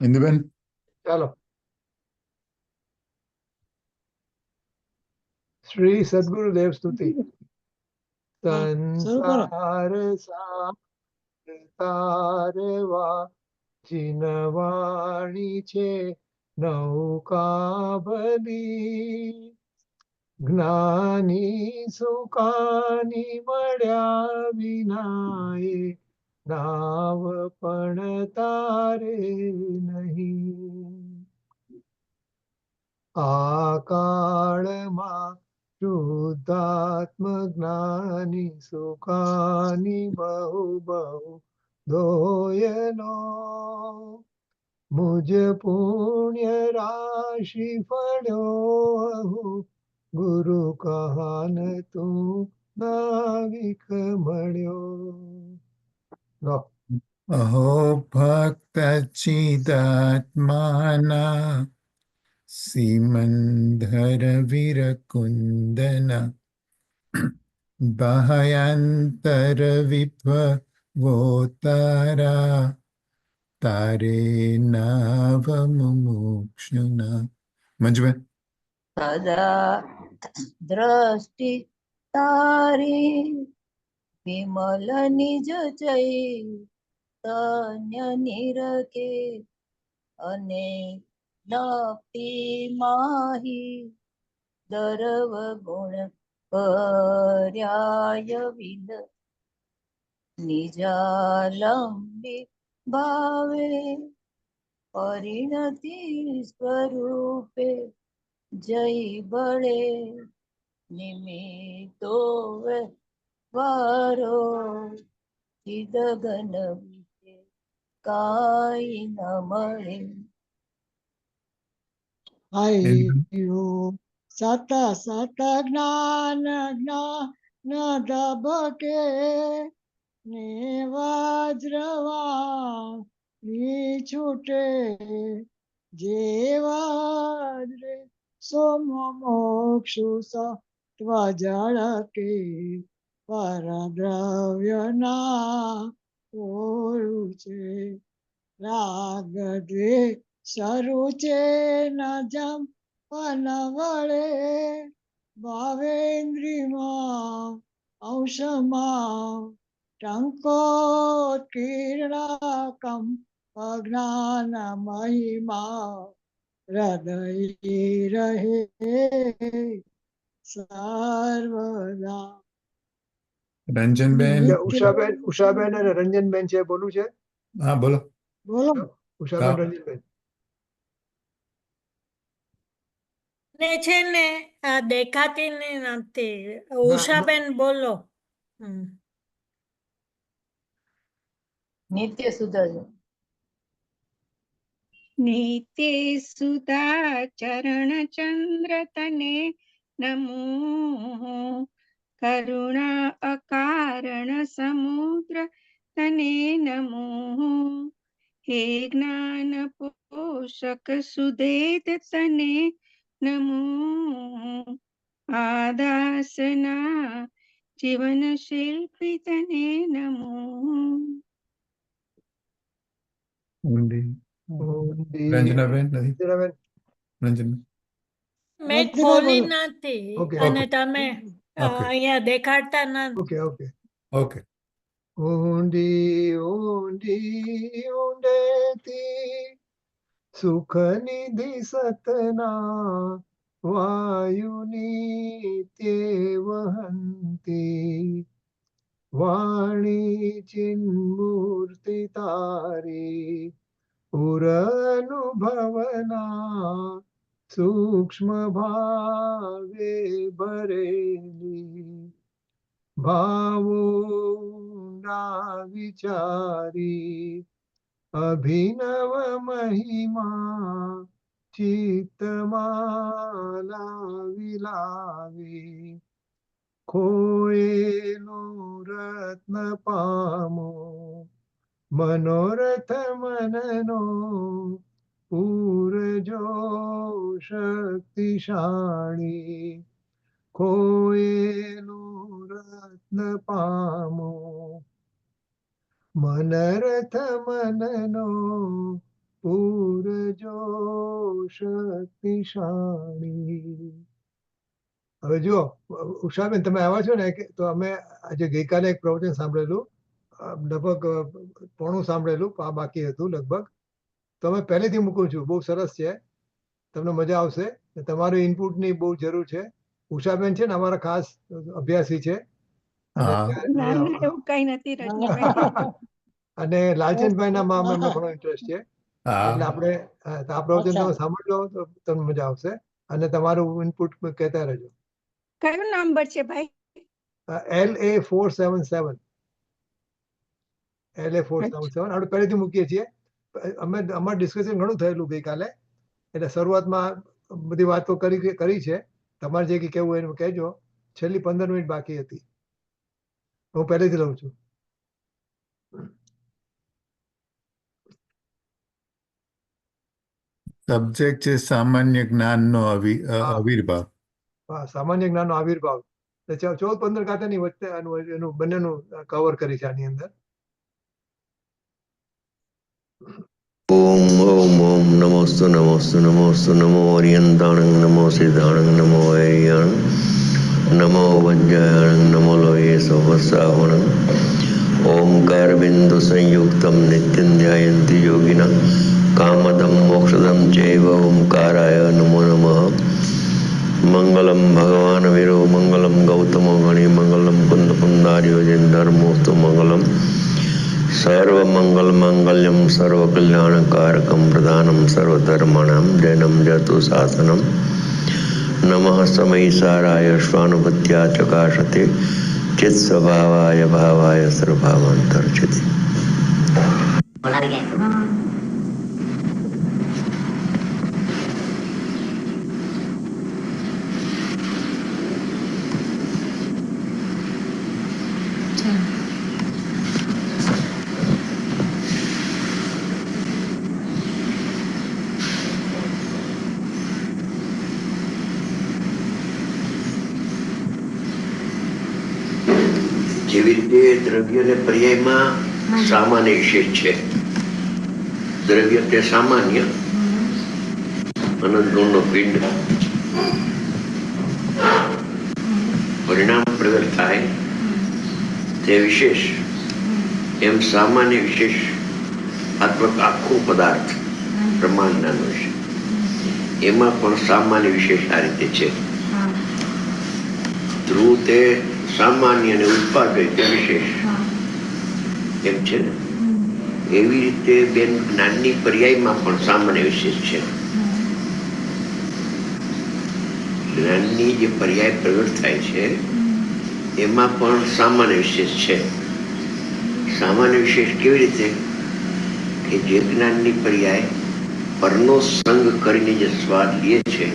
ઇન્દુબેન, ચાલો. શ્રી સદગુરુદેવ સ્તુતિ. સંસાર તારવા જીનવાણી છે નૌકા ભલી, જ્ઞાની સુકાની મળ્યા વિનાએ નાવ પણ તારે નહીં. આ કાળમાં શુદ્ધાત્મ જ્ઞાની સુખાની બહુ બહુ દોયલો, મુજ પુણ્ય રાશિ ફળ્યો ગુરુ કહાન તું નાવિક મળ્યો. અહો ભક્ત ચિદાત્માના સિમંધર વિરકુંદન બાહ્યાંતર વિભવોતારા તારે નાવ મુમુક્ષુના. મંજુબેન, સદા દ્રષ્ટિ તારી વિમલ નિજ ચૈતન્ય નિરખે, અને નપી માહી દરવ ગુણ પર્યાય વિદ નિજાલંબી ભાવે પરિણતિ સ્વરૂપે જય બળે નિમિત્તો વારો ચિદગન વિશે કાઈ ન મળે. સતા સત જ્ઞાન જ્ઞાન ધબકે ને વજ્રવા છૂટે, જે વજ્રે સોમ મોક્ષુ સત્વ જળ કે પરદ્રવ્ય ના ઓરું છે. રાગ દ્વે શરૂ છે ન જમ પન વળે, ભાવેન્દ્રિમાં અંશમાં ટંકો કીર્ણાકમ અજ્ઞાન મહિમા હૃદય રહે સર્વદા. રંજનબેન. ઉષાબેન અને રંજનબેન છે, બોલું છે? હા, બોલો. બોલો. ઉષાબેન, રંજનબેન. ને છે ને આ દેખાતી ને નથી. ઉષાબેન બોલો. નિત્ય સુધા નિત્ય સુધા ચરણ ચંદ્ર તને નમો, કરુણા અકારણ સમુદ્ર તને નમો, હે જ્ઞાન પોષક સુદેત તને નમો, આદાસના જીવન શિલ્પી તને નમો. રંજનાબેન નથી. રંજન, મેં ખોલી નથી અને તમે Okay. અહીંયા દેખાડતા નથી. Okay okay okay. ઊંડી ઊંડી ઊંડેથી સુખ નિધિ સતના વાયુની તે વહંતી, વાણી ચિન્મૂર્તિ તારી પુર અનુભવના સૂક્ષ્મ ભાવે ભરેલી, ભાવો ના વિચારી અભિનવ મહિમા ચિત્તમાં લાવી લાવી, ખોયેલો રત્ન પામો મનોરથ મનનો પૂરજો શક્તિશાળી, ખોયેલું રત્ન પામો મનરથ મનનો પૂરજો શક્તિશાળી. હવે જુઓ ઉષાબેન, તમે આવ્યા છો ને તો અમે આજે ગઈકાલે એક પ્રવચન સાંભળેલું, લગભગ પોણું સાંભળેલું, બાકી હતું લગભગ. તો અમે પહેલેથી મૂકું છું, બહુ સરસ છે, તમને મજા આવશે. તમારું ઇનપુટની બહુ જરૂર છે. ઉષાબેન છે ને અમારા ખાસ અભ્યાસી છે. હા ના ના એવું કઈ નથી રજનીભાઈ. અને લાલચંદભાઈના માં અમને ઘણો ઇન્ટરેસ્ટ છે. એટલે હા આપણે આ પ્રવચન તમે સાંભળજો તો તમને મજા આવશે. અને તમારું ઇનપુટ કહેતા રહેજો. કયો નંબર છે ભાઈ? LA 477. LA 477 આપણે પહેલેથી મૂકીએ છીએ. અમારું ડિસ્કશન ઘણું થયેલું ગઈકાલે, એટલે શરૂઆતમાં બધી વાતો કરી છે. તમારે જે કંઈ કહેવું એનું કહેજો. છેલ્લી 15 મિનિટ બાકી હતી. હું પહેલેથી લઉં છું. સબ્જેક્ટ છે સામાન્ય જ્ઞાનનો આવિર્ભાવ. સામાન્ય જ્ઞાનનો આવિર્ભાવ. 14-15 ખાતાની વચ્ચે એનું બંનેનું કવર કરી છે આની અંદર. ઓમ ઓમ ઓમ નમોસ્તુ નમોસ્તુ નમોસ્તુ નમો ઓરિયંતાણં નમો સિદ્ધાણં નમો વૈયાણં નમો વજ્જાયણં નમો લોહે સહસ્રાવણં ઓમકાર બિંદુ સંયુક્તમ નિત્યં ધ્યાયન્તિ યોગિના કામદમ મોક્ષદમ ચૈવ ઓમકારાય નમો નમઃ. મંગલમ ભગવાન વીરો મંગલમ ગૌતમો ગણી મંગલમ કુંદ કુંદાર્યો જૈન ધર્મોસ્તુ મંગલમ સર્વમંગલ મંગલ્યમ સર્વકલ્યાણકારકમ પ્રધાનમ સર્વધર્માણામ જૈનમ જતુ શાસનમ નમઃ સમયસારાય શ્વાનુભત્યા ચકાશતે ચિત્ સ્વભાવાય ભાવાય સર્વભાવાંતર્ચિતે. જેવી રીતે દ્રવ્ય ને પર્યાયમાં સામાન્ય વિશેષ છે. દ્રવ્ય તે સામાન્ય અનંત ગુણનો પિંડ પરિણામ પ્રગટ થાય તે વિશેષ. એમ સામાન્ય વિશેષ આત્મક આખો પદાર્થ બ્રહ્માંડનો છે, એમાં પણ સામાન્ય વિશેષ આ રીતે છે. ધ્રુવ તે સામાન્ય અને ઉત્પાદ હોય તે વિશેષ એમ છે ને. એવી રીતે બેન જ્ઞાનની પર્યાયમાં પણ સામાન્ય વિશેષ છે. જ્ઞાનની જે પર્યાય પ્રગટ થાય છે એમાં પણ સામાન્ય વિશેષ છે. સામાન્ય વિશેષ કેવી રીતે કે જે જ્ઞાનની પર્યાય પરનો સંગ કરીને જે સ્વાદ લે છે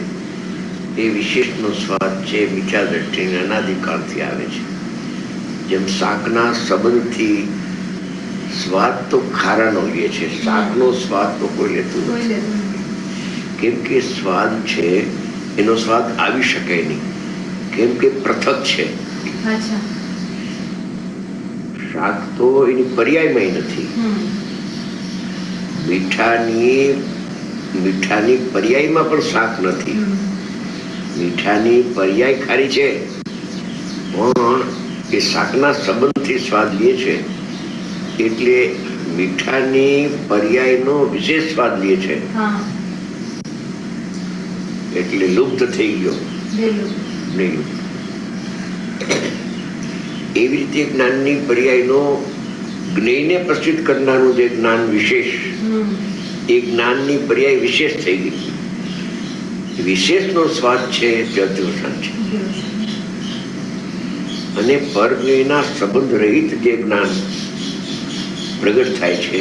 એ વિશેષનો સ્વાદ છે મીઠા દ્રષ્ટિને અનાદિકાળથી આવે છે. જેમ શાકના સંબંધથી સ્વાદ તો ખારાનો લે છે, શાકનો સ્વાદ તો કોઈ લેતું નથી. કેમ કે સ્વાદ છે એનો સ્વાદ આવી શકે નહીં, કેમ કે પૃથક છે. શાક તો એની પર્યાયમાં નથી. મીઠાની પર્યાયમાં પણ શાક નથી. મીઠાની પર્યાય ખારી છે પણ એ શાકના સંબંધથી સ્વાદ લે છે, એટલે મીઠાની પર્યાયનો વિશેષ સ્વાદ લે છે, એટલે લુપ્ત થઈ ગયો નહીં. એવી રીતે જ્ઞાનની પર્યાયનો જ્ઞેયને પ્રસિદ્ધ કરનારું જે જ્ઞાન વિશેષ, એ જ્ઞાનની પર્યાય વિશેષ થઈ ગઈ. વિશેષનો સ્વાદ છે તે અધ્યોષણ છે. અને પરજ્ઞેયના સંબંધ રહિત જે જ્ઞાન પ્રગટ થાય છે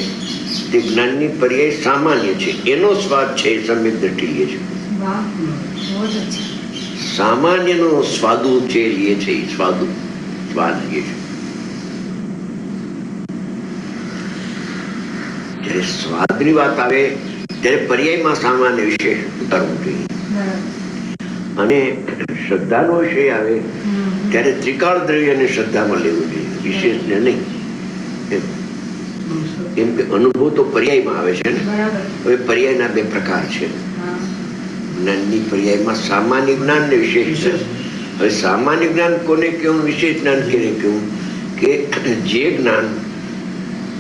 તે જ્ઞાનની પર્યાય સામાન્ય છે, એનો સ્વાદ છે સમ્યક દ્રષ્ટિ લે છે. સામાન્યનો સ્વાદુ જે લે છે એ સ્વાદ લે છે. જ્યારે સ્વાદની વાત આવે ત્યારે પર્યાયમાં સામાન્ય વિશેષ ઉતારવું જોઈએ. અને શ્રદ્ધાનો વિષય આવે ત્યારે ત્રિકાળ દ્રવ્ય અને શ્રદ્ધામાં લેવું જોઈએ, વિશેષને નહીં. કેમ કે અનુભવ તો પર્યાયમાં આવે છે ને. હવે પર્યાયના બે પ્રકાર છે. જ્ઞાનની પર્યાયમાં સામાન્ય જ્ઞાન ને વિશેષ છે. હવે સામાન્ય જ્ઞાન કોને કેવું, વિશેષ જ્ઞાન કેને કેવું? કે જે જ્ઞાન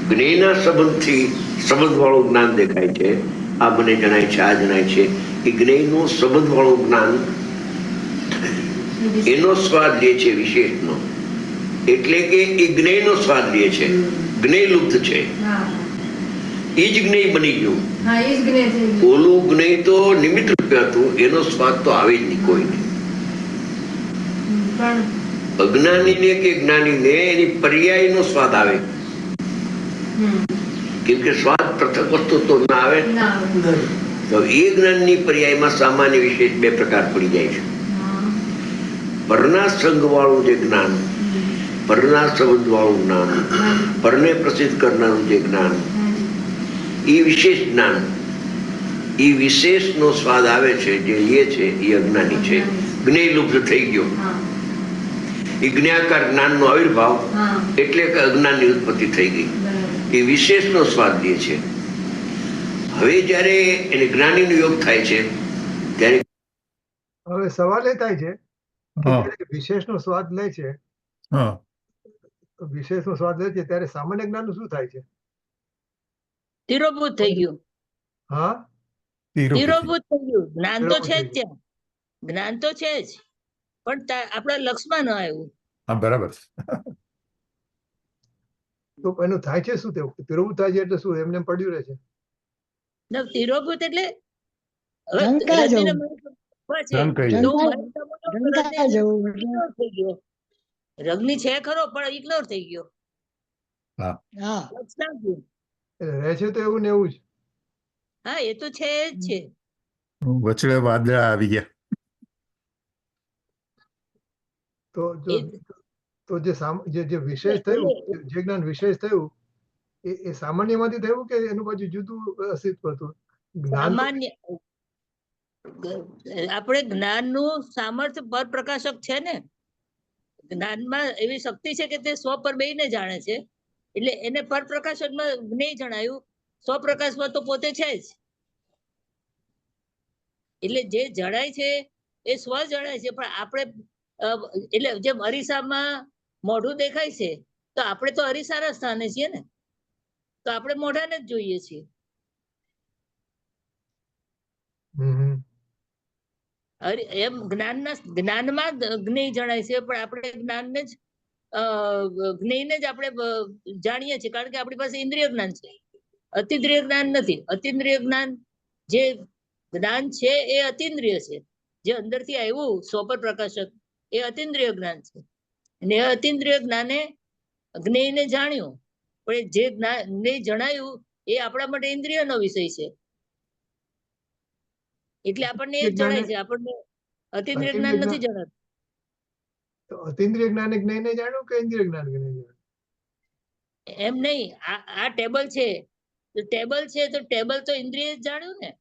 જ્ઞેયના સંબંધથી સંબંધવાળું જ્ઞાન દેખાય છે, આ મને જણાય છે, આ જણાય છે, એ જ્ઞેયનું સંબંધવાળું જ્ઞાન એનો સ્વાદ લે છે વિશેષનો. એટલે કે એ જ્ઞેયનો સ્વાદ લે છે, જ્ઞેય લુપ્ત છે, એ જ જ્ઞેય બની ગયું. ઓલું જ્ઞેય તો નિમિત્ત રૂપે હતું, એનો સ્વાદ તો આવે જ નહીં કોઈને. અજ્ઞાનીને કે જ્ઞાનીને એની પર્યાયનો સ્વાદ આવે. કેમ કે સ્વાદ પૃથક વસ્તુ તો ના આવે. તો એ જ્ઞાનની પર્યાયમાં સામાન્ય વિશેષ બે પ્રકાર પડી જાય છે. પરના સંગ વાળું જે જ્ઞાન, પરના સંબંધ વાળું જ્ઞાન, પરને પ્રસિદ્ધ કરનારું જે જ્ઞાન, એ વિશેષ જ્ઞાન, એ વિશેષનો સ્વાદ આવે છે, જે લે છે એ અજ્ઞાની છે. જ્ઞેય લુપ્ત થઈ ગયો. એ જ્ઞાકાર જ્ઞાનનો આવિર્ભાવ એટલે કે અજ્ઞાનની ઉત્પત્તિ થઈ ગઈ. એ વિશેષનો સ્વાદ લે છે. હવે જયારે એને જ્ઞાનીનો યોગ થાય છે ત્યારે હવે સવાલ એ થાય છે કે હા જ્યારે વિશેષનો સ્વાદ લે છે, હા વિશેષનો સ્વાદ લે છે ત્યારે સામાન્ય જ્ઞાનનું શું થાય છે? તિરોભૂત થઈ ગયું. હા, તિરુપતિ. તિરોભૂત થઈ ગયું. જ્ઞાન તો તિરોભૂત છે થઈ જ ત્યાં, જ્ઞાન તો છે જ, પણ આપણા લક્ષમાં ન આવ્યું. હા બરાબર. તો એનું થાય છે શું? તેવું તિરોભૂત થાય છે એટલે શું? એમને એમ પડ્યું રહે છે? તિરોભૂત એટલે હવે ઢંકાઈ રજનીને જવું. મને ખબર છે. ઢંકાઈ તો જવું. હું મારી સામે તો ઢંકાઈ રજની જવું એટલે ignore થઈ ગયો. રજની છે ખરો પણ ઇગ્નોર થઈ ગયો. હા લક્ષ ના ગયું. એટલે રહે છે તો એવું ને એવું જ. હા એ તો છે જ છે. વચડે વાદળા આવી ગયા. તો જો એ- તો જે વિશેષ થયું, જે જ્ઞાન વિશેષ થયું, એ સામાન્યમાંથી થયું કે એનું પાછું જુદું અસ્તિત્વ હતું? જ્ઞાન તો સામાન્ય આપણે જ્ઞાનનું સામર્થ્ય પરપ્રકાશક છે ને. જ્ઞાનમાં એવી શક્તિ છે કે તે સ્વ પર બેયને જાણે છે. એટલે એને પરપ્રકાશકમાં નહીં જણાયું, સ્વપ્રકાશમાં તો પોતે છે જ. એટલે જે જણાય છે એ સ્વ જણાય છે, પણ આપણે એટલે જેમ અરીસામાં મોઢું દેખાય છે તો આપણે તો અરીસાના સ્થાને છીએ ને, તો આપણે મોઢાને જ જોઈએ છીએ. હમ. એમ જ્ઞાનમાં જ્ઞેય જણાય છે, પણ આપણે જ્ઞાનને જ જ્ઞેયને જ આપણે જાણીએ છીએ, કારણ કે આપણી પાસે ઇન્દ્રિય જ્ઞાન છે, અતિન્દ્રિય જ્ઞાન નથી. અતિન્દ્રિય જ્ઞાન જે જ્ઞાન છે એ અતિન્દ્રિય છે. જે અંદરથી આવ્યું સ્વપર પ્રકાશક એ અતિન્દ્રિય જ્ઞાન છે. અને એ અતિન્દ્રિય જ્ઞાને જ્ઞેયને જાણ્યું, પણ જે જ્ઞેય જણાયું એ આપણા માટે ઇન્દ્રિયનો વિષય છે. એટલે આપણને એ જ જણાય છે, આપણને અતિન્દ્રિય જ્ઞાન નથી જણાતું. તો અતિન્દ્રિય જ્ઞાને જ્ઞેયને જાણ્યું કે ઇન્દ્રિય જ્ઞાન જાણ્યું? એમ નહીં, આ ટેબલ છે તો ટેબલ છે તો ટેબલ તો ઇન્દ્રિય જ જાણ્યું ને,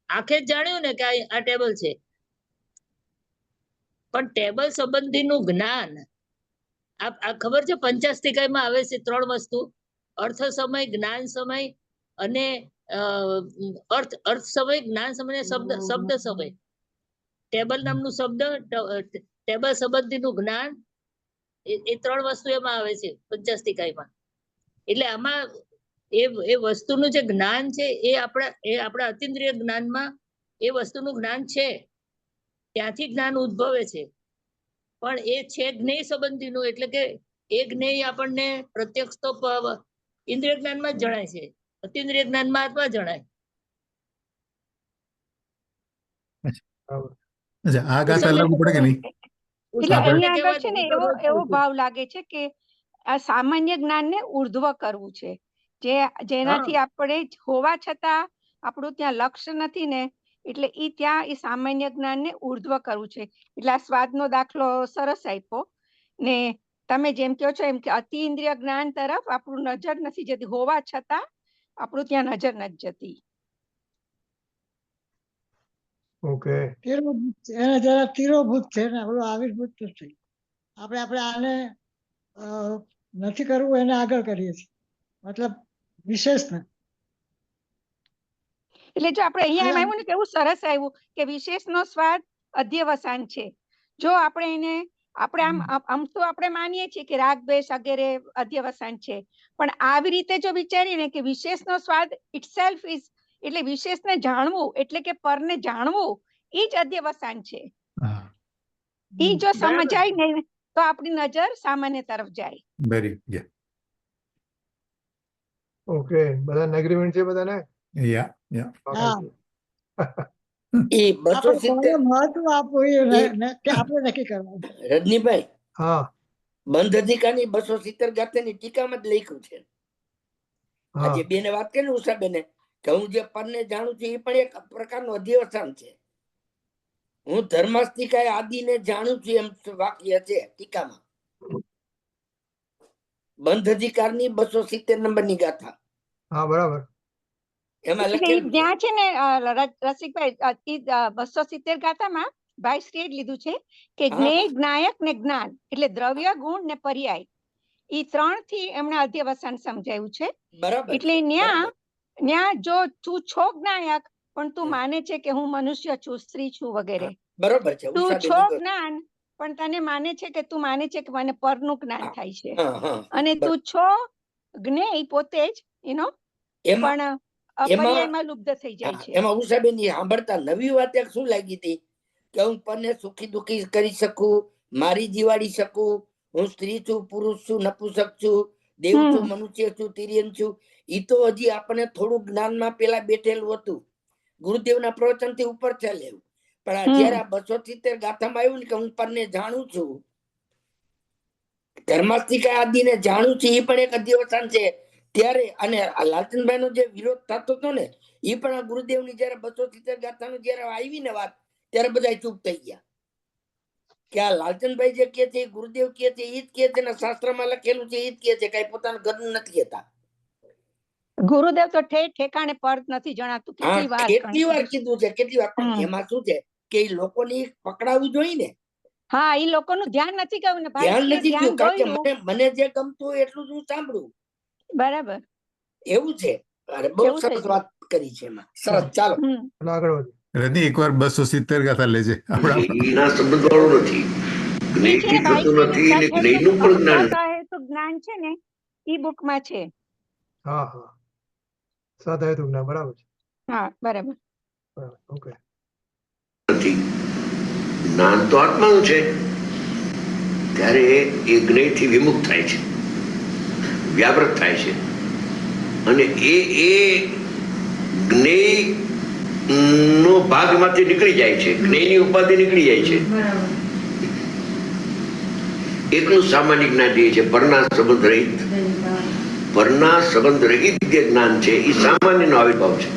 આંખે જ જાણ્યું ને કે આ ટેબલ છે. પણ ટેબલ સંબંધીનું જ્ઞાન આ ખબર છે પંચાસ્તિકાયમાં આવે છે 3 વસ્તુ: અર્થ સમય, જ્ઞાન સમય અને અર્થ સમય, જ્ઞાન સમય અને શબ્દ સમય. ટેબલ નામનું શબ્દ, ટેબલ સંબંધીનું જ્ઞાન, એ 3 વસ્તુ એમાં આવે છે પંચાસ્તિકાયમાં. એટલે આમાં એ વસ્તુનું જે જ્ઞાન છે એ આપણા અતિન્દ્રિય જ્ઞાનમાં એ વસ્તુનું જ્ઞાન છે, ત્યાંથી જ્ઞાન ઉદ્ભવે છે. પણ એ છે જ્ઞેય સંબંધીનું, એટલે કે એ જ્ઞેય આપણને પ્રત્યક્ષ તો ઇન્દ્રિય જ્ઞાનમાં જ જણાય છે, અતિન્દ્રિય જ્ઞાનમાં આત્મા જણાય. અચ્છા આ ગાતા લાગુ પડે કે નહીં? એટલે આપણે- અહીંયા આગળ છે ને એવો ભાવ લાગે છે કે આ સામાન્ય જ્ઞાનને ઉર્ધ્વ કરવું છે, જેનાથી આપણે હોવા છતાં આપણું ત્યાં લક્ષ્ય નથી ને, એટલે ત્યાં એ સામાન્ય જ્ઞાનને ઉર્ધ્વ કરવું છે. એટલે આ સ્વાદનો દાખલો સરસ આપ્યો ને. તમે જેમ કહો છો એમ કે અતિ ઇન્દ્રિય જ્ઞાન તરફ આપણું નજર નથી જતી, હોવા છતાં આપણું ત્યાં નજર નથી જતી. ઓકે. તિરોભૂત છે, એને જરા તિરોભૂત છે ને આપણું આવિર્ભૂત નથી. આપણે આને નથી કરવું એને આગળ કરીએ છીએ. મતલબ વિશેષના. એટલે જો આપણે અહીંયા એમ હા. આવ્યું ને કેવું સરસ આવ્યું કે વિશેષનો સ્વાદ અધ્યવસાન છે. જો આપણે એને આમ તો આપણે માનીએ છીએ કે રાગ દ્વેષ વગેરે અધ્યવસાન છે, પણ આવી રીતે જો વિચારીએ ને કે વિશેષનો સ્વાદ ઇટસેલ્ફ ઇઝ, એટલે વિશેષને જાણવું એટલે કે પરને જાણવું એ જ અધ્યવસાન છે. હા, એ જો બરાબર. સમજાય ને તો આપણી નજર સામાન્ય તરફ જાય. વેરી યા ઓકે, બધાને એગ્રીમેન્ટ છે બધાને? યા યા હા. એ 270 આપણે મહત્વ આપવું એ કે આપણે નક્કી કરવાનું. રજનીભાઈ, હા બંધ અધિકારની 270 ગાથાની ટીકામાં જ લખ્યું છે. હા આજે બેને વાત કરી ને ઉષાબેને કે હું જે પરને જાણું છું એ પણ એક પ્રકારનું અધ્યવસાન છે. હું ધર્માસ્તિકાય આદિને જાણું છું એમ વાક્ય છે ટીકામાં. બંધ અધિકારની 270 નંબરની ગાથા હા બરાબર. એમાં એટલે ઈ લખેલું છે. ત્યાં છે ને રસિકભાઈ, 270 ગાથામાં ભાઈશ્રીએ જ લીધું છે કે હા. જ્ઞેય, જ્ઞાયક ને જ્ઞાન એટલે દ્રવ્ય, ગુણ ને પર્યાય, ઈ 3 થી એમણે અધ્યવસાન સમજાયું છે. બરાબર એટલે છે, ન્યા બરાબર. જો તું છો જ્ઞાયક પણ તું હમ. માને છે કે હું મનુષ્ય છું, સ્ત્રી છું વગેરે, બરોબર છે તું ઉષાબેન છો ઈ તો- જ્ઞાન પણ તને માને છે કે તું માને છે કે મને પરનું જ્ઞાન થાય છે, હા, હા. અને બરાબર. તું છો જ્ઞેય પોતે જ એમાં પણ અપર્યાયમાં લુપ્ત થઈ જાય છે. એમાં ઉષાબેન ઈ સાંભળતા નવી વાત એક શું લાગી હતી કે હું પરને સુખી દુખી કરી શકું, મારી જીવાડી શકું, હું સ્ત્રી છું, પુરુષ છું, નપુસક છું, દેવ છું, હમ મનુષ્ય છું, તિર્યન છું. ઈ તો હજી આપણને થોડું જ્ઞાનમાં પેલા બેઠેલું હતું, ગુરુદેવના પ્રવચન થી ઉપર ચાલ્યું. પણ આ જયારે આ 270 ગાથામાં આવ્યું ને કે હું પરને જાણું છું, ધર્માસ્તિકા આદિને જાણું છું, એ પણ એક અધ્યવસાન છે. ત્યારે અને આ લાલચંદભાઈ નો જે વિરોધ થતો હતો ને એ પણ આ ગુરુદેવ ની જયારે 270 ગાથાનું જયારે આવી ને વાત, ત્યારે બધા ચૂપ થઈ ગયા કે આ લાલચંદભાઈ જે કહે છે એ ગુરુદેવ કહે છે એ જ કહે છે ને શાસ્ત્રમાં લખેલું છે એ જ કહે છે, કઈ પોતાનું ઘરનું નથી કહેતા. ગુરુદેવ તો ઠેકાણે પર નથી જણાતું, હા, કેટલી વાર કેટલી વાર કીધું છે, કેટલી વાર. પણ હમ. એમાં શું છે કે એ લોકોની પકડાવવું જોઈએ ને, હા, એ લોકોનું ધ્યાન નથી ગયું ને ધ્યાન ભાઈ, નથી ધ્યાન ગયું. કારણ કે દોર્યું. મને જે ગમતું હોય એટલું જ હું સાંભળું, બરાબર, એવું છે. અરે બહુ એવું થઈ સરસ ગયું. વાત કરી છે એમાં. સરસ, ચાલો. હમ અને આગળ વધીએ. રજની એકવાર 270 ગાથા લેજે આપણા જ્ઞેયના સંબંધ વાળું નથી, ઈ છે જ્ઞેયથી ને થતું નથી ને ભાઈ, જ્ઞેયનું પણ જ્ઞાન જ્ઞાન છે ને ઈ બુકમાં છે. હા હા, સાધાય તું જ્ઞાન, બરાબર છે. હા બરાબર. બરાબર, ઓકે. નથી. જ્ઞાન તો આત્માનું છે. ત્યારે એ જ્ઞેયથી વિમુખ થાય છે, વ્યાવૃત થાય છે, અને એ જ્ઞેય નો ભાગમાંથી નીકળી જાય છે, જ્ઞેયની ઉપાધિ નીકળી જાય છે. એકલું સામાન્ય જ્ઞાન જે છે, પરના સંબંધ રહિત, પરના સંબંધ રહિત જે જ્ઞાન છે એ સામાન્યનો આવિર્ભાવ છે.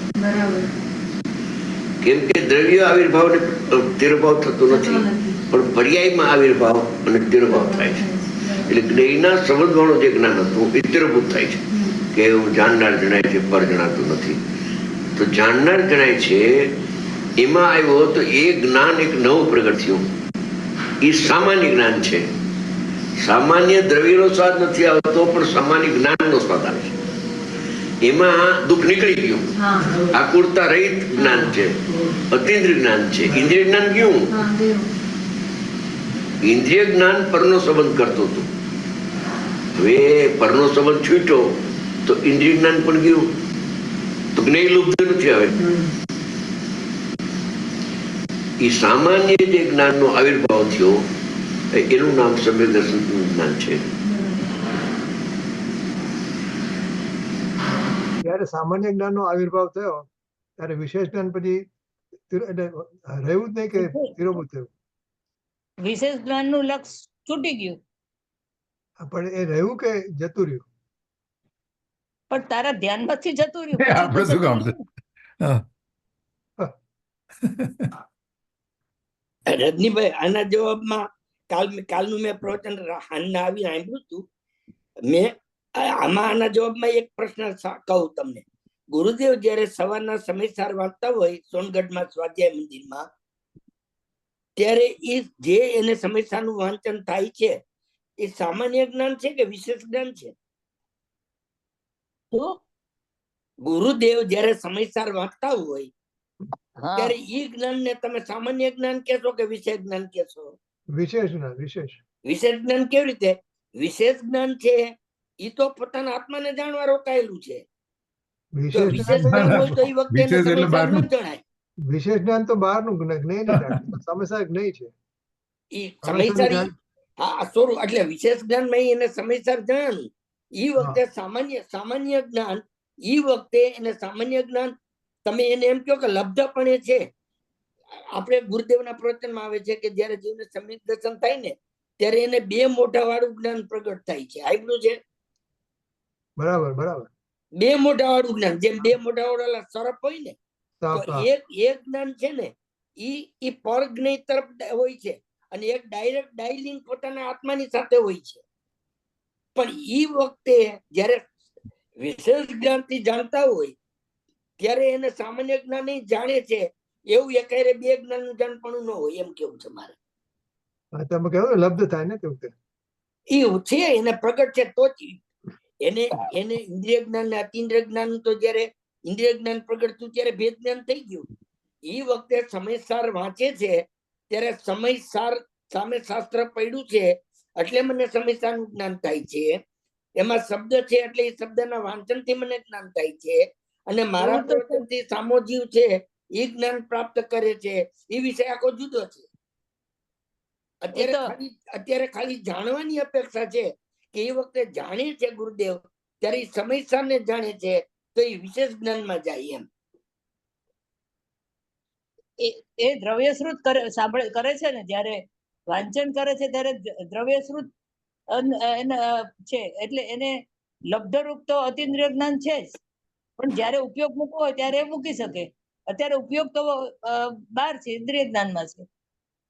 કેમ કે દ્રવ્ય આવિર્ભાવ ને તિરોભાવ થતો નથી, પણ પર્યાયમાં આવિર્ભાવ અને તિરોભાવ થાય છે. એટલે જ્ઞેયના સંબંધ વાળું જે જ્ઞાન હતું એ તિરોભૂત થાય છે કે એવું જાણનાર જણાય છે, પર જણાતું નથી. તો જાણનાર જણાય છે એમાં આવ્યો તો એ જ્ઞાન એક નવું પ્રગટ થયું. એ સામાન્ય જ્ઞાન છે. સામાન્ય દ્રવ્યનો સ્વાદ નથી આવતો, પણ સામાન્ય જ્ઞાનનો સ્વાદ આવે છે. એમાં દુઃખ નીકળી ગયું, આકુરતા રહિત જ્ઞાન છે, અતિન્દ્રિય જ્ઞાન છે. ઇન્દ્રિય જ્ઞાન કયું? ઇન્દ્રિય જ્ઞાન પરનો સંબંધ કરતું હતું. હવે પરનો સંબંધ છૂટ્યો તો ઇન્દ્રિય જ્ઞાન પણ ગયું, તો જ્ઞેય લુપ્ત નથી. હવે એ સામાન્ય જે જ્ઞાનનો આવિર્ભાવ થયો એનું નામ સમ્યક દર્શન જ્ઞાન છે. જ્યારે સામાન્ય જ્ઞાનનો આવિર્ભાવ થયો ત્યારે વિશેષ જ્ઞાન પછી રહ્યું જ નહીં કે તિરોભૂત થયું? વિશેષ જ્ઞાનનું લક્ષ છૂટી ગયું, પણ એ રહ્યું કે જતું રહ્યું? પણ તારા ધ્યાનમાંથી જતું રહ્યું. પછી તો આપણે શું કામ છે? જતું રહ્યું. હા રજનીભાઈ, આના જવાબમાં કાલનું મેં પ્રવચન હાલના આવી સાંભળ્યું હતું. મેં આના જવાબમાં એક પ્રશ્ન કહું તમને. ગુરુદેવ જયારે સવારના સમયસાર વાંચતા હોય સોનગઢમાં સ્વાધ્યાય મંદિરમાં, ત્યારે એ જે એને સમયસારનું વાંચન થાય છે એ સામાન્ય જ્ઞાન છે કે વિશેષ જ્ઞાન છે? તો ગુરુદેવ જયારે સમયસર વાંચતા હોય હા ત્યારે ઈ જ્ઞાન ને તમે સામાન્ય જ્ઞાન કહેશો કે વિશેષ જ્ઞાન કહેશો? વિશેષ ના વિશેષ. વિશેષ જ્ઞાન કેવી રીતે? વિશેષ જ્ઞાન છે ઈ તો પોતાના આત્માને જાણવા રોકાયેલું છે. જો વિશેષ વિશેષ જ્ઞાન જ્ઞાન હોય તો એ વખતે એને વિશેષ એટલે સમયસર ન બહારનું. જણાય. વિશેષ જ્ઞાન તો બહારનું જ્ઞાન સમયસર જ્ઞાન છે. ઈ સમયસર સમયસર જ્ઞાન. હા સ્વરૂપ એટલે વિશેષ જ્ઞાન માં એને સમયસર જાણ્યું. ઈ વખતે સામાન્ય જ્ઞાન, ઈ વખતે એને સામાન્ય જ્ઞાન તમે એને એમ કહો કે લબ્ધપણે છે. આપણે ગુરુદેવના પ્રવચનમાં આવે છે કે જયારે જીવને સમ્યક દર્શન થાય ને ત્યારે એને 2 મોઢા વાળું જ્ઞાન પ્રગટ થાય છે. આપ્યું છે બરાબર બરાબર. 2 મોઢા વાળું જ્ઞાન, જેમ 2 મોઢા વાળા સર્પ હોય ને તો સાફ, હા. એક જ્ઞાન છે ને ઈ પરજ્ઞ તરફ હોય છે અને એક ડાયરેક્ટ ડાયલિંગ પોતાના આત્માની સાથે હોય છે. પણ ઈ વખતે જયારે વિશેષ જ્ઞાનથી જાણતા હોય ત્યારે એને સામાન્ય જ્ઞાન જાણે છે. એવું એકારે 2 જ્ઞાનનું જાણપણું ન હોય એમ કેવું છે મારે. હા, તમે કહો ને લબ્ધ થાય ને તે વખતે. ઈ છે એને પ્રગટ છે તો જ એને ઇન્દ્રિય જ્ઞાન ને અતિન્દ્રિય જ્ઞાન તો જયારે ઇન્દ્રિય જ્ઞાન પ્રગટ થયું ત્યારે ભેદ જ્ઞાન થઈ ગયું. ઈ વખતે સમયસાર વાંચે છે ત્યારે સમયસાર સામે શાસ્ત્ર પડ્યું છે એટલે મને સમયસારનું જ્ઞાન થાય છે. એમાં શબ્દ છે એટલે એ શબ્દના વાંચનથી મને જ્ઞાન થાય છે અને મારા પ્રવચનથી સામો જીવ છે એ જ્ઞાન પ્રાપ્ત કરે છે. એ વિષય આખો જુદો છે. અત્યારે ખાલી જાણવાની અપેક્ષા છે કે એ વખતે જાણે છે ગુરુદેવ ત્યારે સમયસર ને જાણે છે તો એ વિશેષ જ્ઞાનમાં જાય એમ. એ દ્રવ્યશ્રુત કરે છે ને જયારે વાંચન કરે છે ત્યારે દ્રવ્યશ્રુત છે એટલે એને લબ્ધરૂપ તો અતિન્દ્રિય જ્ઞાન છે જ, પણ જયારે ઉપયોગ મૂકવો હોય ત્યારે મૂકી શકે. અત્યારે ઉપયોગ તો બહાર છે, ઇન્દ્રિય જ્ઞાનમાં છે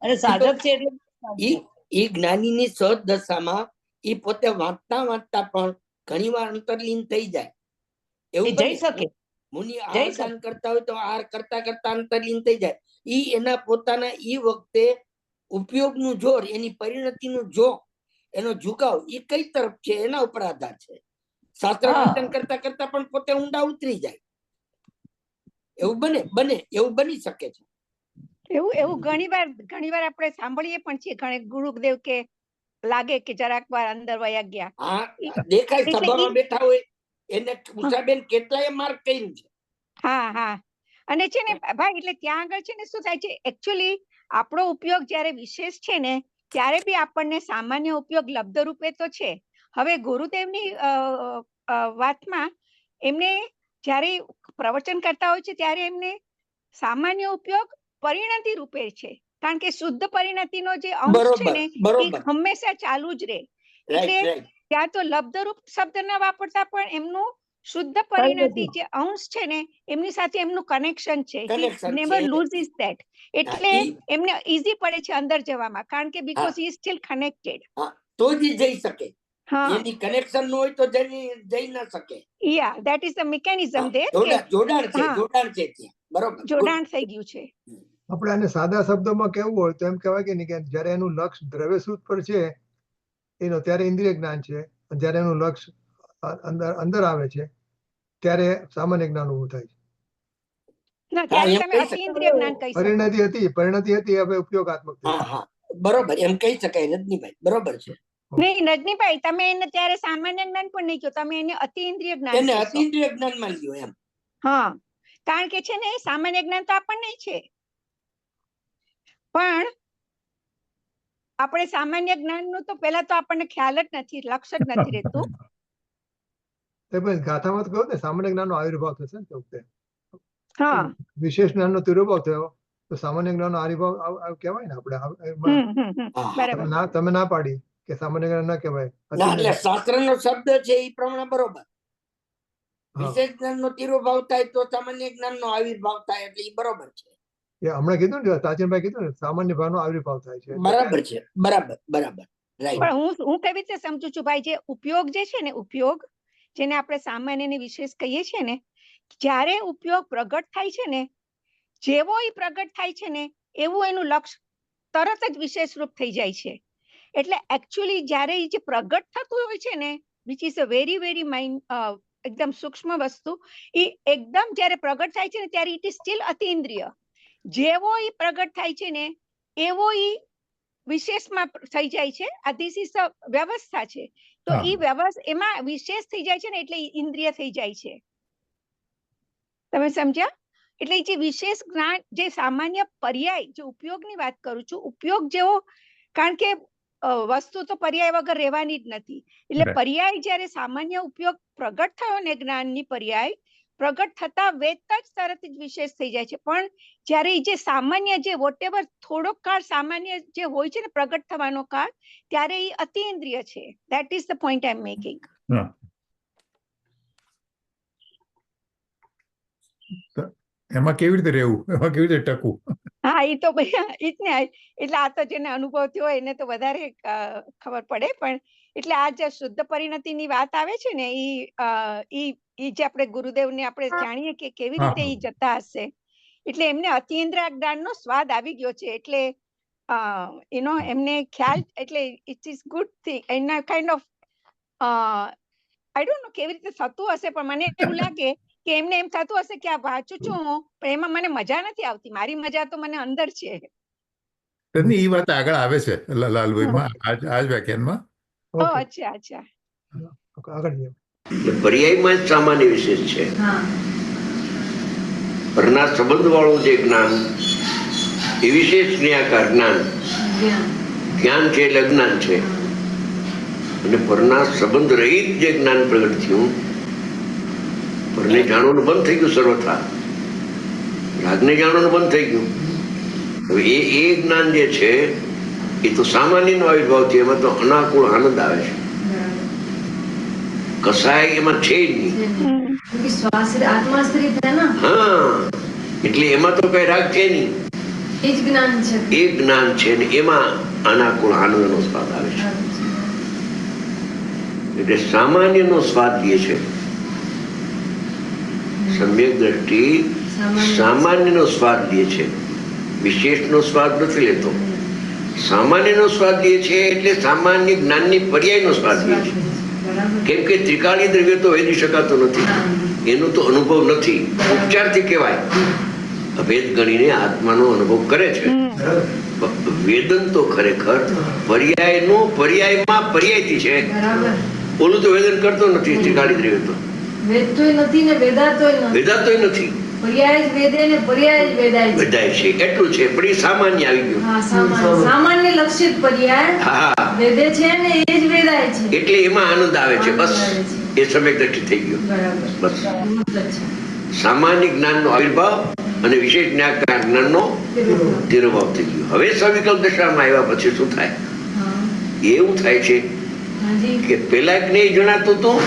અને સાધક છે એટલે ઈ જ્ઞાનીની સહજ દશામાં ઈ પોતે વાંચતા પણ ઘણી વાર અંતરલીન થઈ જાય. એવું જઈ શકે. મુનિ આહાર કરતા હોય તો આહાર કરતા કરતા અંતરલીન થઈ જાય. ઈ એના પોતાના ઈ વખતે ઉપયોગનું જોર, એની પરિણતિનું જોગ, એનો ઝુકાવ ઈ કઈ તરફ છે એના ઉપર આધાર છે. શાસ્ત્ર વાંચન કરતા કરતા પણ પોતે ઊંડા ઉતરી જાય. એવું એવું બની શકે છે. એવું ઘણી વાર આપણે સાંભળીએ પણ છીએ. ઘણે ગુરુદેવ કે લાગે કે જરાક વાર અંદર વયા ગયા. હા, દેખાય સભામાં બેઠા હોય એને ઉષાબેન કેટલાય માર્ક કર્યું છે. હા અને છે ને ભાઈ એટલે ત્યાં આગળ છે ને શું થાય છે એકચ્યુઅલી આપણો ઉપયોગ જયારે વિશેષ છે ને ત્યારે બી આપણને સામાન્ય ઉપયોગ લબ્ધ રૂપે તો છે. હવે ગુરુદેવની વાતમાં એમને જયારે પ્રવચન કરતા હોય છે ત્યારે એમને સામાન્ય ઉપયોગ પરિણતિ રૂપે છે, કારણ કે શુદ્ધ પરિણતિનો જે અંશ છે ને એ હંમેશા ચાલુ જ રહે. એટલે ત્યાં તો લબ્ધરૂપ શબ્દ ન વાપરતા પણ એમનું શુદ્ધ પરિણતિ જે અંશ છે ને એમની સાથે એમનું કનેક્શન છે. Never loses that. એટલે એમને ઈઝી પડે છે અંદર જવામાં, કારણ કે because he is still connected. તો જ જઈ શકે. એની કનેક્શન ન હોય તો જઈ ન શકે. Yeah that is the mechanism there. જોડાણ છે બરોબર, જોડાણ થઈ ગયું છે. આપણે આને સાદા શબ્દોમાં કેવું હોય તો એમ કહેવાય કે જયારે એનું લક્ષ દ્રવ્યસૂત્ર પર છે એનો ત્યારે ઇન્દ્રિય જ્ઞાન છે, જયારે એનું લક્ષ અંદર આવે છે ત્યારે સામાન્ય જ્ઞાન ઉભું થાય છે. પરિણતિ હતી હવે ઉપયોગાત્મક. બરોબર, એમ કહી શકાય રજનીભાઈ. બરોબર છે. નહીં રજનીભાઈ, તમે એને ત્યારે સામાન્ય જ્ઞાન પણ નહીં કહો, તમે એને અતિઇન્દ્રિય જ્ઞાન એને અતિઇન્દ્રિય જ્ઞાનમાં લ્યો એમ. હા, કારણ કે છે ને સામાન્ય જ્ઞાન તો આપણને છે, પણ આપણે સામાન્ય જ્ઞાનનું તો પહેલા તો આપણને ખ્યાલ જ નથી, લક્ષ જ નથી રહેતું. ગાથામાં તો કહ્યું ને સામાન્ય જ્ઞાનનો આવિર્ભાવ થશે ને તે વખતે. હા, વિશેષ જ્ઞાનનો તિરોભાવ થયો તો સામાન્ય જ્ઞાનનો આવિર્ભાવ કહેવાય ને આપણે. તમે ના પાડી કે સામાન્ય જ્ઞાન ના કહેવાય. એટલે શાસ્ત્રનો શબ્દ છે એ પ્રમાણે બરોબર. વિશેષ જ્ઞાનનો તિરોભાવ થાય તો સામાન્ય જ્ઞાનનો આવિર્ભાવ થાય એટલે એ બરોબર છે. હમણાં કીધું ને તાચનભાઈ કીધું ને સામાન્ય ભાવનો આવિર્ભાવ થાય છે. બરાબર છે, બરાબર. પણ હું કેવી રીતે સમજુ છું ભાઈ, જે ઉપયોગ જે છે ને ઉપયોગ જેને આપણે સામાન્ય ને વિશેષ કહીએ છીએ ને, જ્યારે ઉપયોગ પ્રગટ થાય છે ને, જેવો એ પ્રગટ થાય છે ને એવું એનું લક્ષ તરત જ વિશેષ રૂપ થઈ જાય છે. એટલે એકચ્યુઅલી જ્યારે એ જે પ્રગટ થતું હોય છે ને, which is a very very એકદમ સૂક્ષ્મ વસ્તુ એ એકદમ જ્યારે પ્રગટ થાય છે ને ત્યારે ઇટ ઇઝ સ્ટીલ અતિન્દ્રિય. જેવો એ પ્રગટ થાય છે ને એવો એ વિશેષમાં થઈ જાય છે. આ ધીસ ઇઝ વ્યવસ્થા છે. તો હા. એ વ્યવસ્થા એમાં વિશેષ થઈ જાય છે ને એટલે ઈ ઇન્દ્રિય થઈ જાય છે. તમે સમજ્યા? એટલે ઈ જે વિશેષ જ્ઞાન, જે સામાન્ય પર્યાય, જે ઉપયોગની વાત કરું છું, ઉપયોગ જેવો, કારણ કે વસ્તુ તો પર્યાય વગર રહેવાની જ નથી. એટલે Right. પર્યાય જ્યારે સામાન્ય ઉપયોગ પ્રગટ થયો ને જ્ઞાનની પર્યાય પ્રગટ થતા વેત જ તરત જ વિશેષ થઈ જાય છે. પણ જ્યારે ઈ જે સામાન્ય, જે વોટેવર થોડોક કાળ સામાન્ય જે હોય છે ને પ્રગટ થવાનો કાળ, ત્યારે ઈ અતિન્દ્રિય છે. That is the point I M making. હા. તો એમાં કેવી રીતે રહેવું, એમાં કેવી રીતે ટકવું? હા, એ તો ઈ જ ને. એટલે આ તો જેને અનુભવ થયો હોય એને તો વધારે ખબર પડે. પણ એટલે આ જે શુદ્ધ પરિણતિની વાત આવે છે ને, ઈ જે આપણે ગુરુદેવને આપણે જાણીએ કે કેવી હા, રીતે ઈ જતા હશે, એટલે એમને અતિન્દ્રિય જ્ઞાનનો સ્વાદ આવી ગયો છે. એટલે એમને ખ્યાલ, એટલે ઇટ ઇઝ ગુડ થિંગ. એના kind of I don't know કેવી રીતે થતું હશે, પણ મને એવું લાગે કે એમને એમ થતું હશે કે આ વાંચું છું હું, પણ એમાં મને મજા નથી આવતી. મારી મજા તો મને અંદર છે. તેની એ વાત આગળ આવે છે લાલભાઈમાં, આજ વ્યાખ્યાનમાં. ઓ, ઓકે, અચ્છા અચ્છા. આગળ જઈએ. એટલે પર્યાયમાં જ સામાન્ય વિશેષ છે. પરના સંબંધ વાળું જે જ્ઞાન એ વિશેષ ક્રિયાકાર જ્ઞાન, જ્ઞાન છે એટલે અજ્ઞાન છે. અને પરના સંબંધ રહિત જે જ્ઞાન પ્રગટ થયું, પરને જાણવાનું બંધ થઈ ગયું સર્વથા, રાગને જાણવાનું બંધ થઈ ગયું. હવે એ જ્ઞાન જે છે એ તો સામાન્યનો આવિર્ભાવ છે. એમાં તો અનાકુળ આનંદ આવે છે, કસાય એમાં છે જ નહીં. હા, એટલે એમાં તો કઈ રાગ છે નહીં, એ જ્ઞાન છે ને એમાં અનાકુળ આનંદનો સ્વાદ આવે છે. એટલે સામાન્યનો સ્વાદ લે છે. સમ્યક દ્રષ્ટિ સામાન્યનો સ્વાદ લે છે, વિશેષનો સ્વાદ નથી લેતો. સામાન્યનો સ્વાદ લે છે એટલે સામાન્ય જ્ઞાનની પર્યાયનો સ્વાદ લે છે. કેમ કે ત્રિકાળી દ્રવ્ય તો વેદી શકાતો નથી, એનો તો અનુભવ નથી. ઉપચારથી કહેવાય, અભેદ ગણીને આત્માનો અનુભવ કરે છે. વેદન તો ખરેખર પર્યાયનો પર્યાયમાં પર્યાયથી છે. ઓલું તો વેદન કરતો નથી. ત્રિકાળી દ્રવ્ય તો વેદાતોય નથી, વેદાય છે એટલું છે. પણ એ સામાન્ય આવી ગયું. સામાન્ય લક્ષિત પર્યાય હા, વેદે છે ને એ જ વેદાય છે. એટલે એમાં આનંદ આવે છે. બસ એ સમ્યક દ્રષ્ટિ થઈ ગયો. બસ સામાન્ય જ્ઞાનનો આવિર્ભાવ અને વિશેષ જ્ઞાનનો તિરોભાવ થઈ ગયો. હવે સવિકલ્પ દશામાં આવ્યા પછી શું થાય? એવું થાય છે કે પેલા જ્ઞેય જણાતું હતું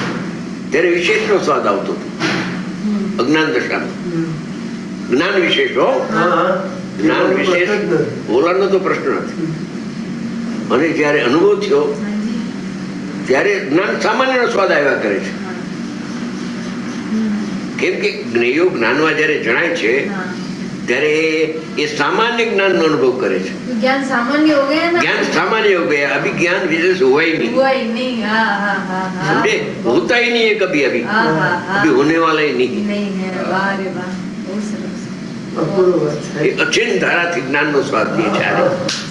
ત્યારે વિશેષનો સ્વાદ આવતો હતો. અજ્ઞાન દશામાં જ્ઞાન વિશેષ હો, જ્ઞાન વિશેષ બોલવાનો તો પ્રશ્ન નથી. અને જયારે અનુભવ થયો ત્યારે જ્ઞાન સામાન્યનો સ્વાદ આવ્યા કરે છે. કેમ કે જ્ઞેયો જ્ઞાનમાં જયારે જણાય છે ત્યારે એ સામાન્ય જ્ઞાનનો અનુભવ કરે છે. ज्ञान सामान्य हो गया ना, ज्ञान सामान्य हो गया, अभी ज्ञान विशेष हुआ ही नहीं. हुआ ही नहीं. हाँ हाँ हाँ हाँ समझे? होता ही नहीं है कभी. अभी हाँ हाँ हाँ अभी होने वाला ही नहीं. नहीं है. वाह रे वाह, बहुत सरस. એ અચિંત ધારાથી જ્ઞાનનો સ્વાદ લે છે.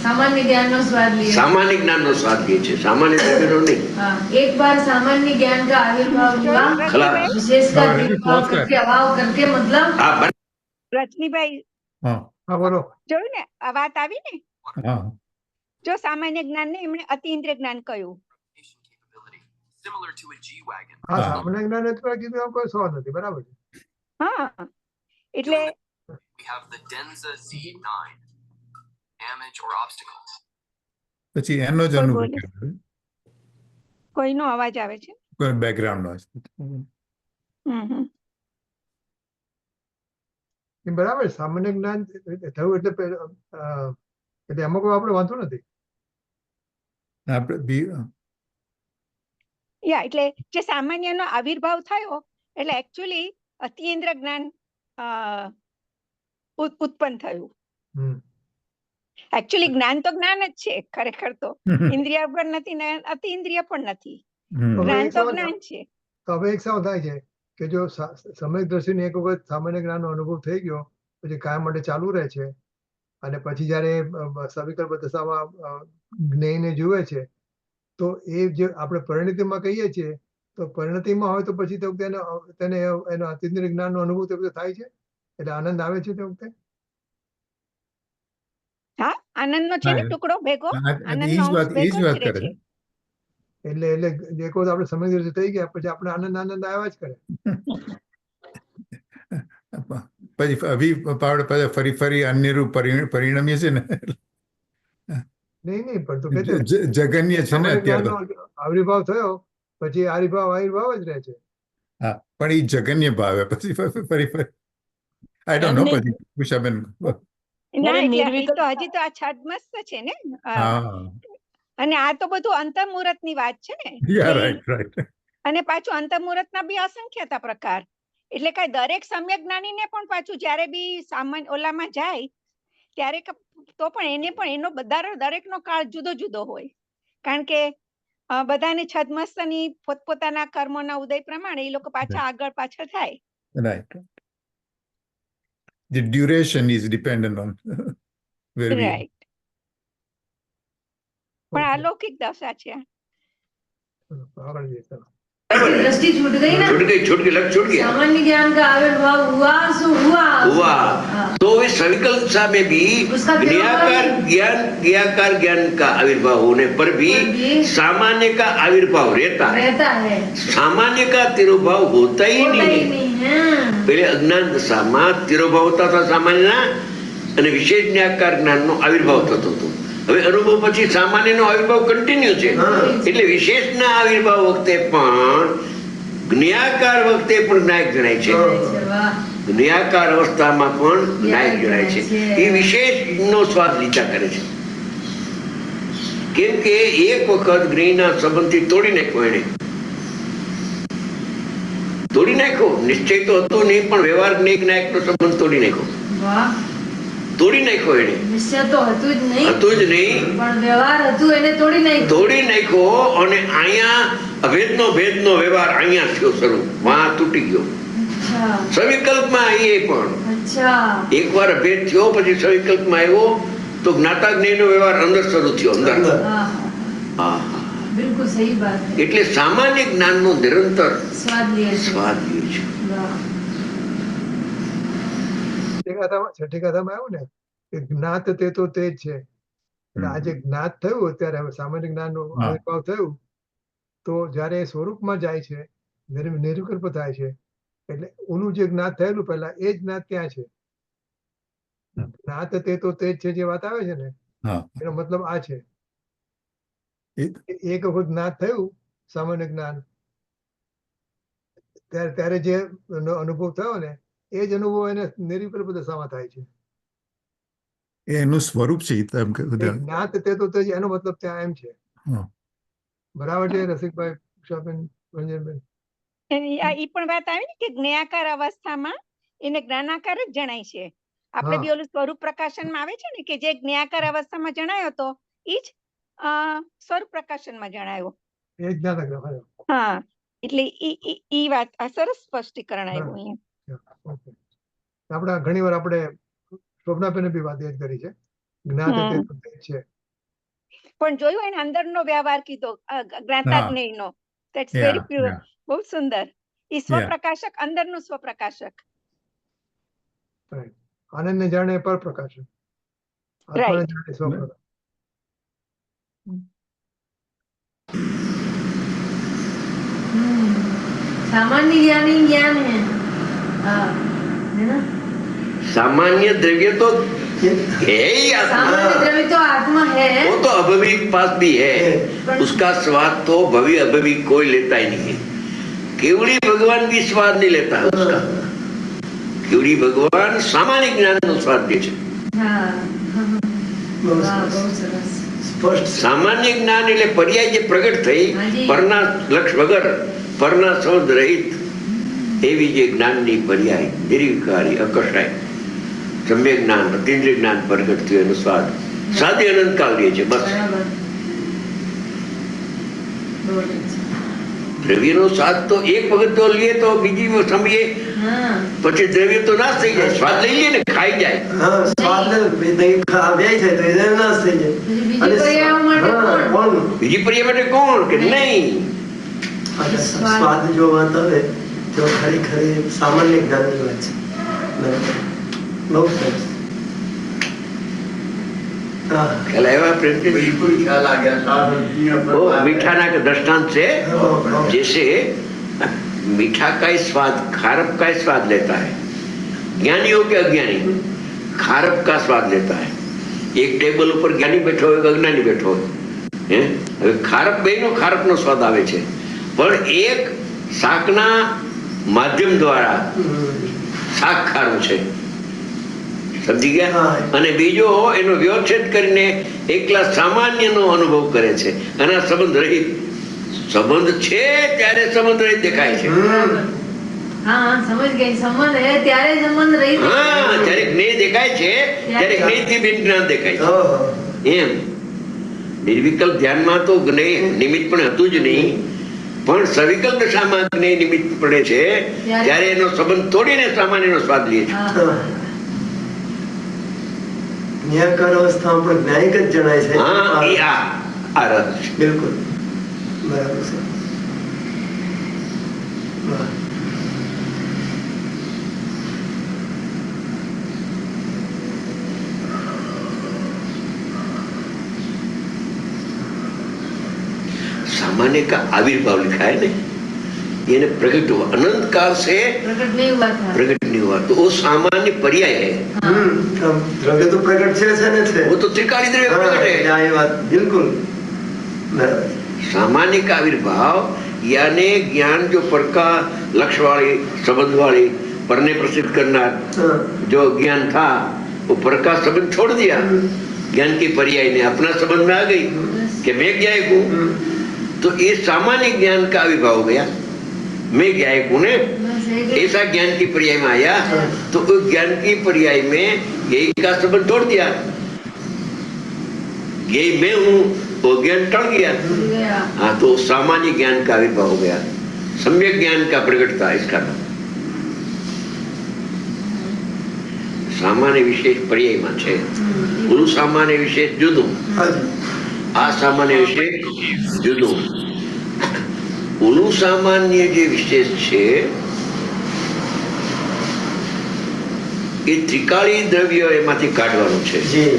सामान्य ज्ञान નો સ્વાદ लिया. સામાન્ય જ્ઞાનનો સ્વાદ લે છે, સામાન્ય દ્રવ્યનો નહીં. हाँ, एक बार सामान्य ज्ञान का आविर्भाव हुआ, ખલા विशेष का हाँ, आविर्भाव बहुत करके अभाव करके मतलब હા બરાબર. રજનીભાઈ, હા હા, બોલો. જોયું ને આ વાત આવી ને? હા જો સામાન્ય જ્ઞાન ને એમણે અતિન્દ્રિય જ્ઞાન કહ્યું. હા, હા. સામાન્ય જ્ઞાન એ તો કીધું એમ કોઈ સવાલ નથી. બરાબર છે. હા, એટલે પછી એનો જ કોઈ અનુભવ બોલે? કહેવાય. કોઈનો અવાજ આવે છે. કોઈ બેકગ્રાઉન્ડ નો હમ. એ બરાબર છે. સામાન્ય જ્ઞાન થયું એટલે એમાં કોઈ આપણે વાંધો નથી. આપણે યા એટલે જે સામાન્યનો આવિર્ભાવ થયો એટલે એકચ્યુઅલી અતિન્દ્રિય જ્ઞાન ઉત્પન્ન થયું. હમ. એકચ્યુઅલી જ્ઞાન તો જ્ઞાન જ છે ખરેખર તો. ઇન્દ્રિય પણ નથી ને અતિઇન્દ્રિય પણ નથી. હમ. જ્ઞાન તો એક જ્ઞાન છે. તો હવે એક સવાલ થાય છે કે જો સમય દ્રષ્ટિને એક વખત સામાન્ય જ્ઞાનનો અનુભવ થઈ ગયો પછી કાયમ માટે ચાલુ રહે છે અને પછી જ્યારે સવિકલ્પ દશામાં જ્ઞેયને જુએ છે તો એ જે આપણે પરિણતિમાં કહીએ છીએ તો પરિણતિમાં હોય તો પછી તે વખતે તેને એનો અતિન્દ્રિય જ્ઞાનનો અનુભવ તે વખતે થાય છે એટલે આનંદ આવે છે તે વખતે. હા, આનંદનો છે ને હા, ટુકડો ભેગો, એ આનંદનો જ અંશ વાત ભેગો જ રહે કરે છે. છે. એટલે એક વખત આપણે સમય દ્રષ્ટિ થઈ ગયા પછી આપણે આનંદ આવ્યા જ કરે. પછી ફરી ફરી અન્યરૂપ પરિણમીએ છે ને. નહીં પણ તો કહેતે જગન્ય છે ને અત્યારે તો. આવિર્ભાવ થયો પછી આવિર્ભાવ જ રહે છે. હા, પણ એ જગન્ય ભાવે પછી ફરી આઈ ડોન્ટ નો પછી ઉષાબેન. ના એટલે તો હજી તો આ છદ્મસ્ત છે ને. હા, અને આ તો બધું અંતર્મુહૂર્ત ની વાત છે ને. રાઈટ. અને પાછું અંતર્મુહૂર્ત ના બી અસંખ્યતા પ્રકાર એટલે કઈ દરેક સમ્યક જ્ઞાનીને પણ પાછું જ્યારે બી સામાન્ય ઓલામાં જાય ત્યારે તો પણ એને પણ એનો દરેકનો કાળ જુદો જુદો હોય કારણ કે બધાની છદ્મસ્તની પોતપોતાના કર્મોના ઉદય પ્રમાણે એ લોકો પાછા આગળ પાછળ થાય. Right. The duration is dependent on where we are. Right. પણ અલૌકિક દશા છે. આગળ જઈએ ચાલો. दृष्टि छूट गई ना, छूट गई लग छूट गया। सामान्य ज्ञान का आविर्भाव हुआ सो हुआ हुआ तो इस सविकल्प दशा में भी उसका ज्ञाकार ज्ञान का आविर्भाव होने पर भी सामान्य का आविर्भाव रहता है। सामान्य का तिरोभाव होता ही नहीं है। पहले अज्ञान दशा में तिरोभाव होता था सामान्य ना અને વિશેષ જ્ઞાકાર જ્ઞાનનો આવિર્ભાવ થતો હતો. હવે અનુભવ પછી સામાન્યનો આવિર્ભાવ કન્ટિન્યુ છે એટલે વિશેષના આવિર્ભાવ વખતે પણ જ્ઞાકાર વખતે પણ જ્ઞાયક જણાય છે. જ્ઞાકાર અવસ્થામાં પણ જ્ઞાયક જણાય છે. એ વિશેષનો સ્વાદ લીધા કરે છે કેમ કે એક વખત જ્ઞેયના સંબંધથી તોડી નાખ્યો એને. તોડી નાખ્યો, નિશ્ચય તો હતો નહીં પણ વ્યવહાર જ્ઞાયકનો સંબંધ તોડી નાખ્યો. તોડી નાખ્યો એને. નિશ્ચય તો હતું જ નહીં પણ વ્યવહાર હતું એને તોડી નાખ્યો અને અહીંયા અભેદનો ભેદનો વ્યવહાર અહીંયા થયો શરૂ, વાં તૂટી ગયો. સવિકલ્પમાં એ પણ એકવાર અભેદ થયો પછી સવિકલ્પમાં આવ્યો તો જ્ઞાતા જ્ઞેયનો વ્યવહાર અંદર શરૂ થયો અંદર. બિલકુલ સહી વાત છે. એટલે સામાન્ય જ્ઞાનનો નિરંતર સ્વાદ લે છે. છઠ્ઠી કથામાં આવ્યું ને કે જ્ઞાત તે તો તે જ છે. એટલે આ જે જ્ઞાત થયું અત્યારે હવે સામાન્ય જ્ઞાનનો આવિર્ભાવ થયું તો જયારે સ્વરૂપમાં જાય છે નિર્વિકલ્પ થાય છે એટલે ઓનું જે જ્ઞાત થયેલું પહેલા એ જ જ્ઞાત ત્યાં છે. જ્ઞાત તે તો તે જ છે જે વાત આવે છે ને એનો મતલબ આ છે. એક વખત જ્ઞાત થયું સામાન્ય જ્ઞાન ત્યારે જે અનુભવ થયો ને એ જ અનુભવ એને નિર્વિકલ્પ દશામાં થાય છે. એનું સ્વરૂપ છે જ્ઞાત તે તો તે એનો મતલબ ત્યાં એમ છે. બરાબર છે રસિકભાઈ, ઉષાબેન, રંજનબેન? એ પણ વાત આવી ને કે જ્ઞાકાર અવસ્થામાં એને જ્ઞાનાકાર જ જણાય છે. આપણે બી ઓલું સ્વરૂપ પ્રકાશનમાં આવે છે ને કે જે જ્ઞાકાર અવસ્થામાં જણાયો હતો એ જ સ્વરૂપ પ્રકાશનમાં જણાયો. એ જ્ઞાનાકાર. હા, એટલે ઈ વાત આ સરસ સ્પષ્ટીકરણ આવ્યું અહીંયા. આપણે ઘણી વાર આપણે શોભનાબેને બી વાત યાદ કરી છે જ્ઞાત છે પણ જોયું એને અંદરનો વ્યવહાર કીધો જ્ઞાતા જ્ઞેયનો. That's very pure. બહુ સુંદર. ઈ સ્વપ્રકાશક, અંદરનું સ્વપ્રકાશક. આનંદને જાણે પરપ્રકાશક. રાઈટ. सामान्य ज्ञानी ज्ञान है ना? सामान्य द्रव्य तो है ही आत्मा. सामान्य द्रव्य तो आत्मा है. वो तो अभविक पास भी है. उसका स्वाद तो भवि अभविक कोई लेता ही नहीं है. केवड़ी भगवान भी स्वाद नहीं लेता है उसका. केवड़ी भगवान सामान्य ज्ञान નો સ્વાદ લે છે. સામાન્ય જ્ઞાન એટલે પર્યાય જે પ્રગટ થઈ પરના લક્ષ વગર પરના શબ્દ રહિત એવી જે જ્ઞાનની પર્યાય નિર્વિકારી અકષાય સમ્યક જ્ઞાન અતિન્દ્રિય જ્ઞાન પ્રગટ થયું એનો સ્વાદ સાદે અનંતકાળ રહે છે. બસ દ્રવ્યનો સ્વાદ તો એક વખત તો લઈએ તો બીજી સમયે હા પછી દ્રવ્ય તો નાશ થઈ જાય. સ્વાદ લઈ લઈએ ને ખાઈ જાય. હા, સ્વાદ દહીં વ્યાય છે તો એ નાશ થઈ જાય. બીજી અને પર્યાયો માટે હા, કોણ? કોણ? બીજી પર્યાય માટે કોણ કે નહીં? અને સ્વાદ જો વાત આવે તો ખરેખર એ સામાન્ય જ્ઞાનની વાત છે. બરાબર. બહુ સરસ. હા. ખ્યાલ આવ્યા પ્રેમચંદ? बिल्कुल ख्याल आ गया साहब वो मीठा ना का दृष्टांत से हाँ। जैसे मीठा का ही स्वाद खारप का ही स्वाद लेता है. ज्ञानी हो के अज्ञानी खारप का स्वाद लेता है. एक टेबल ऊपर ज्ञानी बैठो હોય કે અજ્ઞાની બેઠો હોય, હવે ખારપ બેનો ખારપનો સ્વાદ આવે છે, પણ એક શાકના માધ્યમ દ્વારા શાક ખારું છે, સમજી ગયા? હા. અને બીજો એનો વ્યવચ્છેદ કરીને એકલા સામાન્યનો અનુભવ કરે છે. અને આ સંબંધ રહિત સંબંધ છે ત્યારે સંબંધ રહિત દેખાય છે. હા હા સમજ ગઈ. સંબંધ હે ત્યારે સંબંધ રહી હા, જ્યારે જ્ઞેય દેખાય છે ત્યારે જ્ઞેયથી બિન જ્ઞાન દેખાય છે. એમ નિર્વિકલ્પ ધ્યાનમાં તો જ્ઞેય નિમિત્ત પણ હતું જ નહીં, પણ સવિકલ્પ દશામાં જ્ઞેય નિમિત્ત પડે છે ત્યારે એનો સંબંધ તોડીને સામાન્યનો સ્વાદ લે છે. ન્યાયકાર અવસ્થામાં પણ ન્યાયિક જ જણાય છે. હા, એ આ રસ છે. બિલકુલ બરાબર છે. વાહ. सामान्य का आविर्भाव लिखा है ना, ये प्रकट हुआ, अनंत काल से प्रकट नहीं हुआ था. प्रकट नहीं हुआ, तो वो सामान्य पर्याय है. દ્રવ્ય તો પ્રગટ છે ને છે. वो तो त्रिकाली द्रव्य प्रकट है. હા, એ વાત બિલકુલ બરાબર. सामान्य का आविर्भाव यानी ज्ञान जो पर का लक्ष्य वाली संबंध वाली परने प्रसिद्ध करना હા. जो ज्ञान था वो पर का संबंध छोड़ दिया, ज्ञान की पर्याय ने अपना संबंध में आ गई कि मैं ज्ञायक हूँ. तो ये सामान्य ज्ञान का आविर्भाव हो गया, मैं ज्ञायक हूँ ने, ऐसा ज्ञान की पर्याय में आया. तो उस ज्ञान की पर्याय में यही का संबंध तोड़ दिया, यही मैं हूँ, वो ज्ञान टल गया. हाँ, तो सामान्य ज्ञान का आविर्भाव हो गया, सम्यक ज्ञान का प्रकटता इसका नाम. सामान्य विशेष पर्याय में છે, ઓલું સામાન્ય વિશેષ જુદું, આ સામાન્ય વિશેષ જુદું. ઓલું સામાન્ય જે વિશેષ છે એ ત્રિકાળી દ્રવ્ય એમાંથી કાઢવાનું છે, જી.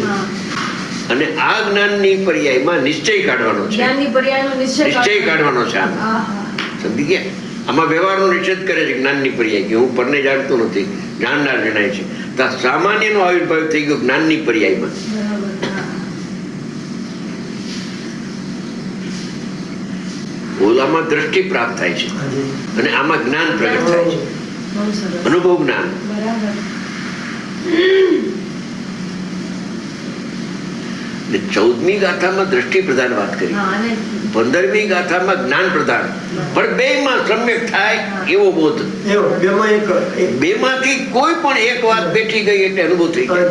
અને આ જ્ઞાનની પર્યાયમાં નિશ્ચય કાઢવાનો છે. જ્ઞાનની પર્યાયનો નિશ્ચય કાઢવાનો છે આમાં. સમજી ગયા? આમાં વ્યવહારનો નિષેધ કરે છે જ્ઞાનની પર્યાય, કે હું પરને જાણતો નથી, જાણનાર જણાય છે. તો સામાન્યનો આવિર્ભાવ થઈ ગયો જ્ઞાનની પર્યાયમાં. ઓલામાં દ્રષ્ટિ પ્રાપ્ત થાય છે અને આમાં જ્ઞાન પ્રગટ થાય છે, અનુભવ જ્ઞાન. ને 14મી ગાથામાં દ્રષ્ટિ પ્રધાન વાત કરી, 15મી ગાથામાં જ્ઞાન પ્રધાન, પણ બેમાં સમ્યક થાય એવો બોધ. એવું બેમાં એક બેમાંથી કોઈ પણ એક વાત બેઠી ગઈ એટલે અનુભવ થઈ જાય,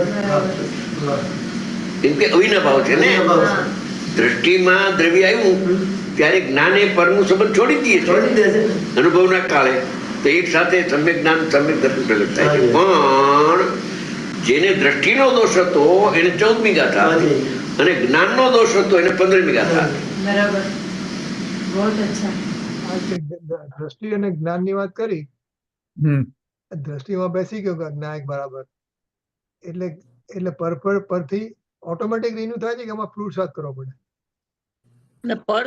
કેમ કે અવિનાભાવ છે ને. દ્રષ્ટિમાં દ્રવ્ય આવ્યું ત્યારે જ્ઞાને પરનું સંબંધ છોડી દઈએ છોડી દે છે. અનુભવના કાળે, તો એક સાથે સમ્યક જ્ઞાન સમ્યક દર્શન પ્રગટ થાય છે. પણ જેને દ્રષ્ટિનો દોષ હતો એને 14મી ગાથા હાજી. અને જ્ઞાનનો દોષ હતો એને 15મી ગાથા. બરાબર. बहुत अच्छा. આ જે દ્રષ્ટિ અને જ્ઞાનની વાત કરી, हम्म દ્રષ્ટિમાં બેસી ગયો જ્ઞાયક બરાબર, એટલે પરથી ઓટોમેટિક રિન્યુ થાય છે કે એમાં પુરુષાર્થ કરવો પડે? ને પર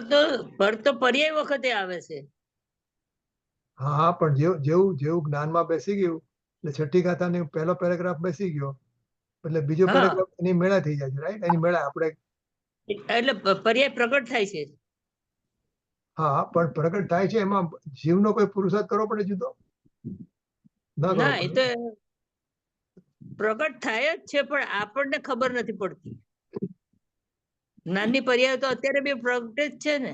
તો પર્યાય વખતે આવે છે. હા હા, પણ જેવું જ્ઞાનમાં બેસી ગયું એટલે છઠ્ઠી ગાથાની પહેલો પેરેગ્રાફ બેસી ગયો એટલે બીજો હા. પેરેગ્રાફ એની મેળા થઈ જાય છે, રાઈટ? એની મેળા આપણે એટલે પર્યાય પ્રગટ થાય છે. હા, પણ પ્રગટ થાય છે એમાં જીવનો કોઈ પુરુષાર્થ કરવો પડે જુદો? ના ના, એ કરવો પડે. તો પ્રગટ થાય જ છે, પણ આપણને ખબર નથી પડતી. જ્ઞાનની પર્યાય તો અત્યારે બી પ્રગટ જ છે ને,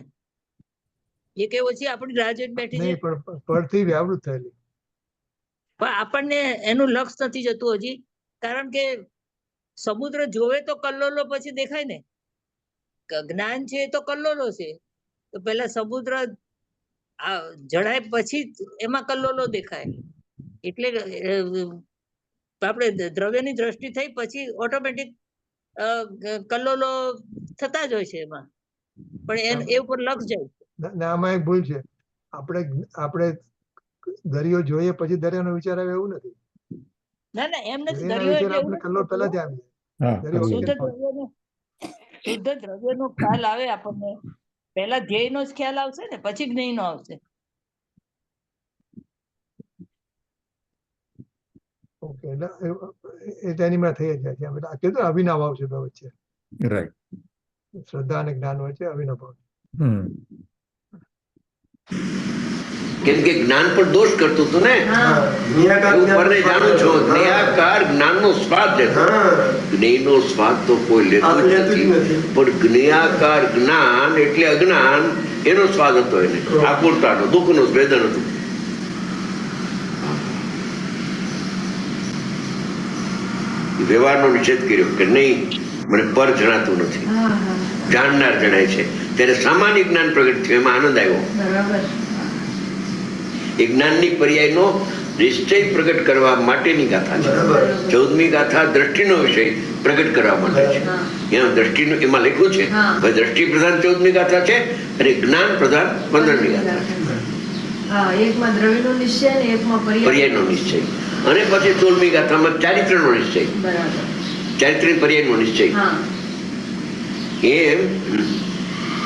એ કે ઓછી આપણી રાહ જોઈને બેઠી છે, નહીં, પણ પરથી વ્યાવૃત થયેલી. પણ આપણને એનું લક્ષ નથી જતું હજી, કારણ કે સમુદ્ર જોવે તો કલ્લોલો પછી દેખાય ને. જ્ઞાન છે એ તો કલ્લોલો છે, તો પેલા સમુદ્ર આ જણાય પછી જ એમાં કલ્લોલો દેખાય. એટલે આપણે દ્રવ્યની દ્રષ્ટિ થઈ પછી ઓટોમેટિક કલ્લોલો થતા જ હોય છે એમાં, પણ એ ઉપર લક્ષ જાય. ને આમાં એક ભૂલ છે, આપણે દરિયો જોઈએ પછી દરિયાનો વિચાર આવે એવું નથી. ના ના એમ નથી. દરિયાનો દરિયો વિચાર આપણે કલ્લોળ પહેલાથી આવી જાય. દરિયો શુદ્ધ વગર દ્રવ્યનો ખ્યાલ આવે આપણને. પહેલા ધ્યેયનો જ ખ્યાલ આવશે ને પછી જ્ઞેયનો આવશે. ઓકે, એટલે એ તેની માં થઈ જ જાય છે. આ કીધું અવિનાવ ભાવ છે બે વચ્ચે, રાઈટ. શ્રદ્ધા અને જ્ઞાન વચ્ચે અવિનાવ ભાવ. કેમ કે જ્ઞાન પણ દોષ કરતું હતું ને. હું પરને જાણું છું, જ્ઞેયાકાર જ્ઞાનનો સ્વાદ લેતો. જ્ઞેયનો સ્વાદ તો કોઈ લેતું જ નથી, પણ જ્ઞેયાકાર જ્ઞાન એટલે અજ્ઞાન, એનો સ્વાદ હતો એને, આકુરતાનો, દુઃખનો વેદન હતું. વ્યવહારનો નિષેધ કર્યો કે નહીં, મને પર જણાતું નથી, જાણનાર જણાય છે. ત્યારે સામાન્ય જ્ઞાન પ્રગટ થયું, એમાં આનંદ આવ્યો. એ જ્ઞાનની પર્યાયનો નિશ્ચય પ્રગટ કરવા માટેની ગાથા છે. 14મી ગાથા દ્રષ્ટિનો વિષય પ્રગટ કરવા માટે છે. એમાં દ્રષ્ટિનું એમાં લખ્યું છે, ભાઈ દ્રષ્ટિ પ્રધાન 14મી ગાથા છે અને જ્ઞાન પ્રધાન 15મી ગાથા છે. પર્યાયનો નિશ્ચય. અને પછી 16મી ગાથામાં ચારિત્રનો નિશ્ચય, ચારિત્ર પર્યાયનો નિશ્ચય. એમ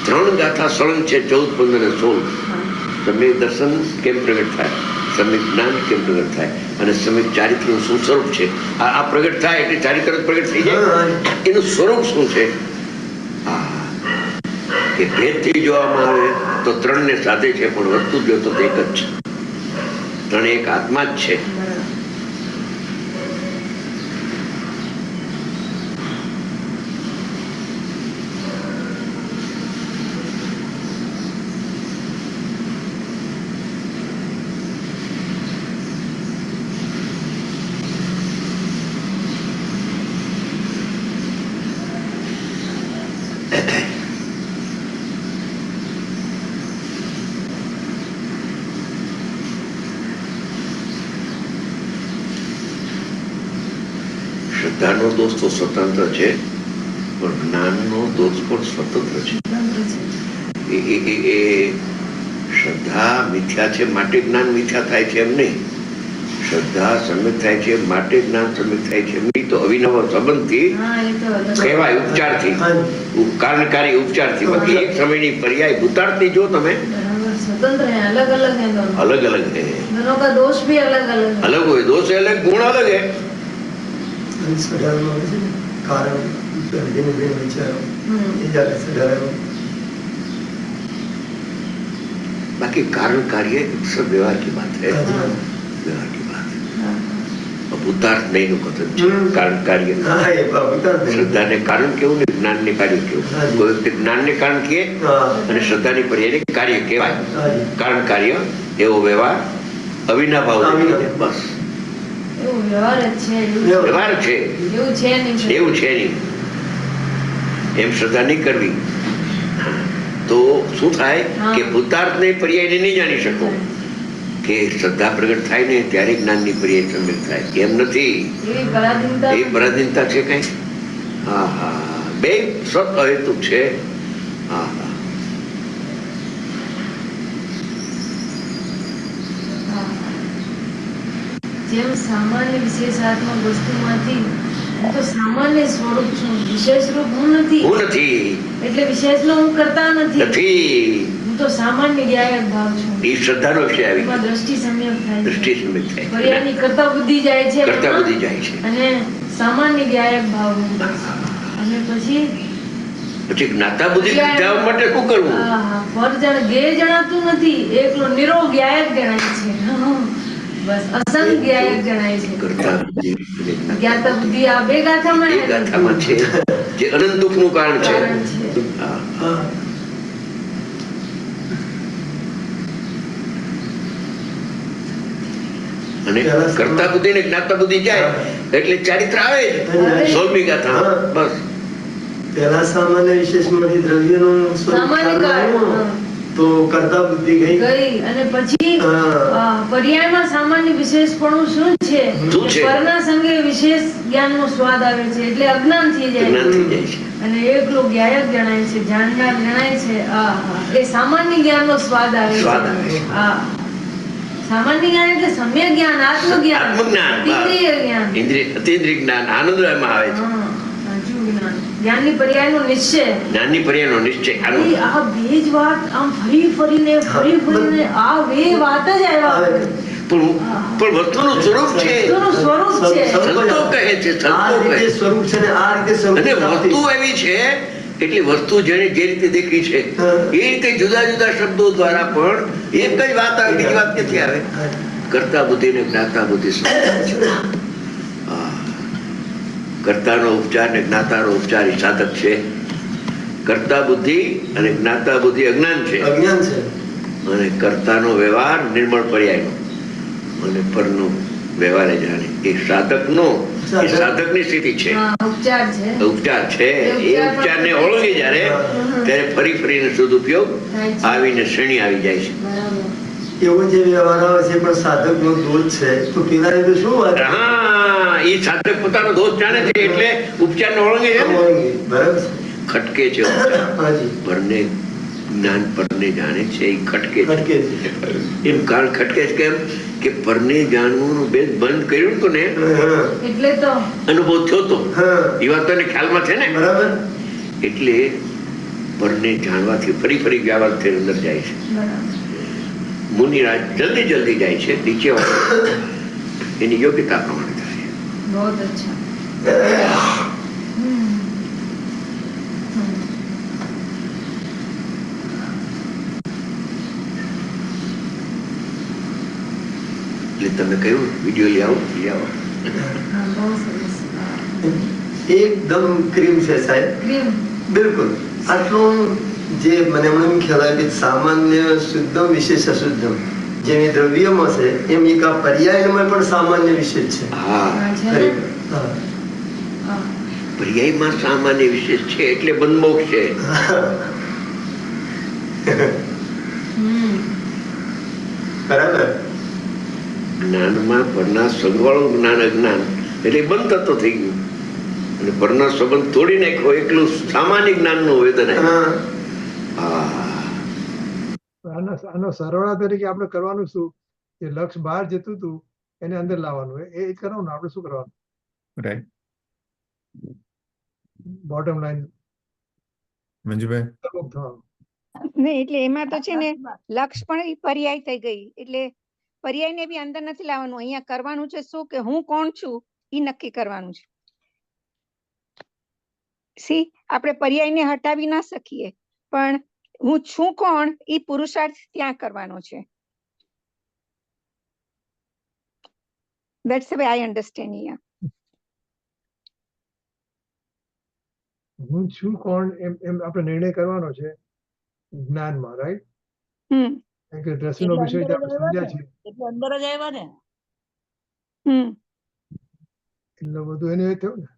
3 ગાથા સળંગ છે, 14, 15 અને 16. સમ્યક દર્શન કેમ પ્રગટ થાય, સમ્યક જ્ઞાન કેમ પ્રગટ થાય, અને સમ્યક ચારિત્રનું શું સ્વરૂપ છે. આ પ્રગટ થાય એટલે ચારિત્ર પ્રગટ થઈ જાય. એનું સ્વરૂપ શું છે કે ભેદથી જોવામાં આવે તો 3 ને સાથે છે, પણ વસ્તુ જો તો એક જ છે. 3 એક આત્મા જ છે. શ્રદ્ધાનો દોષ તો સ્વતંત્ર છે, પણ જ્ઞાનનો દોષ પણ સ્વતંત્ર છે. એ શ્રદ્ધા મિથ્યા છે માટે જ્ઞાન મિથ્યા થાય છે એમ નહીં. શ્રદ્ધા સમ્યક થાય છે માટે જ્ઞાન સમ્યક થાય છે એમ નહીં. તો અવિનવ સંબંધથી કહેવાય, ઉપચારથી, કારણકારી ઉપચારથી. બાકી એક સમયની પર્યાય ભૂતાર્થની જો તમે अलग अलग है, दोनों का दोष भी अलग अलग है. अलग हुए, दोष है अलग, गुण अलग है. बाकी कारण कार्य सब व्यवहार की बात है, व्यवहार की बात है. ભૂતાર્થ નહીં નું કથન છે, કારણ કાર્ય. શ્રદ્ધા ને કારણ કેવું ને જ્ઞાન ને કાર્ય કેવું. કોઈ વખતે જ્ઞાન ને કારણ કહે અને શ્રદ્ધા ની પર્યાય કાર્ય કહેવાય. કારણ કાર્ય એવો વ્યવહાર અવિનાભાવ બસ વ્યવહાર છે, એવું છે નહીં. એમ શ્રદ્ધા નહીં કરવી તો શું થાય કે ભૂતાર્થ ને પર્યાય નહીં જાણી શકો. કે શ્રદ્ધા પ્રગટ થાય ને ત્યારે જ્ઞાનની પર્યાય સમ્યક થાય, એમ નથી. એ પરાધીનતા છે કઈ. હા હા, બે સત અહેતુક છે. હા હા, જેમ સામાન્ય વિશેષાત્મક વસ્તુમાંથી હું તો સામાન્ય સ્વરૂપ છું, વિશેષ રૂપ હું નથી. એટલે વિશેષનો હું કરતા નથી. હું તો સામાન્ય જ્ઞાયક ભાવ છું. એ શ્રદ્ધાનો વિષય આવી ગયો. દ્રષ્ટિ સમ્યક થાય, દ્રષ્ટિ સમ્યક થાય, પર્યાયની કરતા બુદ્ધિ જાય છે, કરતા બુદ્ધિ જાય છે, અને સામાન્ય જ્ઞાયક ભાવ હું અને પછી જ્ઞાતા બુદ્ધિ જવા માટે શું કરવું? પર જ્ઞેય જણાતું નથી, એકલો નિરો જ્ઞાયક જણાય છે. બસ અસંગ જ્ઞાયક જણાય છે. જ્ઞાતા બુદ્ધિ આ બે ગાથામાં છે, જે અનંત દુઃખનું કારણ છે. અને કરતા બુદ્ધિ ને જ્ઞાતા બુદ્ધિ જાય એટલે ચારિત્ર આવે જ 16મી ગાથા. બસ પેલા સામાન્ય વિશેષમાંથી દ્રવ્યનું સામાન્ય કારણ તો કરતા બુદ્ધિ ગઈ ગઈ અને પછી હા. પર્યાયમાં સામાન્ય વિશેષપણું શું છે? શું છે? પરના સંગે વિશેષ જ્ઞાનનો સ્વાદ આવે છે એટલે અજ્ઞાન થઈ જાય જ્ઞાન થઈ જાય છે. અને એકલો જ્ઞાયક જણાય છે, જાણનાર જણાય છે. એ સામાન્ય જ્ઞાનનો સ્વાદ આવે સ્વાદ આવે છે. છે. સામાન્ય જ્ઞાન એટલે સમ્યક જ્ઞાન, આત્મજ્ઞાન, આત્મજ્ઞાન, ઇન્દ્રિય જ્ઞાન, અતીન્દ્રિય જ્ઞાન આનંદમાં આવે છે. સાચું જ્ઞાન, જ્ઞાનની પર્યાયનો નિશ્ચય. જ્ઞાનની પર્યાયનો નિશ્ચય આનંદ. આ બે જ વાત આમ ફરી ફરીને આ બે વાત જ આવ્યા. પણ વસ્તુનું સ્વરૂપ છે. વસ્તુનું સ્વરૂપ છે. સંતો કહે છે, આ સંતો કહે રીતે છે. સ્વરૂપ છે ને આ રીતે અને સ્વરૂપ વસ્તુ એવી છે એટલે વસ્તુ જેને જે રીતે દેખી છે એ રીતે જુદા જુદા શબ્દો દ્વારા પણ એક જ વાત આવે, બીજી વાત ક્યાંથી આવે? કર્તા બુદ્ધિ ને જ્ઞાતા બુદ્ધિ સંબંધ છે. કર્તાનો ઉપચાર ને જ્ઞાતાનો ઉપચાર એ સાધક છે. કર્તા બુદ્ધિ અને જ્ઞાતા બુદ્ધિ અજ્ઞાન છે, અજ્ઞાન છે. અને કર્તાનો વ્યવહાર નિર્મળ પર્યાયનો અને પરનો વ્યવહાર એ જાણે એ સાધકનો, એ સાધકની સ્થિતિ છે, ઉપચાર છે. ઉપચાર છે. એ ઉપચારને ઓળંગી જ્યારે ત્યારે ફરી ફરીને સદુપયોગ આવીને શ્રેણી આવી જાય છે. બરાબર. એવો જે વ્યવહાર આવે છે પણ સાધક નો દોષ છે તો પેલા તો શું વાત? હા, એ સાધક પોતાનો દોષ જાણે છે એટલે ઉપચારને ઓળંગે છે ને. બરાબર છે. ખટકે છે ઉપચાર. હાજી. પરને જ્ઞાન પરને જાણે છે એ ખટકે છે. ખટકે છે. એમ કારણ ખટકે છે કેમ કે પરને જાણવાનું બેન બંધ કર્યું હતું ને હા. એટલે તો અનુભવ થયો તો હા. એ વાત તને ખ્યાલમાં છે ને. બરાબર. એટલે પરને જાણવાથી ફરી ફરી વ્યવહાર થઈ અંદર જાય છે. બરાબર. મુનિરાજ જલ્દી જલ્દી જાય છે, નીચે વાળો એની યોગ્યતા પ્રમાણે થાય. બહુ અચ્છા. એટલે તમે કહ્યું વિડીયો લઈ આવો. બહુ સરસ. એકદમ ક્રીમ છે સાહેબ. ક્રીમ. બિલકુલ. આટલું જે મને એમ ખ્યાલ આવે કે સામાન્ય શુદ્ધમ વિશેષ અશુદ્ધમ જેમ એ દ્રવ્યમાં છે એમ એક આ પર્યાયમાં પણ સામાન્ય વિશેષ છે. હા, ખરેખર. હા. પર્યાયમાં સામાન્ય વિશેષ છે એટલે બંધમોક્ષ છે. બરાબર. જ્ઞાનમાં પરના સંગવાળું જ્ઞાન અજ્ઞાન એટલે બંધ તત્વ થઈ ગયું અને પરના સંબંધ તોડી નાખ્યો એકલું સામાન્ય જ્ઞાનનું વેદન. આનો સરવાળા તરીકે આપણે કરવાનું શું? જે લક્ષ બહાર જતું હતું એને અંદર લાવવાનું, એ જ કરવાનું. આપણે શું કરવાનું? રાઈટ. Bottom line Manjubhai. નહીં, એટલે એમાં તો છે ને લક્ષ પણ ઈ પર્યાય થઈ ગઈ એટલે પર્યાયને બી અંદર નથી લાવવાનું. અહીંયા કરવાનું છે શું કે હું કોણ છું ઈ નક્કી કરવાનું છે. સી આપણે પર્યાયને હટાવી ના શકીએ પણ હું છું કોણ ઈ પુરુષાર્થ ત્યાં કરવાનો છે. That's the way I understand here. હું છું કોણ એમ આપણે નિર્ણય કરવાનો છે જ્ઞાનમાં, રાઈટ? કારણ કે દ્રષ્ટિનો વિષય જે આપણે સમજ્યા છે એટલે અંદર જ આવ્યા ને. એટલે બધું એનું એ થયું ને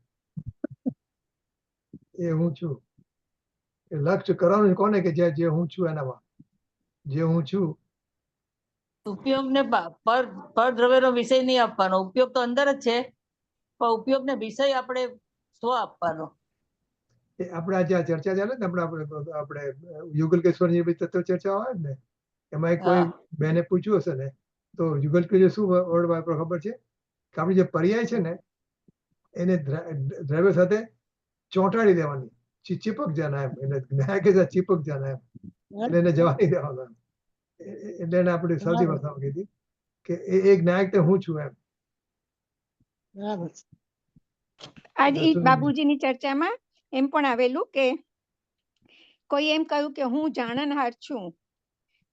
એ હું છું. એ લક્ષ્ય કરવાનું કોને કે જે હું છું એનામાં, જે હું છું. ઉપયોગ ને પર દ્રવ્યનો વિષય નહીં આપવાનો. ઉપયોગ તો અંદર જ છે પણ ઉપયોગ ને વિષય આપણે શું આપવાનો? એ આપણે આજે આ ચર્ચા ચાલે ને આપણે યુગલકેશ્વરની જે બધી તત્વ ચર્ચા આવે ને એમાં કોઈ બેને પૂછ્યું હશે ને તો યુગલકેશ્વર શું વર્ડ વાપરો ખબર છે? કે આપણી જે પર્યાય છે ને એને દ્રવ્ય સાથે ચોંટાડી દેવાની, ચીપક જાના એમ. એટલે જ્ઞાય કે ચીપક જાના એમ, એટલે એને જવા નહીં દેવાના. એટલે એને આપણે સાદી ભાષામાં કીધી કે એ જ્ઞાયક તો હું છું એમ. આજ ઈ બાબુજીની ચર્ચામાં એમ પણ આવેલું કે કોઈ એમ કહ્યું કે હું જાણનહાર છું,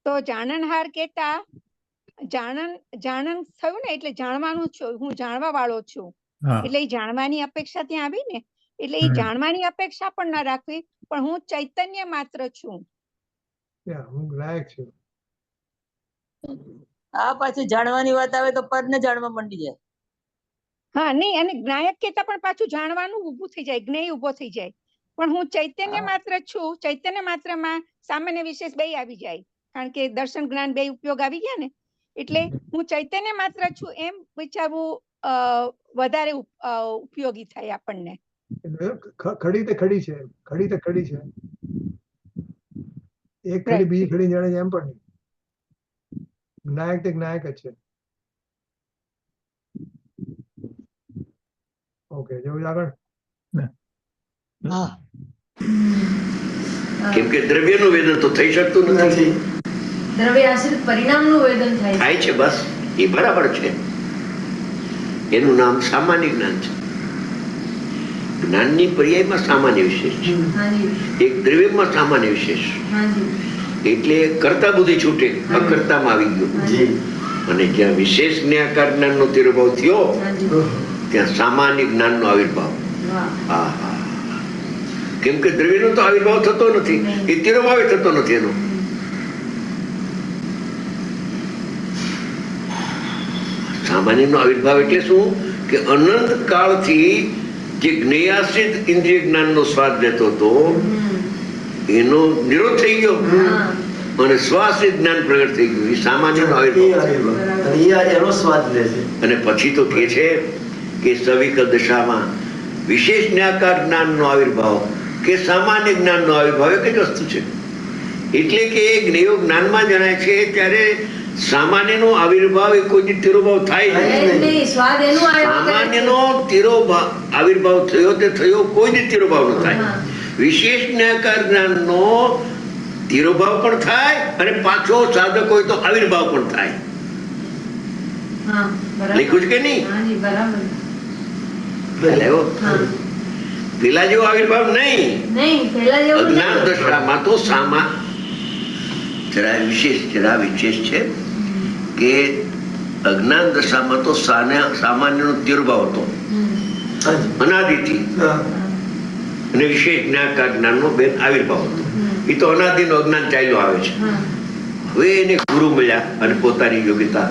તો જાણનહાર કેતા જાણન થયું ને એટલે જાણવાનું છું, હું જાણવા વાળો છું. એટલે એ જાણવાની અપેક્ષા ત્યાં આવી ને એટલે એ જાણવાની અપેક્ષા પણ ના રાખવી પણ હું ચૈતન્ય માત્ર છું. હું જ્ઞાયક છું. આ પાછી જાણવાની વાત આવે તો પદ ને જાણવા માંડી જાય. હા નહીં, અને જ્ઞાયક કેતા પણ પાછું જાણવાનું ઉભું થઈ જાય, જ્ઞેય ઉભો થઈ જાય. પણ હું ચૈતન્ય માત્ર છું, ચૈતન્ય માત્રમાં સામાન્ય વિશેષ બે આવી જાય. કારણ કે દર્શન જ્ઞાન બે ઉપયોગ આવી ગયા ને, એટલે હું ચૈતન્ય માત્ર છું એમ વિચારવું વધારે ઉપયોગી થાય આપણને. ખડી તે ખડી છે, ખડી તે ખડી છે, એક ખડી બીજી ખડી જાણે એમ પણ નહીં. જ્ઞાયક તે જ્ઞાયક જ છે. ઓકે, જવું આગળ. હા, કેમ કે દ્રવ્યનું વેદન તો થઈ શકતું નથી. દ્રવ્ય આશ્રિત પરિણામનું વેદન થાય છે. બસ એ બરાબર છે. એનું નામ સામાન્ય જ્ઞાન છે. જ્ઞાનની પર્યાયમાં સામાન્ય વિશેષ છે, એક દ્રવ્યમાં સામાન્ય વિશેષ. એટલે કરતા બુદ્ધિ છૂટે, અકર્તામાં આવી ગયો. અને જ્યાં વિશેષ જ્ઞાકાર જ્ઞાનનો તિરોભાવ થયો ત્યાં સામાન્ય જ્ઞાનનો આવિર્ભાવ. કેમ કે દ્રવ્યનો તો આવિર્ભાવ થતો નથી, એ તિરોભાવ થતો નથી. એનો સામાન્યનો આવિર્ભાવ એટલે શું કે અનંત કાળથી જે જ્ઞેયાશ્રિત ઇન્દ્રિય જ્ઞાનનો સ્વાદ લેતો હતો એનો નિરોધ થઈ ગયો અને સ્વાશ્રિત જ્ઞાન પ્રગટ થઈ ગયું. એ સામાન્યનો આવિર્ભાવ. અને પછી તો કે છે કે સવિકલ દશામાં વિશેષ જ્ઞાકાર જ્ઞાનનો આવિર્ભાવ કે સામાન્ય જ્ઞાનનો આવિર્ભાવ એક જ વસ્તુ છે. એટલે કે જ્ઞેયો જ્ઞાનમાં જણાય છે ત્યારે સામાન્યનો આવિર્ભાવ એ કોઈ તિરોભાવ થાય નહીં. સામાન્યનો તિરોભાવ આવિર્ભાવ થયો તે થયો, કોઈ તિરોભાવ ન થાય. વિશેષ જ્ઞાકાર જ્ઞાનનો તિરોભાવ પણ થાય અને પાછો સાધક હોય તો આવિર્ભાવ પણ થાય. લખ્યું છે કે નહીં? પેલા જેવો આવિર્ભાવ નહીં. અજ્ઞાન દશામાં તો જરા વિશેષ છે કે અજ્ઞાન દશામાં તો સામાન્યનો તિરોભાવ હતો અનાદિથી, અને વિશેષ જ્ઞાકાર જ્ઞાનનો બેન આવિર્ભાવ હતો. એ તો અનાદિનો અજ્ઞાન ચાલ્યો આવે છે. હવે એને ગુરુ મળ્યા અને પોતાની યોગ્યતા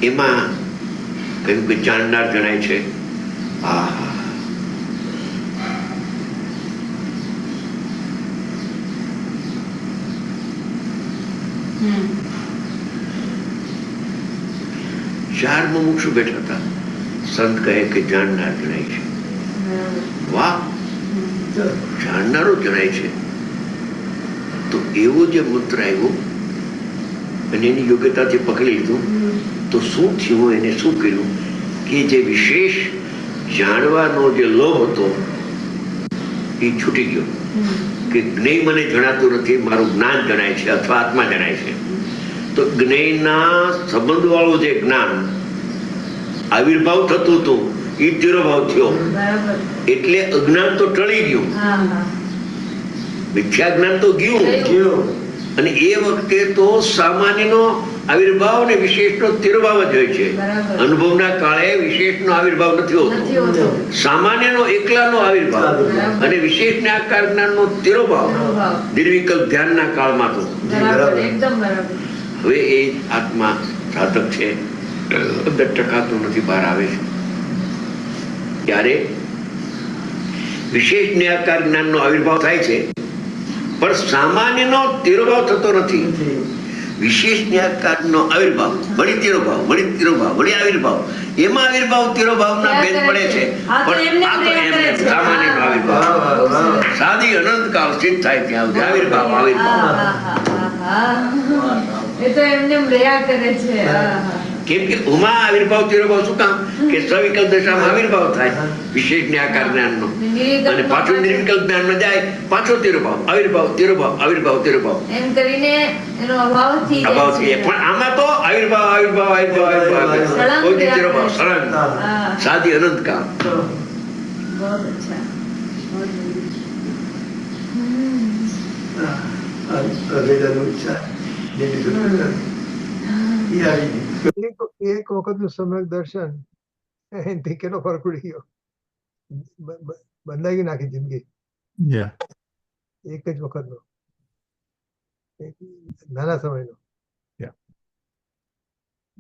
એમાં કહ્યું કે જાણનાર જણાય છે. ચાર મુમુક્ષુ બેઠા હતા. સંત કહે કે જાણનાર જણાય છે. વાહ, જાણનારો જણાય છે. તો એવો જે મંત્ર આવ્યો અને એની યોગ્યતાથી પકડી લીધું તો શું થયું? એને શું કર્યું કે જે વિશેષ જાણવાનો જે લોભ હતો એ છૂટી ગયો. કે જ્ઞેય મને જણાતું નથી, મારું જ્ઞાન જણાય છે અથવા આત્મા જણાય છે. તો જ્ઞેયના સંબંધ વાળું જે જ્ઞાન આવિર્ભાવ થતું હતું એ તિરોભાવ થયો. એટલે અજ્ઞાન તો ટળી ગયું, મિથ્યા જ્ઞાન તો ગયું. અને એ વખતે તો સામાન્યનો આવિર્ભાવ અને વિશેષનો તિરોભાવ જ હોય છે. અનુભવના કાળે વિશેષનો આવિર્ભાવ નથી હોતો. સામાન્યનો એકલાનો આવિર્ભાવ અને વિશેષ જ્ઞાકાર જ્ઞાનનો તિરોભાવ નિર્વિકલ્પ ધ્યાનના કાળમાં તો. હવે એ આત્મા સાધક છે, અંદર ટકાતો નથી, બહાર આવે છે. ત્યારે વિશેષ જ્ઞાકાર જ્ઞાનનો આવિર્ભાવ થાય છે પણ સામાન્યનો તિરોભાવ થતો નથી. વિશેષ જ્ઞાનનો આવિર્ભાવ, વળી તિરોભાવ, વળી તિરોભાવ, વળી આવિર્ભાવ, એમાં આવિર્ભાવ તિરોભાવના ભેદ પડે છે. પણ આ તો એમ સામાન્યનો આવિર્ભાવ સાદી અનંત કાળ સિદ્ધ થાય ત્યાં સુધી આવિર્ભાવ આવિર્ભાવ. એ તો એમને રહ્યા કરે છે. કેમ કે ઉમા આવિર્ભાવ તિરોભાવ શું કામ કે સવિકલ્પ દશામાં આવિર્ભાવ થાય વિશેષ જ્ઞાકાર જ્ઞાનનો, અને પાછો નિર્વિકલ્પ જ્ઞાનમાં જાય પાછો તિરોભાવ આવિર્ભાવ તિરોભાવ આવિર્ભાવ તિરોભાવ એમ કરીને એનો અભાવ થઈ જાય છે. પણ આમાં તો આવિર્ભાવ આવિર્ભાવ આવિર્ભાવ આવિર્ભાવ કોઈ તિરોભાવ સળંગ સાદી અનંત કાળ. बहुत अच्छा, बहुत એક વખતનું સમ્યક દર્શન એનાથી કેટલો ફરક પડી ગયો, બદલાઈ ગઈ નાખી જિંદગી. એક જ વખતનો, નાના સમયનો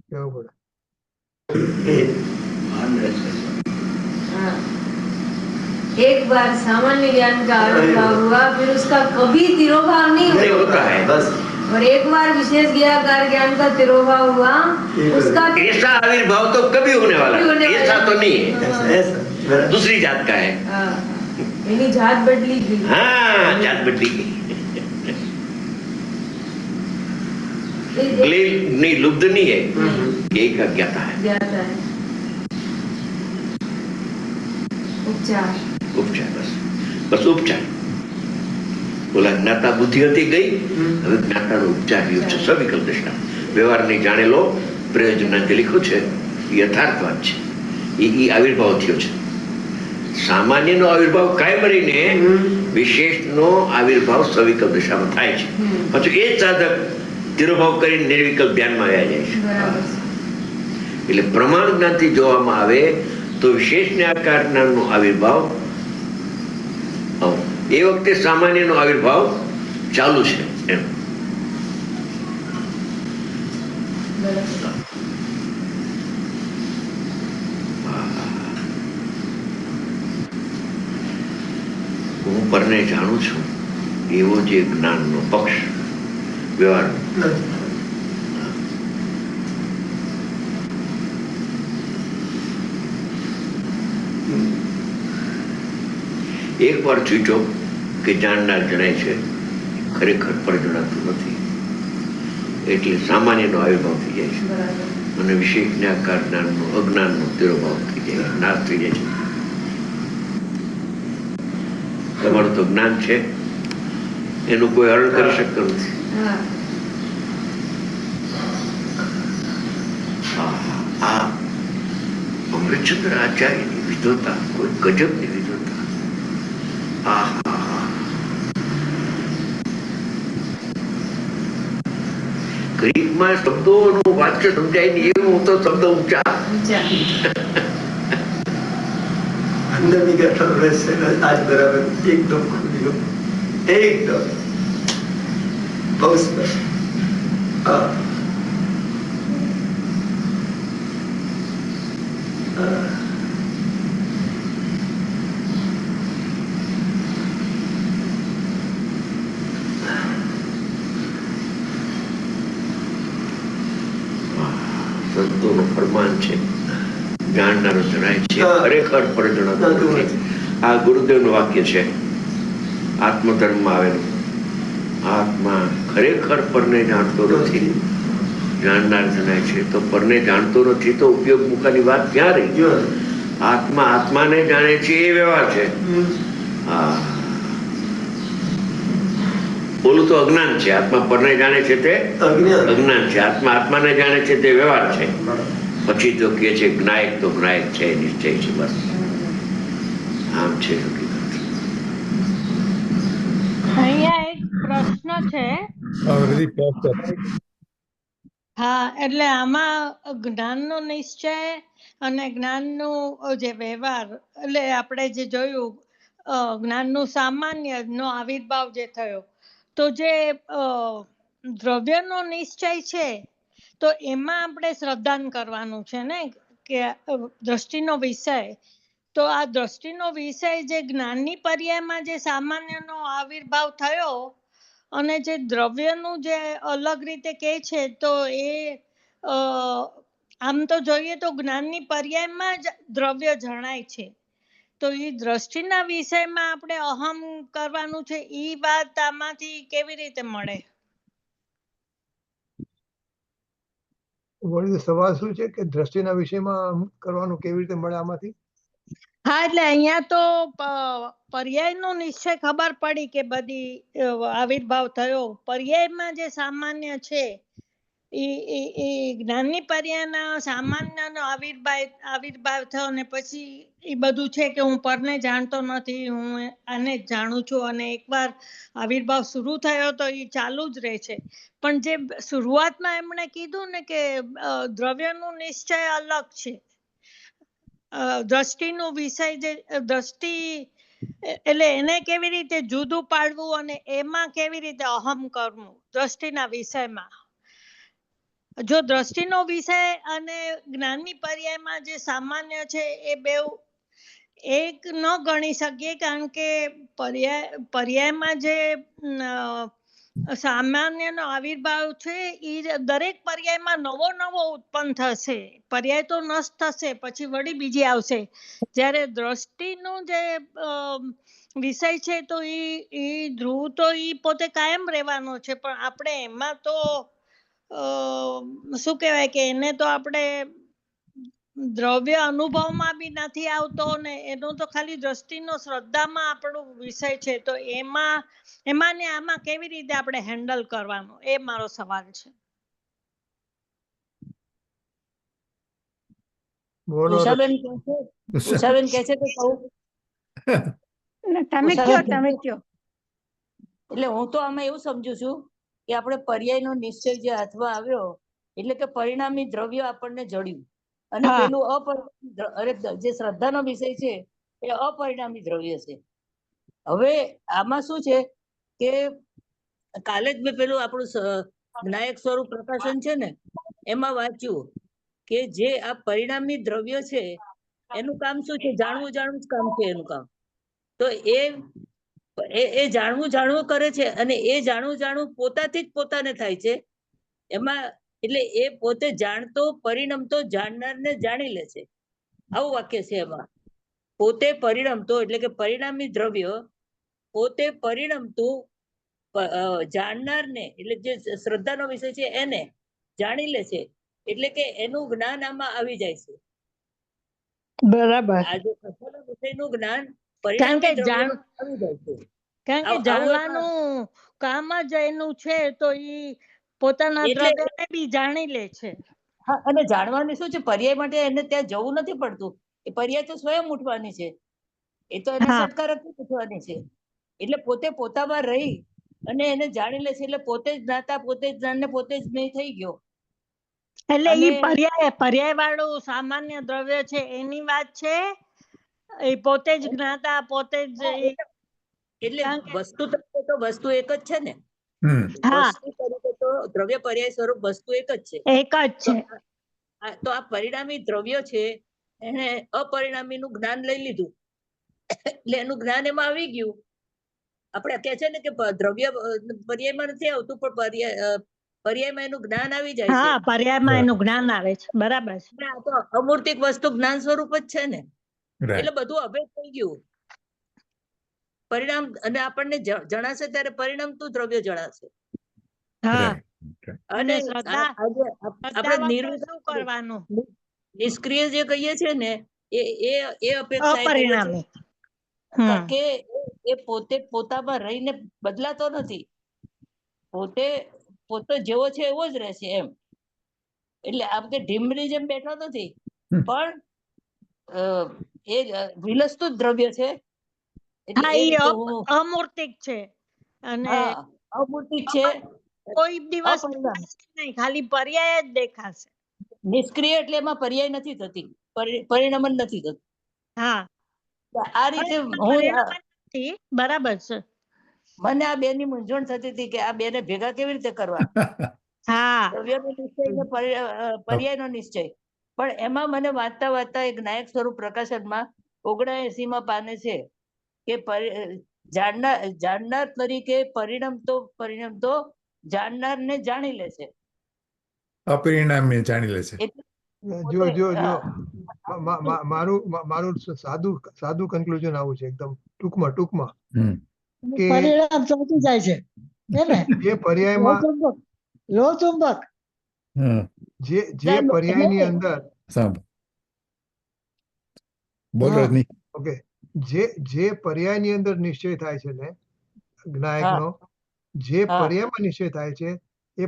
કેવું પડે. एक बार सामान्य ज्ञान का आविर्भाव हुआ, फिर उसका कभी तिरोभाव नहीं होता है. बस और एक बार विशेष ज्ञाकार ज्ञान का तिरोभाव हुआ उसका ऐसा आविर्भाव तो कभी होने वाला नहीं, ऐसा तो नहीं है, ऐसा दूसरी जात का है। यानी जात बदली गई। हाँ, जात बदली गई, नहीं लुब्ध नहीं है, एक अज्ञाता है। ज्ञाता है। उपचार बस उपचार। બોલા જ્ઞાતા બુદ્ધિ હતી ગઈ, હવે જ્ઞાતાનો ઉપચાર રહ્યો છે સવિકલ્પ દ્રષ્ટા. વ્યવહારને જાણેલો પ્રયોજનાથી લખ્યું છે, યથાર્થવાદ છે, એ આવિર્ભાવ થયો છે. સામાન્યનો આવિર્ભાવ કાયમ રહીને વિશેષનો આવિર્ભાવ સવિકલ્પ દિશામાં થાય છે. પછી એ જ સાધક તિરોભાવ કરીને નિર્વિકલ્પ ધ્યાનમાં આવ્યા જાય છે. એટલે પ્રમાણ જ્ઞાનથી જોવામાં આવે તો વિશેષને આકાર જ્ઞાનનો આવિર્ભાવ એ વખતે સામાન્યનો આવિર્ભાવ ચાલુ છે એમ. હું પરને જાણું છું એવો જે જ્ઞાનનો પક્ષ વ્યવહાર એક વાર છૂટો કે જાણનાર જણાય છે, ખરેખર પર જણાતું નથી, એટલે સામાન્યનો આવિર્ભાવ થઈ જાય છે અને વિશેષને આકાર જ્ઞાનનો અજ્ઞાનનો તિરોભાવ થઈ જાય, નાશ થઈ જાય છે. તમારું તો જ્ઞાન છે, એનું કોઈ હરણ કરી શકતો નથી. આ અમૃતચંદ્ર આચાર્યની વિદ્વતા કોઈ ગજબની વિદ્વતા. ગ્રીકમાં શબ્દોનું વાક્ય સમજાય નહીં એવું તો શબ્દ ઊંચા અંદરની ગાંઠ રહેશે આજ બરાબર એકદમ ખુલ્યો, એકદમ બહુ સરસ. સંતોનું ફરમાન છે, જાણનારો જણાય છે, ખરેખર પર જણાતું નથી. આ ગુરુદેવનું વાક્ય છે, આત્મધર્મમાં આવેલું. આત્મા ખરેખર પરને જાણતો નથી, જાણનાર જણાય છે. તો પરને જાણતો નથી તો ઉપયોગ મુકાની વાત ક્યાં રહી? આત્મા આત્માને જાણે છે એ વ્યવહાર છે. બોલું તો અજ્ઞાન છે. આત્મા પરને જાણે છે તે અજ્ઞાન છે, આત્મા આત્માને જાણે છે તે વ્યવહાર છે. પછી તો કે છે જ્ઞાયક તો જ્ઞાયક છે, નિશ્ચય છે. બસ આમ છે હકીકત. અહીંયા એક પ્રશ્ન છે. હા, એટલે આમાં જ્ઞાનનો નિશ્ચય અને જ્ઞાનનો જે વ્યવહાર, એટલે આપણે જે જોયું જ્ઞાનનું સામાન્ય નો આવિર્ભાવ જે થયો, તો જે દ્રવ્યનો નિશ્ચય છે તો એમાં આપણે શ્રદ્ધાન કરવાનું છે ને, કે દ્રષ્ટિનો વિષય. તો આ દ્રષ્ટિનો વિષય જે જ્ઞાનની પર્યાયમાં જે સામાન્યનો આવિર્ભાવ થયો અને જે દ્રવ્યનું જે અલગ રીતે કહે છે, તો એ આમ તો જોઈએ તો જ્ઞાનની પર્યાયમાં જ દ્રવ્ય જણાય છે. તો એ દ્રષ્ટિના વિષયમાં આપણે અહમ કરવાનું છે, એ વાત આમાંથી કેવી રીતે મળે? સવાલ શું છે કે દ્રષ્ટિના વિષયમાં કરવાનું કેવી રીતે મળે આમાંથી? હા, એટલે અહીંયા તો પર્યાયનો નિશ્ચય ખબર પડી કે બધી આવિર્ભાવ થયો. પર્યાયમાં જે સામાન્ય છે એ જ્ઞાનની પર્યાયના સામાન્યનો આવિર્ભાવ થયો અને પછી એ બધું છે કે હું પરને જાણતો નથી, હું આને જ જાણું છું. અને એકવાર આવિર્ભાવ શરૂ થયો તો એ ચાલુ જ રહે છે. પણ જે શરૂઆતમાં એમણે કીધું ને કે દ્રવ્યનું નિશ્ચય અલગ છે, દ્રષ્ટિનો વિષય જે દ્રષ્ટિ, એટલે એને કેવી રીતે જુદું પાડવું અને એમાં કેવી રીતે અહમ કરવું દ્રષ્ટિના વિષયમાં. જો દ્રષ્ટિનો વિષય અને જ્ઞાનની પર્યાયમાં જે સામાન્ય છે એ બેઉ એક ન ગણી શકીએ, કારણ કે પર્યાયમાં જે સામાન્યનો આવિર્ભાવ છે એ દરેક પર્યાયમાં નવો નવો ઉત્પન્ન થશે. પર્યાય તો નષ્ટ થશે, પછી વળી બીજી આવશે. જ્યારે દ્રષ્ટિનું જે વિષય છે તો એ ધ્રુવ તો એ પોતે કાયમ રહેવાનો છે, પણ આપણે એમાં તો શું કહેવાય કે એને તો આપણે દ્રવ્ય અનુભવમાં બી નથી આવતો ને એનો તો ખાલી દ્રષ્ટિનો શ્રદ્ધામાં આપણો વિષય છે. તો એમાં ને આમાં કેવી રીતે આપણે હેન્ડલ કરવાનું, એ મારો સવાલ છે. બોલો ઉષાબેન કહે છે, ઉષાબેન કહે છે કે કહું? તમે કયો, તમે કયો. એટલે હું તો આમાં એવું સમજુ છું કે આપણે પર્યાયનો નિશ્ચય જે હાથમાં આવ્યો એટલે કે પરિણામી દ્રવ્ય આપણને જડ્યું, અને પેલું જે શ્રદ્ધાનો વિષય છે એ અપરિણામી દ્રવ્ય છે. હવે આમાં શું છે કે કાલે જ મેં પેલું આપણું જ્ઞાયક સ્વરૂપ પ્રકાશન છે ને એમાં વાંચ્યું કે જે આ પરિણામી દ્રવ્ય છે એનું કામ શું છે? જાણવું જાણવું જ કામ છે એનું કામ. તો એ જાણવું કરે છે, અને એ જાણવું પોતાથી જ પોતાને થાય છે. એમાં એટલે એ પોતે જાણતો પરિણમતો જાણનારને જાણી લે છે, આવું વાક્ય છે એમાં. પોતે પરિણમતો એટલે કે પરિણામી દ્રવ્ય પોતે પરિણમતું જાણનારને એટલે જે શ્રદ્ધાનો વિષય છે એને જાણી લે છે, એટલે કે એનું જ્ઞાન આમાં આવી જાય છે. બરાબર. આ જે શ્રદ્ધાના વિષયનું જ્ઞાન કારણ કે પરિણામી આવી જાય છે. જાણવાનું કામ જ એનું છે, તો ઈ પોતાના દ્રવ્યને બી જાણી લે છે. હા, અને જાણવાની શું છે, પર્યાય માટે એને ત્યાં જવું નથી પડતું. એ પર્યાય તો સ્વયં ઉઠવાની છે, એ તો એને સત્કારક ઉઠવાની છે. એટલે પોતે પોતામાં રહી અને એને જાણી લે છે, એટલે પોતે જ જ્ઞાતા, પોતે જ જાણને, પોતે જ નહીં થઈ ગયો. એટલે ઈ પર્યાય વાળું સામાન્ય દ્રવ્ય છે એની વાત છે. એ પોતે જ જ્ઞાતા, પોતે જ એટલે વસ્તુ તરીકે તો વસ્તુ એક જ છે ને. વસ્તુ તરીકે તો દ્રવ્ય પર્યાય સ્વરૂપ વસ્તુ એક જ છે. એક જ છે. તો આ પરિણામી દ્રવ્ય છે એને અપરિણામી નું જ્ઞાન લઈ લીધું, એટલે એનું જ્ઞાન એમાં આવી ગયું. આપણે કહે છે ને કે દ્રવ્ય પર્યાયમાં નથી આવતું, પણ પર્યાયમાં એનું જ્ઞાન આવી જાય છે. હા, પર્યાયમાં એનું જ્ઞાન આવે છે, બરાબર છે. આ તો અમૂર્તિક વસ્તુ જ્ઞાન સ્વરૂપ જ છે ને, એટલે બધું અભેદ થઈ ગયું. પરિણામ અને આપણને જણાશે ત્યારે પરિણામ તું દ્રવ્ય જણાશે. હા, અને આપણે શું કરવાનું? નિષ્ક્રિય જે કહીએ છીએ ને એ અપેક્ષા અપરિણામી, કે એ પોતે પોતામાં રહીને બદલાતો નથી, પોતે જેવો છે એવો જ રહેશે એમ. એટલે આમ કે ઢીમની જેમ બેઠો નથી, પણ એ વિલસતું દ્રવ્ય છે. અમૂર્તિક છે, અને અમૂર્તિક છે. કોઈ દિવસ નહીં, ખાલી પર્યાય જ દેખાશે. નિષ્ક્રિય એટલે એમાં પર્યાય નથી થતી, પરિણમન નથી થતું. હા, આ રીતે બરાબર છે. મને આ બે ની મૂંઝવણ થતી હતી કે આ બે ને ભેગા કેવી રીતે કરવા. દ્રવ્યનો નિશ્ચય ને પર્યાયનો નિશ્ચય. પણ એમાં મને વાંચતા એક નાયક સ્વરૂપ પ્રકાશનમાં 79 પાને છે કે જાણનાર તરીકે પરિણમતો જાણનારને જાણી લે છે. અપરિણામી જાણી લે છે. જો મારું સાદું કન્ક્લુઝન આવું છે, એકદમ ટૂંકમાં કે પરિણામ ચોંટી જાય છે જે પર્યાયમાં લોહચુંબક જે પર્યાયની અંદર ઓકે જે પર્યાયની અંદર નિશ્ચય થાય છે ને જ્ઞાયકનો, જે પર્યાયમાં નિશ્ચય થાય છે એ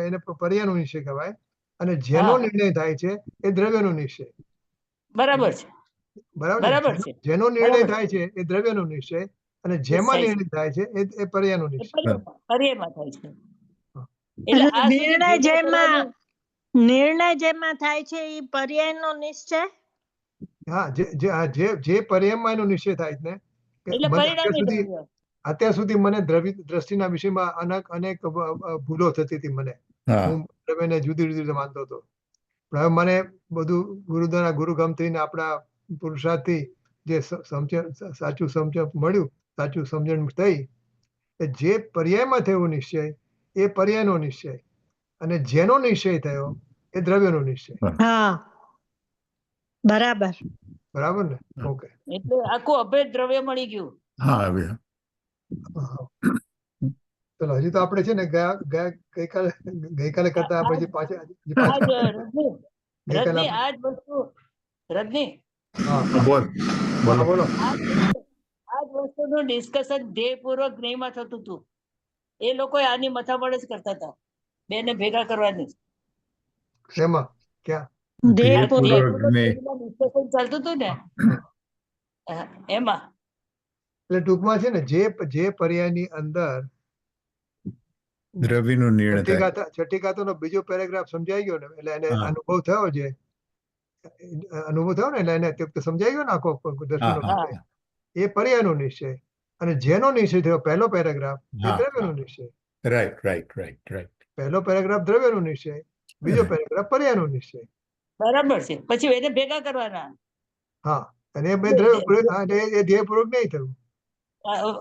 એને પર્યાયનો નિશ્ચય કહેવાય, અને જેનો નિર્ણય થાય છે એ દ્રવ્યનો નિશ્ચય. બરાબર છે, બરાબર છે. જેનો નિર્ણય થાય છે એ દ્રવ્યનો નિશ્ચય, અને જેમાં નિર્ણય થાય છે એ પર્યાયનો નિશ્ચય. પર્યાયમાં થાય છે. નિર્ણય જેમાં થાય છે એ પર્યાયનો નિશ્ચય. હા, જે પર્યાયમાં એનો નિશ્ચય થાય છે ને, અત્યાર સુધી મને દ્રષ્ટિના વિષયમાં અનેક ભૂલો થતી હતી. હું દ્રવ્યને જુદી રીતે માનતો હતો, પણ હવે મને બધું ગુરુદ્વારા ગુરુગમ થઈને આપણા પુરુષાર્થથી જે સાચું સમજણ મળ્યું, સાચું સમજણ થઈ, એ જે પર્યાયમાં થયો નિશ્ચય એ પર્યાયનો નિશ્ચય, અને જેનો નિશ્ચય થયો એ દ્રવ્યનો નિશ્ચય. હા બરાબર. બરાબર ને? ઓકે. એટલે આખું અભેદ દ્રવ્ય મળી ગયું. હા હવે ચલો હજી તો આપણે છે ને ગઈકાલે કરતા પછી પાછા રજની આજ વસ્તુ રજની બોલ બોલો. આજ વસ્તુનું ડિસ્કશન ધ્યેયપૂર્વક જ્ઞેયમાં થતું હતું. એ લોકો આની મથામણ જ કરતા હતા, બેને ભેગા કરવાની. શેમાં? ક્યાં? ડિસ્કશન ચાલતું હતું ને એમાં. એટલે ટૂંકમાં છે ને જે પર્યાયની અંદર દ્રવ્યનો નિર્ણય થાય. છઠ્ઠી ગાથાનો બીજો પેરેગ્રાફ સમજાઈ ગયો ને, એટલે એને અનુભવ થયો છે, અનુભવ થયો ને, એટલે એને સમજાઈ ગયો ને આખો દર્શનનો નિશ્ચય. એ પર્યાયનો નિશ્ચય, અને જેનો નિશ્ચય થયો પહેલો પેરેગ્રાફ એ દ્રવ્યનો નિશ્ચય. રાઈટ. પહેલો પેરેગ્રાફ દ્રવ્યનો નિશ્ચય, બીજો પેરેગ્રાફ પર્યાયનો નિશ્ચય. બરાબર છે. પછી એને ભેગા કરવાના. હા, અને એ બે દ્રવ્યપૂર્વક, એ ધ્યેયપૂર્વક નહીં થયું.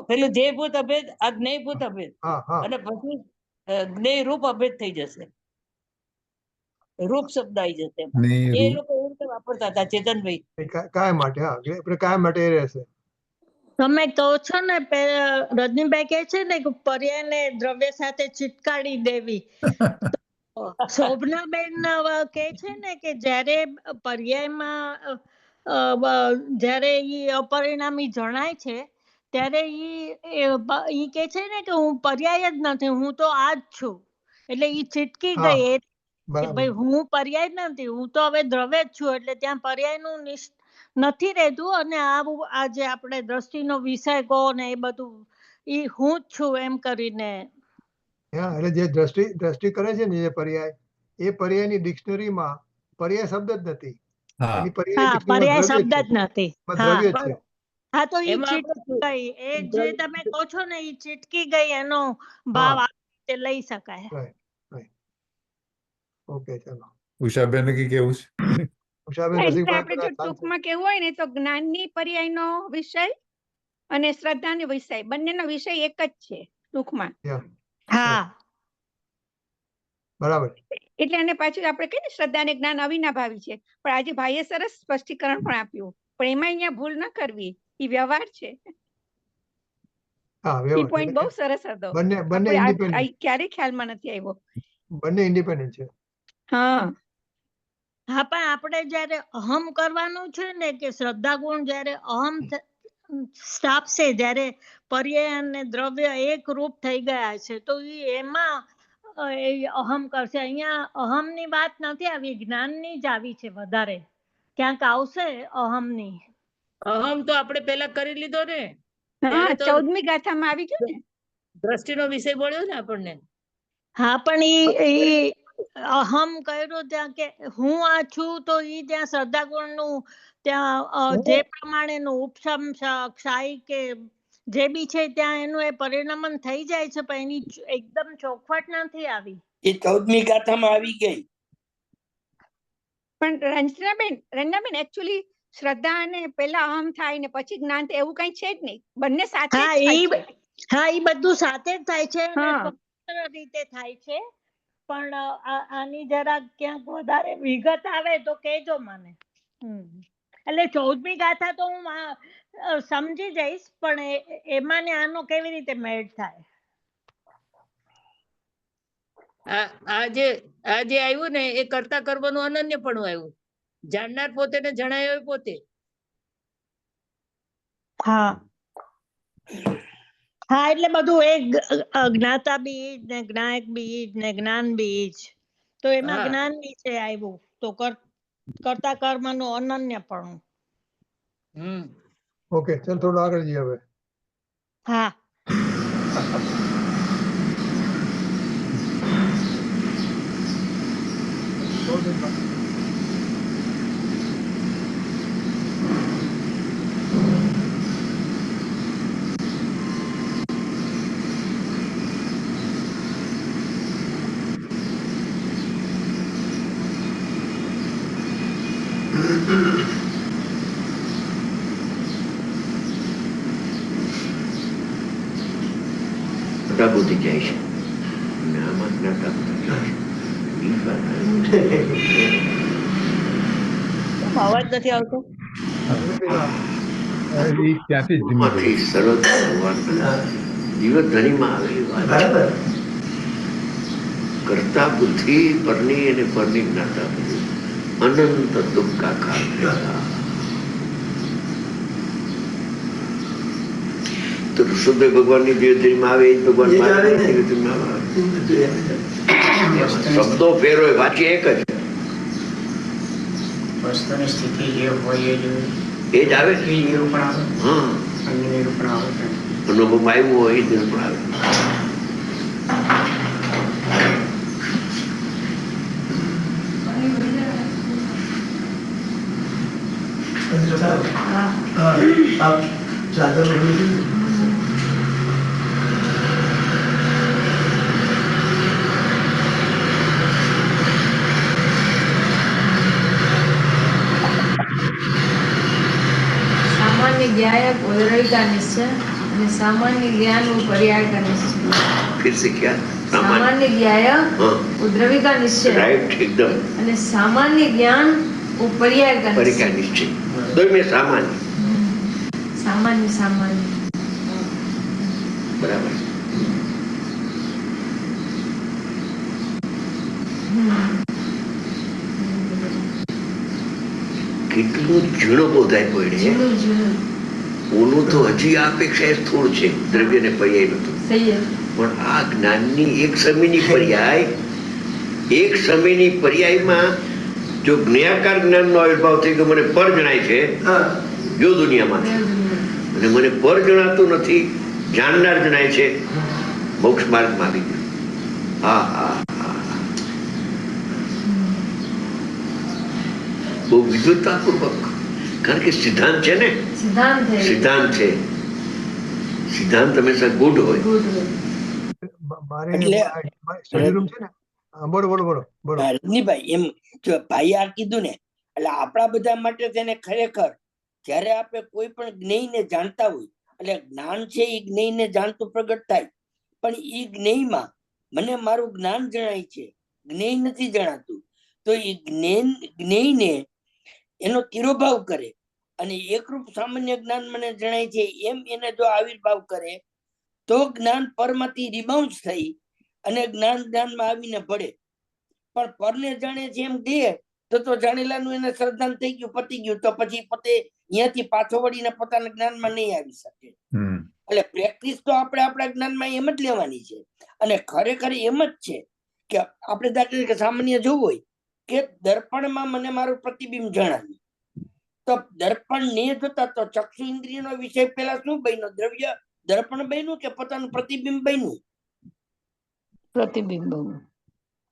પેલું ધ્યેયભૂત અભેદ, આ જ્ઞેયભૂત અભેદ, અને પછી જ્ઞેય રૂપ અભેદ થઈ જશે. રૂપ શબ્દ આવી જશે. એ લોકો એવી રીતે વાપરતા હતા ચેતનભાઈ. કાયમ માટે. હા, આપણે કાયમ માટે એ રહેશે. તમે કહો છો ને રજનીભાઈ કહે છે ને કે પર્યાયને દ્રવ્ય સાથે ચીટકાડી દેવી. શોભનાબેન કહે છે ને કે જ્યારે પર્યાયમાં જ્યારે ઈ અપરિણામી જણાય છે ત્યારે ઈ કે છે ને કે હું પર્યાય જ નથી, હું તો આ જ છું. એટલે ઈ ચીટકી ગઈ કે ભાઈ હું પર્યાય નથી, હું તો હવે દ્રવ્ય જ છું. એટલે ત્યાં પર્યાયનું નથી રહેતું, અને આ જે આપણે દ્રષ્ટિનો વિષય કહો ને એ બધું ઈ હું જ છું એમ કરીને. એટલે જે દ્રષ્ટિ કરે છે ને, જે પર્યાય, એ પર્યાયની ડિક્શનરીમાં પર્યાય શબ્દ જ નથી. પર્યાય શબ્દ જ નથી. દ્રવ્ય છે. હા, તો ઈ ચીટકી ગઈ. એ જે તમે કહો છો ને ઈ ચીટકી ગઈ, એનો ભાવ આ રીતે લઈ શકાય. ઓકે, ચાલો. ઉષાબેન કે કેવું છે? આપણે જો ટૂંકમાં કેવું હોય ને તો જ્ઞાનની પર્યાયનો વિષય અને શ્રદ્ધાનો વિષય, બંનેનો વિષય એક જ છે ટૂંકમાં. હા, બરાબર. એટલે અને પાછું આપણે કહીએ ને શ્રદ્ધા અને જ્ઞાન અવિનાભાવી છે, પણ આજે ભાઈએ સરસ સ્પષ્ટીકરણ પણ આપ્યું. પણ એમાં અહીંયા ભૂલ ન કરવી, એ વ્યવહાર છે. એ પોઈન્ટ બહુ સરસ હતો. ક્યારે ખ્યાલમાં નથી આવ્યો. બંને ઇન્ડિપેન્ડન્ટ છે. હા, પણ આપણે જયારે અહમ કરવાનું છે ને, કે શ્રદ્ધા ગુણ જયારે અહમ સ્થાપશે, જયારે પર્યાય અને દ્રવ્ય એક રૂપ થઈ ગયા છે, તો એમાં અહમ કરશે. અહીંયા અહમ ની વાત નથી આવી, જ્ઞાન ની જ આવી છે વધારે. ક્યાંક આવશે અહમ ની. અહમ તો આપણે પેલા કરી લીધો ને. 14મી ગાથામાં આવી ગયું ને, દ્રષ્ટિનો વિષય બોલ્યો ને આપણને. હા, પણ ઈ અહમ કર્યું ત્યાં કે હું આ છું, તો ઈ ત્યાં શ્રદ્ધા ગુણ નું ત્યાં જે પ્રમાણેનું ઉપસમ ક્ષાય કે જે બી છે ત્યાં એનું એ પરિણમન થઈ જાય છે, પણ એની એકદમ ચોખવટ નથી આવી. એ 14મી ગાથામાં આવી ગઈ. પણ રંજનાબેન એકચ્યુઅલી શ્રદ્ધા અને પેલા અહમ થાય ને પછી જ્ઞાન, એવું કઈ છે જ નહીં. બંને સાથે હા, એ બધું સાથે જ થાય છે, રીતે થાય છે. પણ આની જરા ક્યાંક વધારે વિગત આવે તો કહેજો મને. એટલે 14મી ગાથા તો હું સમજી જઈશ, પણ એમાં ને આનો કેવી રીતે મેળ થાય? આ જે આવ્યું ને એ કરતા કરવાનું અનન્ય પણ આવ્યું. જાણનાર પોતે ને જણાયો પોતે. હા, એટલે બધું એક જ્ઞાતા બીજ ને જ્ઞાયક બીજ ને જ્ઞાન બીજ, તો એમાં જ્ઞાન વિશે આવ્યું, તો કરતા કર્મ નું અનન્ય પણ. ઓકે, ચાલ થોડું આગળ જઈએ હવે. હા, કરતા બુદ્ધિ જાય છે, અને આમાં જ્ઞાતા બુદ્ધિ જાય છે. ઈ વાત અવાજ નથી આવતો. ઈ ત્યાંથી જ ધીમે માંથી સરળ ભગવાન જીવન ધણીમાં આવેલી વાત છે. બરાબર. કરતા બુદ્ધિ પરની અને પરની જ્ઞાતા બુદ્ધિ અનંત દુઃખાકાર રહેતા. તો ઋષભદેવ ભગવાનની ધીરધીરમાં આવે એ જ ભગવાન એ જ આવે ને. ધીરધીરમાં આવે. શબ્દો ફેર હોય, વાંચી એક જ, વસ્તુની સ્થિતિ જે હોય એ જ એ જ આવે. એ નિરૂપણ આવે, હા, અન્ય નિરૂપણ આવે. અનુભવમાં આવ્યું હોય એ જ નિરૂપણ આવે. सामान्य ज्ञायक उदरवी का निश्चय અને सामान्य ज्ञान वो पर्याय का निश्चय. फिर से क्या? सामान्य ज्ञायक हाँ, उद्रवी का निश्चय राइट, एकदम. અને सामान्य ज्ञान वो पर्याय का परिका निश्चय. निश्चय दो में सामान्य सामान्य सामान्य बराबर. કેટલું ઝીણો બોધાય પડે. જીણું જીણું ઓનું તો હજી આ અપેક્ષા સ્થૂળ છે, દ્રવ્ય ને પર્યાય નતું. સહી પણ આ જ્ઞાનની એક સમયની પર્યાય, એક સમયની પર્યાયમાં જો જ્ઞાકાર જ્ઞાનનો આવિર્ભાવ થઈ ગયો, મને પર જણાય છે જો દુનિયામાં, અને મને પર જણાતું નથી, જાણનાર જણાય છે, મોક્ષ માર્ગમાં આવી ગયો. હા હા હા, બહુ વિદ્વતાપૂર્વક, કારણ કે સિદ્ધાંત છે ને, સિદ્ધાંત है સિદ્ધાંત છે, સિદ્ધાંત હંમેશા ગુડ હોય. ગુડ હોય. મારે એટલે સ્ટડી રૂમ છે ને. હા, બોલો બોલો બોલો બોલો. રજનીભાઈ, એમ જો ભાઈ આ કીધું ને, એટલે આપણા બધા માટે તેને ખરેખર જ્યારે આપણે કોઈ પણ જ્ઞેયને જાણતા હોય, એટલે જ્ઞાન છે એ જ્ઞેયને જાણતું પ્રગટ થાય, પણ એ જ્ઞેયમાં મને મારું જ્ઞાન જણાય છે, જ્ઞેય નથી જણાતું, તો એ જ્ઞેયને એનો તિરોભાવ કરે અને એકરૂપ સામાન્ય જ્ઞાન મને જણાય છે એમ એને જો આવિર્ભાવ કરે તો જ્ઞાન પરમાંથી રિબાઉન્સ થઈ અને જ્ઞાન જ્ઞાનમાં આવીને ભળે. પણ પરને જાણે છે એમ દે તો જાણેલાનું એને શ્રદ્ધાન થઈ ગયું, પતી ગયું, તો પછી પોતે અહીંયાથી પાછો વળીને પોતાના જ્ઞાનમાં નહીં આવી શકે. એટલે પ્રેક્ટિસ તો આપણે આપણા જ્ઞાનમાં એમ જ લેવાની છે. અને ખરેખર એમ જ છે કે આપણે દાખલા તરીકે સામાન્ય જોવું હોય કે દર્પણમાં મને મારું પ્રતિબિંબ જણાવ્યું, તો દર્પણ ને જોતા તો ચક્ષુ ઇન્દ્રિયનો વિષય પેલા શું બન્યો? દ્રવ્ય દર્પણ બન્યું કે પોતાનું પ્રતિબિંબ બન્યું? પ્રતિબિંબ.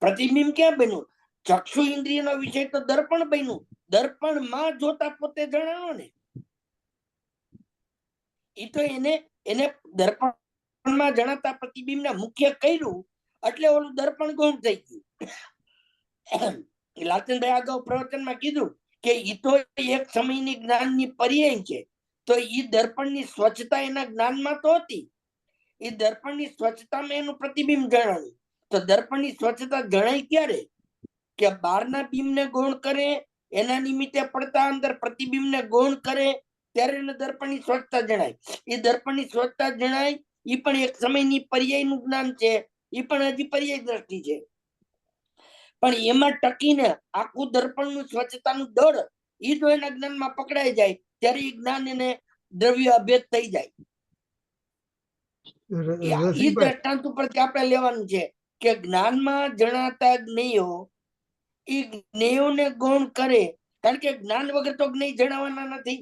પ્રતિબિંબ ક્યાં બન્યું? ચક્ષુ ઇન્દ્રિયનો વિષય તો દર્પણ બન્યું, દર્પણમાં જોતા પોતે જણાવો ને, એ તો એને દર્પણમાં જણાતા પ્રતિબિંબને મુખ્ય કર્યું એટલે ઓલું દર્પણ ગૌણ થઈ ગયું. લાલચંદભાઈ અગાઉ પ્રવચનમાં કીધું કે ઈ તો એક સમયની જ્ઞાનની પર્યાય છે, તો ઈ દર્પણની સ્વચ્છતા એના જ્ઞાનમાં તો હતી, એ દર્પણની સ્વચ્છતામાં એનું પ્રતિબિંબ જણાવ્યું. તો દર્પણની સ્વચ્છતા જણાય ક્યારે? કે બહારના બિંબને ગૌણ કરે, એના નિમિત્તે પડતા અંદર પ્રતિબિંબને ગૌણ કરે, ત્યારે એને દર્પણની સ્વચ્છતા જણાય. એ દર્પણની સ્વચ્છતા જણાય, એ પણ એક સમયની પર્યાયનું જ્ઞાન છે, એ પણ હજી પર્યાય દ્રષ્ટિ છે. પણ એમાં ટકીને આખું દર્પણનું સ્વચ્છતાનું દળ એ જો એના જ્ઞાનમાં પકડાઈ જાય ત્યારે એ જ્ઞાન એને દ્રવ્ય અભેદ થઈ જાય. એ દ્રષ્ટાંત ઉપરથી આપણે લેવાનું છે કે જ્ઞાનમાં જણાતા જ્ઞેયો એ જ્ઞેયોને ગૌણ કરે, કારણ કે જ્ઞાન વગર તો જ્ઞેય જણાવવાના નથી.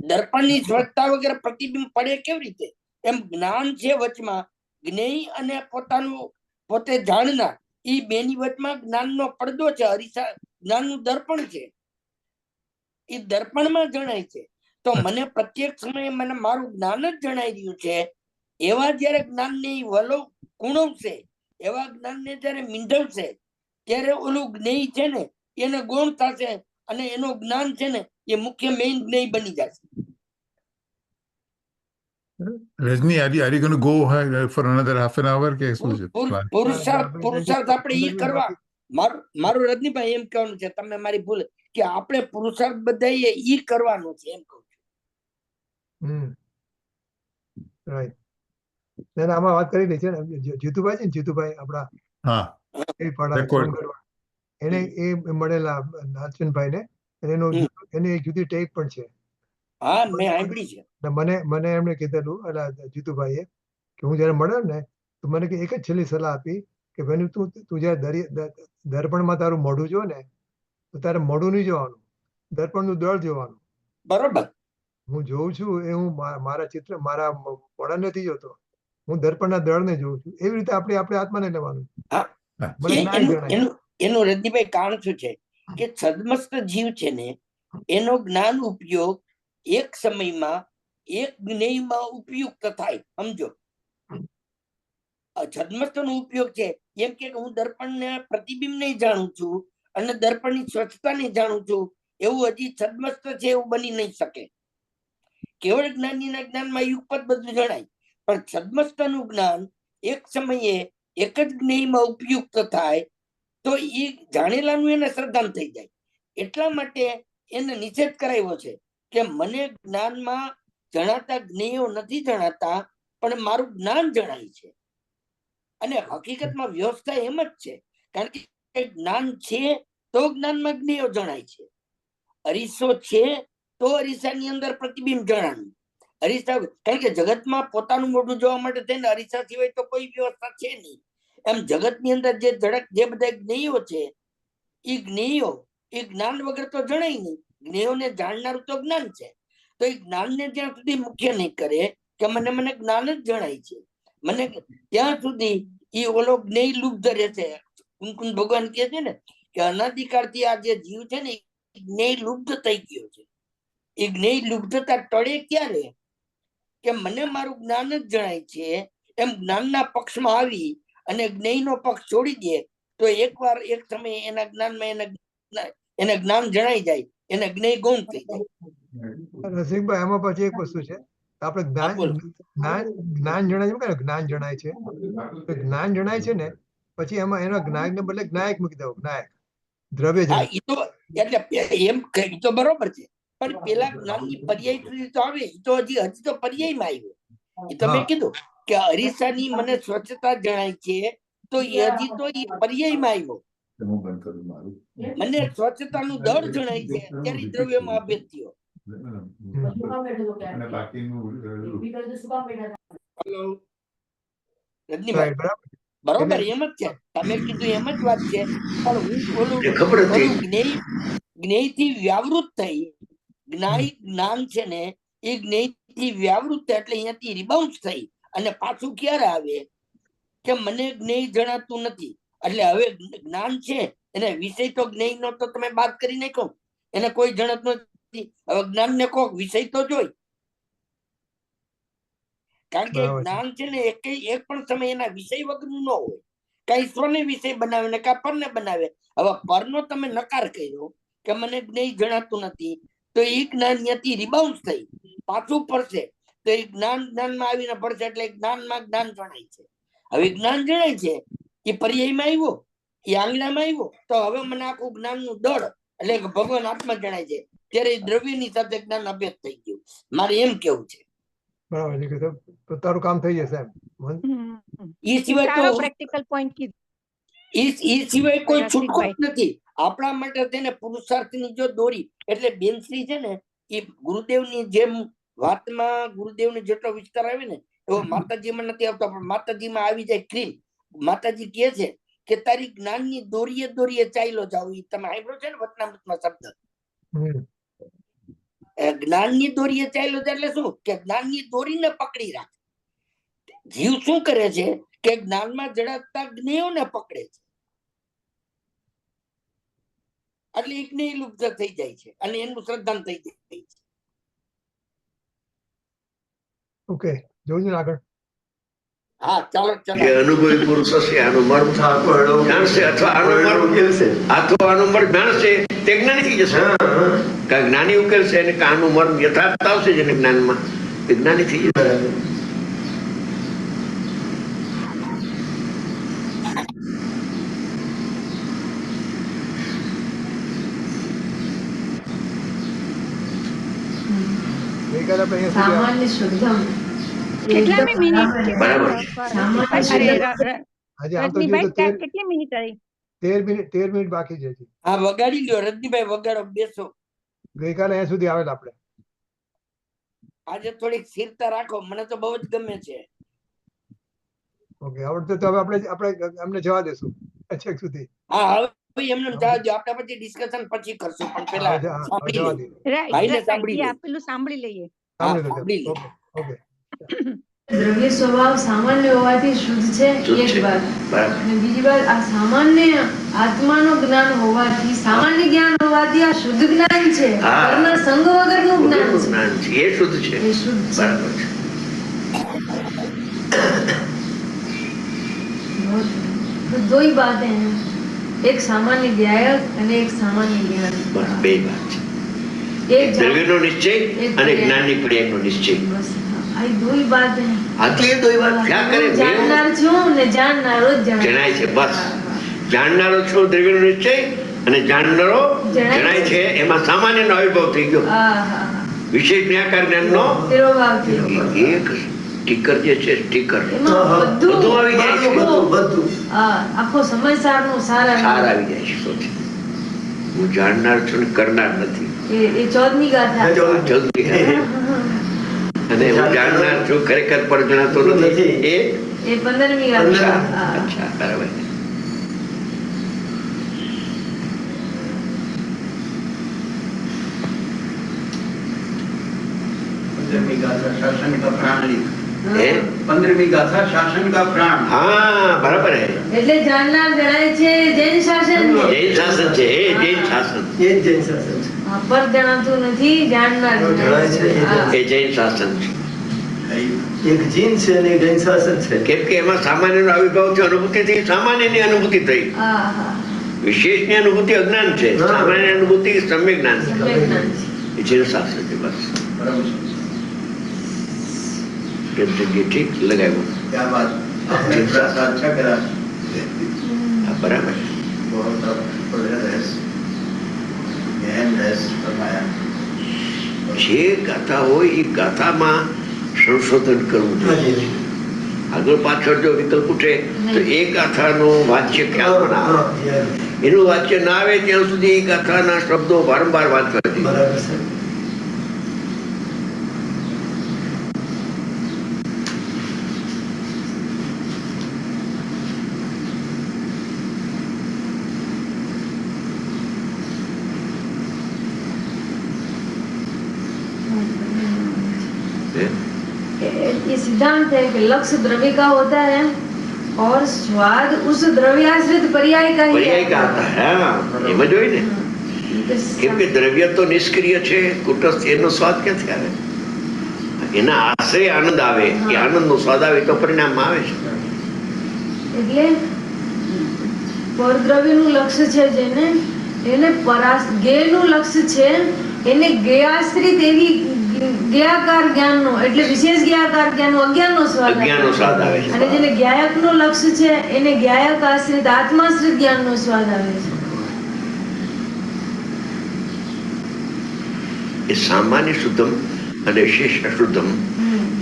દર્પણની સ્વચ્છતા વગર પ્રતિબિંબ પડે કેવી રીતે? એમ જ્ઞાન છે વચમાં, જ્ઞેય અને પોતાનું પોતે જાણનાર, એ બેની વચમાં જ્ઞાનનો પડદો છે, અરીસા જ્ઞાનનું દર્પણ છે, એ દર્પણમાં જણાય છે. તો મને પ્રત્યેક સમયે મને મારું જ્ઞાન જ જણાઈ રહ્યું છે, એવા જયારે જ્ઞાનને વલો કુણવશે, એવા જ્ઞાનને જયારે મીંઢવશે, ત્યારે ઓલું જ્ઞેય છે ને એને ગૌણ થશે અને એનું જ્ઞાન છે ને એ મુખ્ય મેઇન જ્ઞેય બની જશે. Rajni, are you going to go for another half an hour? કે શું છે plan? પુરુષાર્થ આપણે એ કરવા મારું રજનીભાઈ એમ કહેવાનું છે, તમે મારી ભૂલ કે આપણે પુરુષાર્થ બધા ઈ કરવાનો છે એમ કહું છું. રાઈટ. આમાં વાત કરી છે ને જીતુભાઈ છે ને, જીતુભાઈ આપણા હા, એ પાડા Record. સોનગઢ. એને એ મળેલા નાચનભાઈ ને, એની એક જુદી ટેપ પણ છે. હા, મેં સાંભળી છે. મને એમણે કીધેલું એટલે જીતુભાઈએ કે હું જયારે મળ્યો ને તો મને એક જ છેલ્લી સલાહ આપી કે ભાઈ તું જયારે દર્પણમાં તારું મોઢું જો ને તો તારે મોઢું નહીં જોવાનું, દર્પણનું દળ જોવાનું. બરોબર. હું જોઉં છું એ હું મારા ચિત્ર મારા મોઢા નથી જોતો, હું દર્પણના દળને જોઉં છું. એવી રીતે આપણે આત્માને લેવાનું. એનું રજનીભાઈ કારણ શું છે કે છદ્મસ્ત જીવ છે ને એનો જ્ઞાન ઉપયોગ એક સમયમાં એક જ્ઞેયમાં ઉપયુક્ત થાય. સમજો, છદ્મસ્ત નો ઉપયોગ છે એમ કે હું દર્પણ ને પ્રતિબિંબ નહીં જાણું છું અને દર્પણ ની સ્વચ્છતા નહીં જાણું છું, એવું હજી છદ્મસ્ત છે એવું બની નહીં શકે. કેવળ જ્ઞાનીના જ્ઞાનમાં યુગપત બધું જણાય, પણ છદ્મસ્ત નું જ્ઞાન એક સમયે એક જ જ્ઞેયમાં ઉપયુક્ત થાય તો એ જાણેલાનું એને શ્રદ્ધાન થઈ જાય. એટલા માટે એને નિષેધ કરાવ્યો છે કે મને જ્ઞાનમાં જણાતા જ્ઞેયો નથી જણાતા, પણ મારું જ્ઞાન જણાય છે. અને હકીકતમાં વ્યવસ્થા એમ જ છે, કારણ કે જ્ઞાન છે તો જ્ઞાનમાં જ્ઞેયો જણાય છે. અરીસો છે તો અરીસાની અંદર પ્રતિબિંબ જણાનું. અરીસા, કારણ કે જગતમાં પોતાનું મોઢું જોવા માટે થઈને અરીસા સિવાય તો કોઈ વ્યવસ્થા છે નહીં. એમ જગતની અંદર જે બધા જ્ઞેયો છે એ જ્ઞેયો એ જ્ઞાન વગર તો જણાય નહીં. જ્ઞેયોને જાણનારું તો જ્ઞાન છે, તો એ જ્ઞાનને જ્યાં સુધી મુખ્ય નહીં કરે કે મને જ્ઞાન જ જણાય છે, મને ત્યાં સુધી એ ઓલો જ્ઞેય લુપ્ત રહેશે. કુંકુમ ભગવાન કહે છે ને કે અનાદિકાળથી આ જે જીવ છે ને જ્ઞેય લુપ્ત થઈ ગયો છે. એ જ્ઞેય લુપ્તતા ટળે ક્યારે કે મને મારું જ્ઞાન જ જણાય છે એમ જ્ઞાનના પક્ષમાં આવી અને જ્ઞેયનો પક્ષ છોડી દે તો એકવાર એક સમયે એના જ્ઞાનમાં એને જ્ઞાન જણાઈ જાય, એને જ્ઞેય ગૌણ થઈ જાય. રસિકભાઈ, આમાં પછી એક વસ્તુ છે, આપણે જ્ઞાન જણાય છે, જ્ઞાન જણાય છે, જ્ઞાન જણાય છે ને પછી એમાં એના જ્ઞાન ને બદલે જ્ઞાયક મૂકી દો. જ્ઞાયક દ્રવ્ય એટલે એમ તો બરોબર છે, પણ પેલા જ્ઞાનની પર્યાય સુધી તો આવે. હજી તો પર્યાયમાં આવ્યો. એ તમે કીધું કે અરીસાની મને સ્વચ્છતા જણાય છે તો હજી તો એ પર્યાયમાં આવ્યો. મને સ્વચ્છતાનું દળ જણાય છે ત્યારે દ્રવ્યમાં અભેદ થયો. રજનીભાઈ બરોબર એમ જ છે, તમે કીધું એમ જ વાત છે, પણ હું જ્ઞેય થી વ્યાવૃત થઈ, જ્ઞાન છે ને એ જ્ઞેય થી વ્યાવૃત થાય એટલે અહીંયાથી રિબાઉન્સ થઈ અને પાછું ક્યારે આવે કે મને જ્ઞેય જણાતું નથી. એટલે હવે જ્ઞાન છે એને વિષય તો જ્ઞેય નો તો તમે બાદ કરી નાખો, એને કોઈ જણાતું નથી. હવે જ્ઞાન ને કોક વિષય તો જોઈ, કારણ કે જ્ઞાન છે ને એક પણ સમય એના વિષય વગરનું ન હોય. કઈ સ્વને વિષય બનાવે ને કા પરને બનાવે. હવે પરનો તમે નકાર કર્યો કે મને જ્ઞેય જણાતું નથી તો એ જ્ઞાન ત્યાંથી રિબાઉન્સ થઈ પાછું પડશે તો એ જ્ઞાનમાં આવીને પડશે એટલે જ્ઞાનમાં જ્ઞાન જણાય છે. હવે જ્ઞાન જણાય છે એ પર્યાયમાં આવ્યો, એ આંગણામાં આવ્યો તો હવે મને આખું જ્ઞાનનું દળ એટલે ભગવાન આત્મા જણાય છે ત્યારે દ્રવ્યની સાથે જ્ઞાન અભેદ થઈ ગયું. મારે એમ કેવું છે. બરાબર, તારું કામ થઈ જશે. એ સિવાય તો પ્રેક્ટિકલ પોઈન્ટ કીધું. એ સિવાય કોઈ છૂટકો નથી આપણા માટે. તેને પુરુષાર્થની જો દોરી એટલે બેનશ્રી છે ને એ ગુરુદેવની જેમ વાતમાં ગુરુદેવને જેટલો વિસ્તાર આવે ને એવો માતાજીમાં નથી આવતો, પણ માતાજીમાં આવી જાય ક્રીમ. માતાજી કહે છે કે તારી જ્ઞાનની દોરીએ દોરીએ ચાલ્યો જાવ. એ તમે સાંભળ્યો છે ને વચનામૃતમાં શબ્દ, જ્ઞાનની દોરીએ ચાલ્યો જાય એટલે શું કે જ્ઞાનની દોરીને પકડી રાખ. જીવ શું કરે છે કે જ્ઞાનમાં જડાતા જ્ઞેયોને પકડે છે એટલે એક જ્ઞેય લુપ્ત થઈ જાય છે અને એનું શ્રદ્ધાન થઈ જાય છે. ઓકે, જોજો આગળ. હા, ચાલો ચાલો. જે અનુભવી પુરુષ હશે આનો મર્મ જાણશે અથવા આનો મર્મ ઉકેલશે અથવા આનો મર્મ જાણશે તે જ્ઞાની થઈ જશે. જ્ઞાની ઉકેલશે અને આનું મર્મ યથાર્થ આવશે જેને જ્ઞાનમાં, તે જ્ઞાની થઈ જશે. ગઈકાલે આપણે અહીંયા સુધી સામાન્ય શુદ્ધમ કેટલામી મિનિટ છે બરાબર. સામાન્ય અરે શુદ્ધમ. આજે આમ તો જોઈએ તો રજનીભાઈ કેટલી મિનિટ રહી? 13 મિનિટ બાકી છે હજી. હા વગાડી લ્યો રજનીભાઈ, વગાડો, બેસો. ગઈકાલે અહીંયા સુધી આવેલા આપણે. આજે થોડીક સ્થિરતા રાખો, મને તો બહુ જ ગમે છે. ઓકે, આવડતું તો હવે આપણે અમને જવા દેશું છેક સુધી. હા હવે એમને જવા દો, આપણે પછી ડિસ્કશન પછી કરશું, પણ પેલા હવે સાંભળી જવા લઈએ. દઈએ. ભાઈને સાંભળી લઈએ. આપેલું સાંભળી લઈએ. હા, સાંભળી સાંભળી લો. લઈએ. ઓકે. દ્રવ્ય સ્વભાવ સામાન્ય હોવાથી શુદ્ધ છે, શુદ્ધ એક છે. વાત. બરાબર. અને બીજી વાત, આ સામાન્ય આત્માનું જ્ઞાન હોવાથી, સામાન્ય જ્ઞાન હોવાથી આ શુદ્ધ જ્ઞાન છે. હા. કર્મના સંગ વગરનું જ્ઞાન વગરનું છે. જ્ઞાન છે, એ શુદ્ધ છે. એ શુદ્ધ છે. બરાબર છે. દોઈ બાત હે, એક સામાન્ય જ્ઞાયક અને એક સામાન્ય જ્ઞાન. બસ બે વાત છે. એક દ્રવ્યનો નિશ્ચય એક અને જ્ઞાન. જ્ઞાનની પર્યાયનો નિશ્ચય. બસ, હા. આ દોઈ બાત હે. આટલી દોઈ વાત ક્યાં કરે? હું જાણનાર છું ને જાણનારો જ જણાય છે, બસ. હા, હા. જાણનારો છો દ્રવ્યનો નિશ્ચય અને જાણનારો જણાય જણાય છે, એમાં સામાન્યનો આવિર્ભાવ થઈ ગયો. હા, હા, હા. વિશેષ જ્ઞાકાર જ્ઞાનનો તિરોભાવ થયો. એક સ્ટીકર જે છે, સ્ટીકર એમાં બધું આવી જાય છે. બધું હા, આખો સમયસારનો સાર સાર આવી આવી જાય છે. તો હું જાણનાર છું ને કરનાર નથી. એ 14મી ગાથા. જલ્દી. અને હું જાણનાર છું, ખરેખર પણ જણાતો નથી. એ એ 15મી અચ્છા, ગાથા. હા. અચ્છા, બરાબર. पंद्रहवीं गाथा शासन का प्राण लिख। એ 15वीं गाथा शासन का प्राण। હા, બરાબર હે. એટલે જાણનાર જણાય છે જૈન શાસન ને. જૈન શાસન છે, એ જૈન શાસન. એ જ જૈન શાસન છે. હા, પર જણાતું નથી, જાણનાર જણાય છે, એ હા. એ જૈન શાસન છે. એક જીન છે અને એક જૈન શાસન છે. કેમ કે એમાં સામાન્યનો આવિર્ભાવ થયો, અનુભૂતિ થઈ, સામાન્યની અનુભૂતિ થઈ. હા, હા. વિશેષની અનુભૂતિ અજ્ઞાન છે, સામાન્ય અનુભૂતિ સમ્યક જ્ઞાન છે. સમ્યક જ્ઞાન છે. એ જૈન શાસન છે, બસ. बराबर है। કેમ જગ્યાએ ઠીક લગાવ્યું. क्या बात, आपने प्रयास अच्छा करा। હા, બરાબર. बहुत बढ़िया रहस्य, गहन रहस्य फरमाया। જે ગાથા હોય એ ગાથામાં સંશોધન કરવું જોઈએ. હાજી. આગળ પાછળ જો વિકલ્પ ઉઠે તો એ ગાથાનું વાચ્ય ખ્યાલ પણ આવે. હા, યાર. એનું વાચ્ય ના આવે ત્યાં સુધી એ ગાથાના શબ્દો વારંવાર વાંચવા જોઈએ. બરાબર છે. ये सिद्धांत है कि लक्ष्य द्रव्य का होता है और स्वाद उस द्रव्याश्रित पर्याय का ही પર્યાય आता ગાતા, હા, એમ જ હોય ને. કેમ કે દ્રવ્ય તો નિષ્ક્રિય છે, કુટસ્થ, એનો સ્વાદ ક્યાંથી આવે? એના આશ્રય આનંદ આવે, એ આનંદનો સ્વાદ આવે તો પરિણામ આવે છે. એટલે પરદ્રવ્યનું લક્ષ્ય છે જેને, એને જ્ઞેયનું લક્ષ્ય છે એને જ્ઞેયાશ્રિત એવી જ્ઞેયાકાર જ્ઞાનનો, એટલે વિશેષ જ્ઞેયાકાર જ્ઞાનનો અજ્ઞાનનો સ્વાદ આવે. અજ્ઞાનનો સ્વાદ આવે છે. અને જેને જ્ઞાયકનું લક્ષ્ય છે એને જ્ઞાયક આશ્રિત આત્માશ્રિત જ્ઞાનનો સ્વાદ આવે છે. એ સામાન્ય શુદ્ધમ અને વિશેષ અશુદ્ધમ,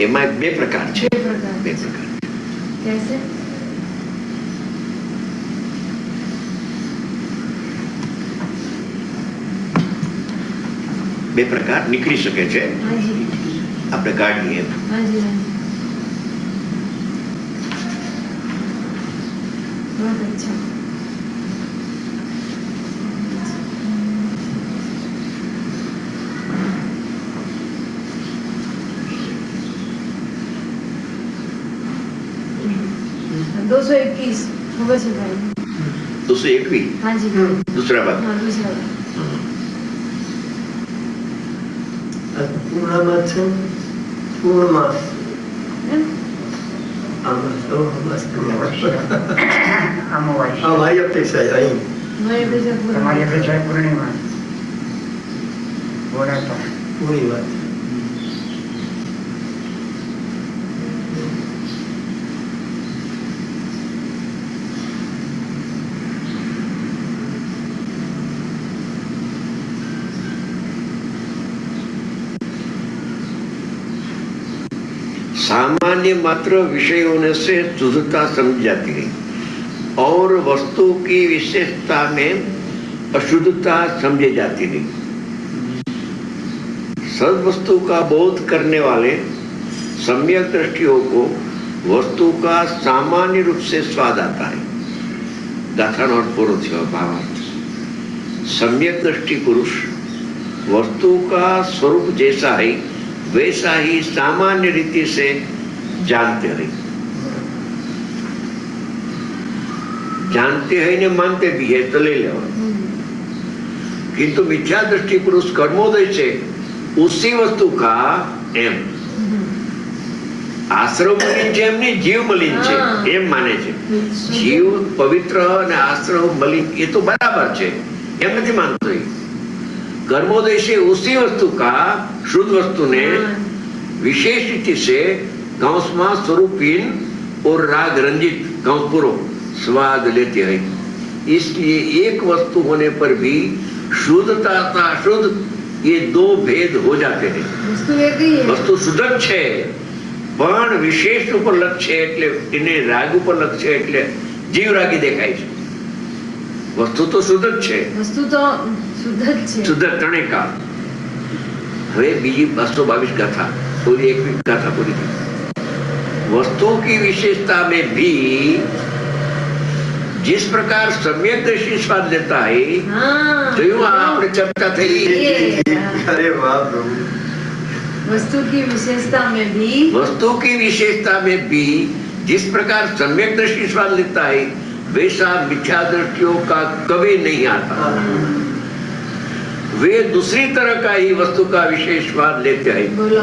એમાં બે પ્રકાર છે. બે પ્રકાર. બે પ્રકાર. कैसे? બે પ્રકાર નીકળી શકે છે, हाँ जी, આપણે કાઢીએ. हाँ जी, हाँ जी। बहुत अच्छा। दो सौ 21 होगा से भाई। 221 हाँ जी, दूसरा भाग. हाँ दूसरा भाग। પૂર્ણમાસ છે. પૂર્ણમાસ. हैं? આમાં તો બસ अमावस्या। આ મારી અપેક્ષા છે અહીં. हमारे अपेक्षा पूरा। हमारी अपेक्षा है पूर्णिमा। बोला तो પૂરી વાત. सामान्य मात्र विषय होने से शुद्धता समझ जाती है और वस्तु की विशेषता में अशुद्धता समझी जाती नहीं। सद वस्तु का बोध करने वाले सम्यक दृष्टियों को वस्तु का सामान्य रूप से स्वाद आता है। दाखन और पूर्व भावार्थ। सम्यक दृष्टि पुरुष वस्तु का स्वरूप जैसा है वैसा ही सामान्य रीति से जानते हैं। जानते हैं ने मानते भी है तो ले लो, किंतु मिथ्या दृष्टि पुरुष कर्मोदय से उसी वस्तु का एम आश्रव मलिन છે એમને જીવ મલિન છે એમ માને છે। જીવ પવિત્ર અને આશ્રવ મલિન એ તો બરાબર છે એમ નથી માનતો। कर्मोदय से उसी वस्तु का शुद्ध वस्तु ने विशेष रीति से गांसमा स्वरूपहीन और राग रंजित गांसपुरो स्वाद लेते हैं। इसलिए एक वस्तु होने पर भी शुद्धता तथा अशुद्ध ये दो भेद हो जाते हैं। वस्तु शुद्ध है पण विशेष ઉપર લક્ષ્ય એટલે એને રાગ ઉપર લક્ષ્ય એટલે જીવ રાગી દેખાય છે। વસ્તુ તો શુદ્ધ જ છે, વસ્તુ તો શુદ્ધ જ છે, શુદ્ધ ત્રણેય કાળ। હવે બીજી 222 ગાથા पूरी एक गाथा पूरी थी। वस्तु की विशेषता में भी जिस प्रकार सम्यक दृष्टि स्वाद लेता है तो यूं आपने चर्चा थी। अरे वाह प्रभु। वस्तु की विशेषता में भी जिस प्रकार सम्यक दृष्टि स्वाद लेता है वैसा मिथ्या दृष्टियों का कभी नहीं आता। वे दूसरी तरह का ही वस्तु का विशेष स्वाद लेते हैं। बोलो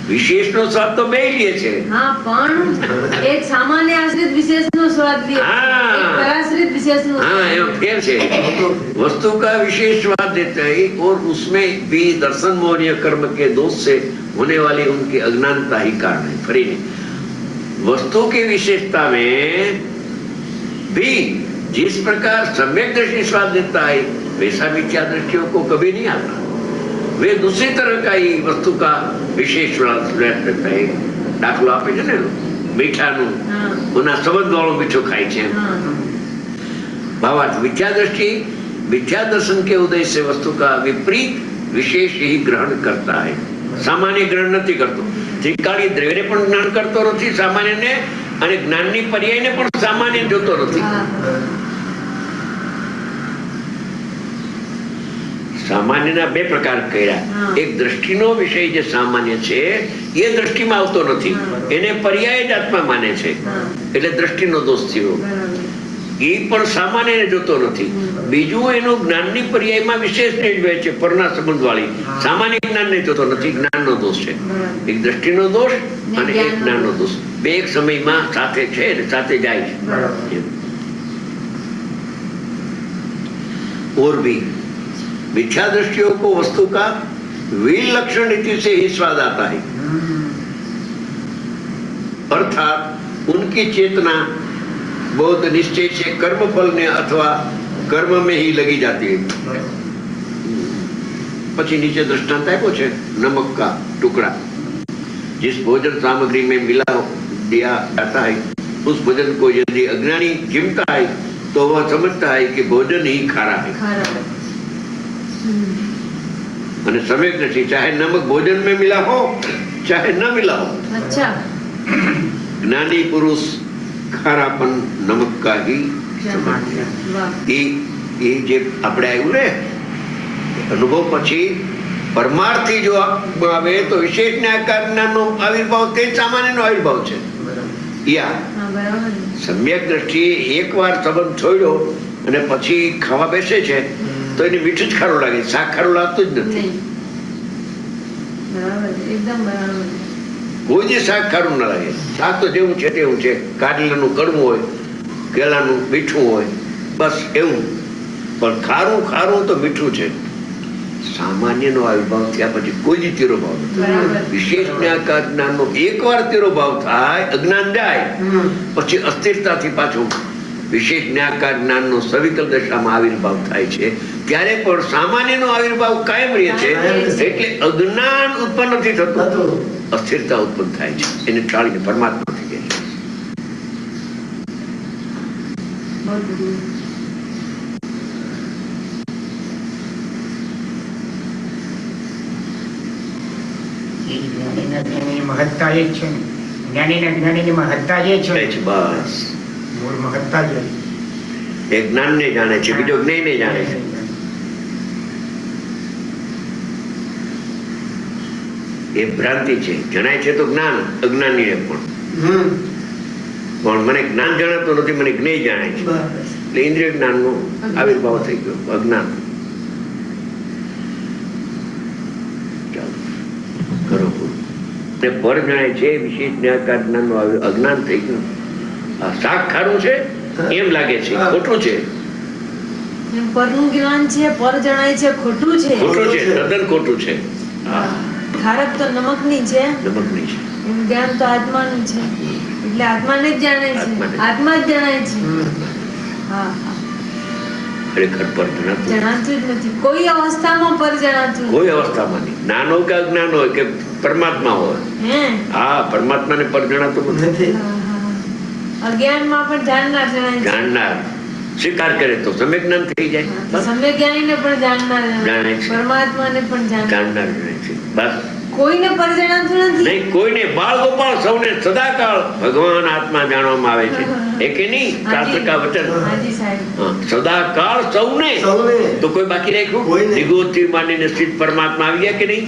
विशेष नो स्वाद तो બે લે છે। હા પણ એક સામાન્ય આશ્રિત વિશેષ નો સ્વાદ લે છે, એક પરાશ્રિત विशेष નો। हाँ ये फेर છે। वस्तु का विशेष स्वाद देते हैं और उसमें भी दर्शन मोहनीय कर्म के दोष से होने वाली उनकी अज्ञानता ही कारण है। फरी वस्तु की विशेषता में भी जिस प्रकार सम्यक दृष्टि स्वाद देता है वैसा मिथ्या दृष्टियों को कभी नहीं आता। वे दूसरी तरह का ही वस्तु का विशेष स्वाद लेता है। दाखलो आपे છે ને મીઠાનું ઓના સંબંધ વાળો મીઠો ખાય છે। भावार्थ मिथ्या दृष्टि मिथ्या दर्शन के उदय से वस्तु का विपरीत विशेष ही ग्रहण करता है। सामान्य ग्रहण નથી કરતો। ત્રિકાળી દ્રવ્યને પણ જ્ઞાન કરતો નથી સામાન્યને અને જ્ઞાનની પર્યાયને પણ સામાન્ય જોતો નથી। સામાન્યના બે પ્રકાર કર્યા। એક દ્રષ્ટિનો વિષય જે સામાન્ય છે એ દ્રષ્ટિમાં આવતો નથી, એને પર્યાય જ આત્મા માને છે એટલે દ્રષ્ટિનો દોષ થયો। એ પણ સામાન્યને જોતો નથી। બીજું એનો જ્ઞાનની પર્યાયમાં વિશેષ નિર્ભય છે પરના સંબંધવાળી, સામાન્ય જ્ઞાનને જોતો નથી, જ્ઞાનનો દોષ છે। એક દ્રષ્ટિનો દોષ અને એક જ્ઞાનનો દોષ બે એક સમયમાં સાથે છે સાથે જાય છે। और भी मिथ्या दृष्टियों को वस्तु का विलक्षण रीति से ही स्वाद आता है, अर्थात उनकी चेतना बहुत निश्चय से कर्म फल ने अथवा कर्म में ही लगी जाती है। પછી નીચે दृष्टांत આપ્યો છે नमक का टुकड़ा। जिस भोजन सामग्री में मिला दिया जाता है उस भोजन को यदि अज्ञानी गिनता है तो वह समझता है कि भोजन ही खारा है। અને સમ્યક દૃષ્ટિ ચાહે નમક ભોજન में मिला हो चाहे न मिला हो, अच्छा ज्ञानी पुरुष खारापन नमक का ही એ જે આપણે આવ્યું ને અનુભવ પછી પરમાર્થી જો આવે તો વિશેષ ન્યાયકાર જ્ઞાનનો આવિર્ભાવ તે સામાન્યનો આવિર્ભાવ છે। યા સમ્યક દ્રષ્ટિ એકવાર સંબંધ છોડ્યો અને પછી ખાવા બેસે છે તો એને મીઠું જ ખારું લાગે, શાક ખારું લાગતું જ નથી। કોઈ જે શાક ખારું ના લાગે, શાક તો જેવું છે તેવું છે। કારેલાનું કડવું હોય, કેળાનું મીઠું હોય, બસ એવું, પણ ખારું ખારું તો મીઠું છે। સામાન્યનો આવિર્ભાવ થયા પછી કોઈ જ તિરોભાવ નથી। વિશેષ ન્યાયકાર જ્ઞાનનો એકવાર તિરોભાવ થાય, અજ્ઞાન જાય પછી અસ્થિરતાથી પાછું વિશેષ ન્યાયકાર જ્ઞાનનો સવિકલ દશામાં આવિર્ભાવ થાય છે। ત્યારે પણ સામાન્યનો આવિર્ભાવ કાયમ રહે છે, એટલે અજ્ઞાન ઉત્પન્ન નથી થતું। અસ્થિરતા ઉત્પન્ન થાય છે, એને ટાળીને પરમાત્મા થઈ જાય છે. મહત્તા એ જ છે ને, જ્ઞાનીની મહત્તા જે છે બસ મૂળ મહત્તા જે એ જ્ઞાનને જાણે છે, બીજો જ્ઞેયને જાણે છે. એ ભ્રાંતિ છે. જણાય છે તો જ્ઞાન અજ્ઞાનીને પણ મને જ્ઞાન જણાતું નથી, મને જ્ઞેય જાણે છે. એટલે ઇન્દ્રિય જ્ઞાનનો આવિર્ભાવ થઈ ગયો, અજ્ઞાન. ચાલો કરો પર જણાય છે, વિશેષ જ્ઞાકાર જ્ઞાનનો અજ્ઞાન થઈ ગયું. આ શાક ખારું છે એમ લાગે છે, ખોટું છે. પરનું જ્ઞાન છે, પર જણાય છે, ખોટું છે, ખોટું છે, તદ્દન ખોટું છે. ખારક તો નમકની છે, નમકની છે. જ્ઞાન તો આત્માનું છે, એટલે આત્માને જ જાણે છે, આત્મા જ જણાય છે. ખરેખર પર જણાતું જ નથી, કોઈ અવસ્થામાં પર જણાતું, કોઈ અવસ્થામાં નહીં. જ્ઞાન હોય કે અજ્ઞાન હોય કે પરમાત્મા હોય, હા, પરમાત્માને પર જણાતું નથી. અજ્ઞાનમાં પણ જાણનાર જણાય છે. જાણનાર સ્વીકાર કરે તો સમ્યક જ્ઞાન થઈ જાય. સમ્યક જ્ઞાનીને પણ જાણનાર જાણે છે, પરમાત્માને પણ જાણનાર જાણે છે. બસ કોઈને પર જણાતું નથી. નહીં, કોઈને બાળ ગોપાળ સૌને સદાકાળ ભગવાન આત્મા જાણવામાં આવે છે. એ કે નહીં, શાસ્ત્ર કા વચન. સદાકાળ સૌને, તો કોઈ બાકી રાખ્યું? નિગોથી માંડીને સ્થિત પરમાત્મા આવી ગયા કે નહીં?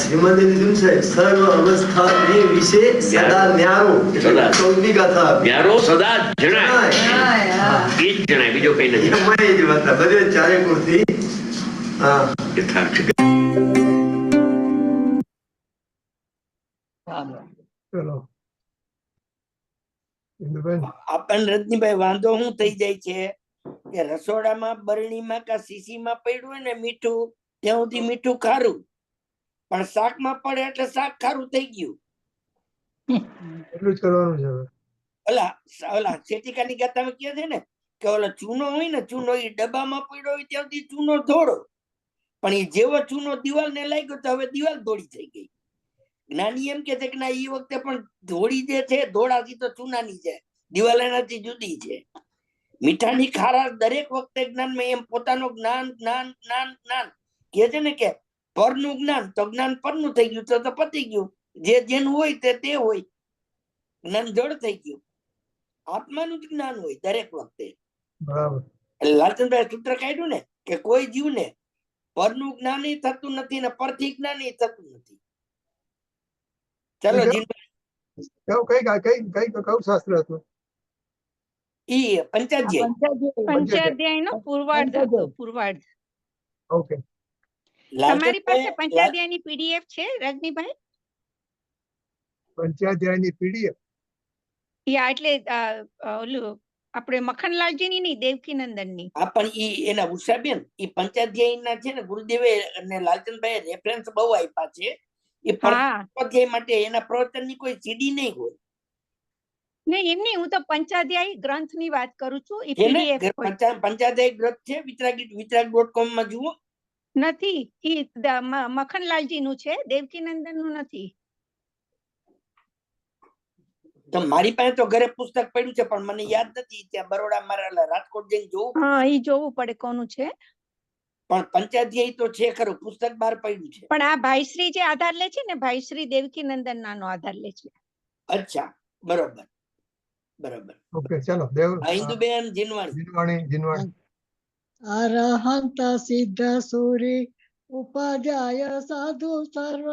શ્રીમદ સર્વ અવસ્થા ને વિશે સદા ન્યારો, સદા ચૌદમી ગાથા ન્યારો સદા જણાય, એ જ જણાય, બીજો કઈ નથી. જ વાત બધે ચારે કુળથી યથાર્થ છે. ચલો ઇન્દુબેન. આપણને રજનીભાઈ વાંધો શું થઈ જાય છે કે રસોડામાં બરણીમાં કા શીશીમાં પડ્યું હોય ને મીઠું, ત્યાં સુધી મીઠું ખારું, પણ શાકમાં પડે એટલે શાક ખારું થઈ ગયું. એટલું જ કરવાનું છે હવે. ઓલા શેઠિકાની ગાથામાં કહે છે ને કે ઓલો ચૂનો હોય ને, ચૂનો એ ડબ્બામાં પડ્યો હોય ત્યાં સુધી ચૂનો ધોળો, પણ એ જેવો ચૂનો દિવાલ ને લાગ્યો તો હવે દિવાલ ધોળી થઈ ગઈ. જ્ઞાની એમ કે છે કે ના, એ વખતે પણ ધોળી જે છે ધોળાથી તો ચૂનાની છે, દિવાલ એનાથી જુદી છે. મીઠાની ખારાશ દરેક વખતે જ્ઞાનમાં એમ પોતાનું જ્ઞાન જ્ઞાન જ્ઞાન જ્ઞાન કહે છે ને કે પરનું જ્ઞાન તો જ્ઞાન પરનું થઈ ગયું તો પતી ગયું. જે જેનું હોય તે હોય, જ્ઞાન જડ થઈ ગયું. આત્માનું જ જ્ઞાન હોય દરેક વખતે. બરાબર. લાલચંદભાઈ સૂત્ર કાઢ્યું ને કે કોઈ જીવને પરનું જ્ઞાન થતું નથી ને પરથી જ્ઞાન થતું નથી. ચલો કયું શાસ્ત્ર હતું? ઈ પંચાધ્યાય નો પૂર્વાર્ધ હતો. પૂર્વાર્ધ. ઓકે. તમારી પાસે પંચાધ્યાયની પીડીએફ છે રજનીભાઈ? પંચાધ્યાયની પીડીએફ? યા એટલે ઓલું આપણે મખનલાલજીની નહીં, દેવકીનંદનની. હા, પણ ઈ એના ઉષાબેન ઈ પંચાધ્યાયના છે ને, ગુરુદેવે અને લાલચંદભાઈ રેફરન્સ બહુ આપ્યા છે. એ પંચાધ્યાય માટે એના પ્રવચનની કોઈ સીડી નહીં હોય. નહીં, એમ નહીં, હું તો પંચાધ્યાય ગ્રંથની વાત કરું છું. ઈ પીડીએફ પંચાધ્યાય ગ્રંથ છે, વિતરાગ.com માં જુઓ. નથી, ઈ મખનલાલજી નું છે, દેવકીનંદન નું નથી. તો મારી પાસે તો ઘરે પુસ્તક પડ્યું છે, પણ મને યાદ નથી. ત્યાં બરોડા મારા રાજકોટ જઈને જોવું. હા, ઈ જોવું પડે કોનું છે. પણ પંચાધ્યાય તો છે ખરું, પુસ્તક બહાર પડ્યું છે. પણ આ ભાઈશ્રી જે આધાર લે છે ને, ભાઈશ્રી દેવકીનંદન નાનો આધાર લે છે. અચ્છા, બરોબર બરોબર. ઓકે, ચાલો. દેવ ઇન્દુબેન જીનવાણી. અરહંત સિદ્ધ સુરી ઉપાધ્યાય સાધુ સર્વ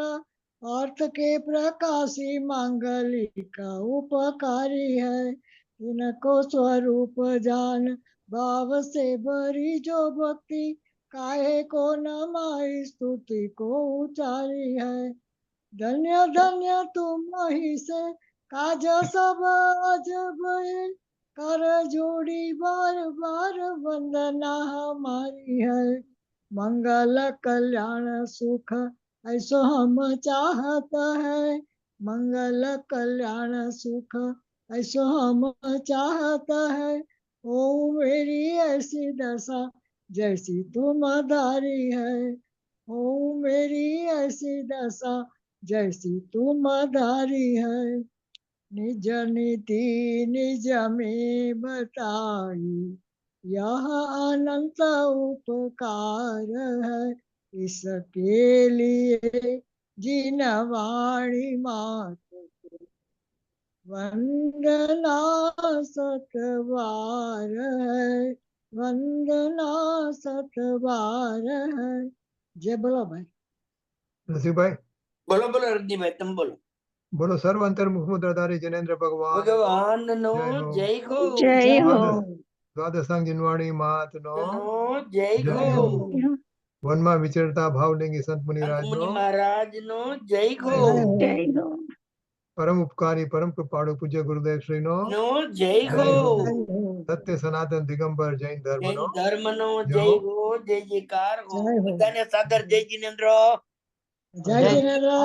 अर्थ के प्रकाशी मांगलिक उपकारी है, इनको स्वरूप जान भाव से भरी जो भक्ति, काहे को नमाई स्तुति को उचारी है। धन्य धन्य तुम ही से काज सब अजब है, कर जोड़ी बार बार वंदना हमारी है। मंगल कल्याण सुख ऐसो हम चाहत है, मंगल कल्याण सुख ऐसो हम चाहत है। ओ मेरी ऐसी दशा जैसी तुम धारी है, ओ मेरी ऐसी दशा जैसी तुम धारी है निज निधि निज में बताई यह अनंत उपकार है इसके लिए जिनवाणी मात वंदना सतवार है वंदना सतवार है। जय बोलो भाई। નરસિંહભાઈ બોલો બોલો રજનીભાઈ તમે બોલો. બોલો સર્વ અંતર્મુખ મુદ્રાધારી જનેન્દ્ર ભગવાન ભગવાનનો જય હો. જય હો. દ્વાદશાંગ જીનવાણી માતનો જય જય હો. હો. વનમાં વિચરતા ભાવલિંગી સંત મુનિ મુનિરાજનો મહારાજનો જય હો. જય હો. પરમ ઉપકારી પરમ કૃપાળુ પૂજ્ય ગુરુદેવ શ્રીનો નો જય જય હો. હો. સત્ય સનાતન દિગંબર જૈન જૈન ધર્મનો ધર્મનો જય જય હો. જય જયકાર હો. જય હો. બધાને સાદર જય જિનેન્દ્ર. જય જિનેન્દ્ર।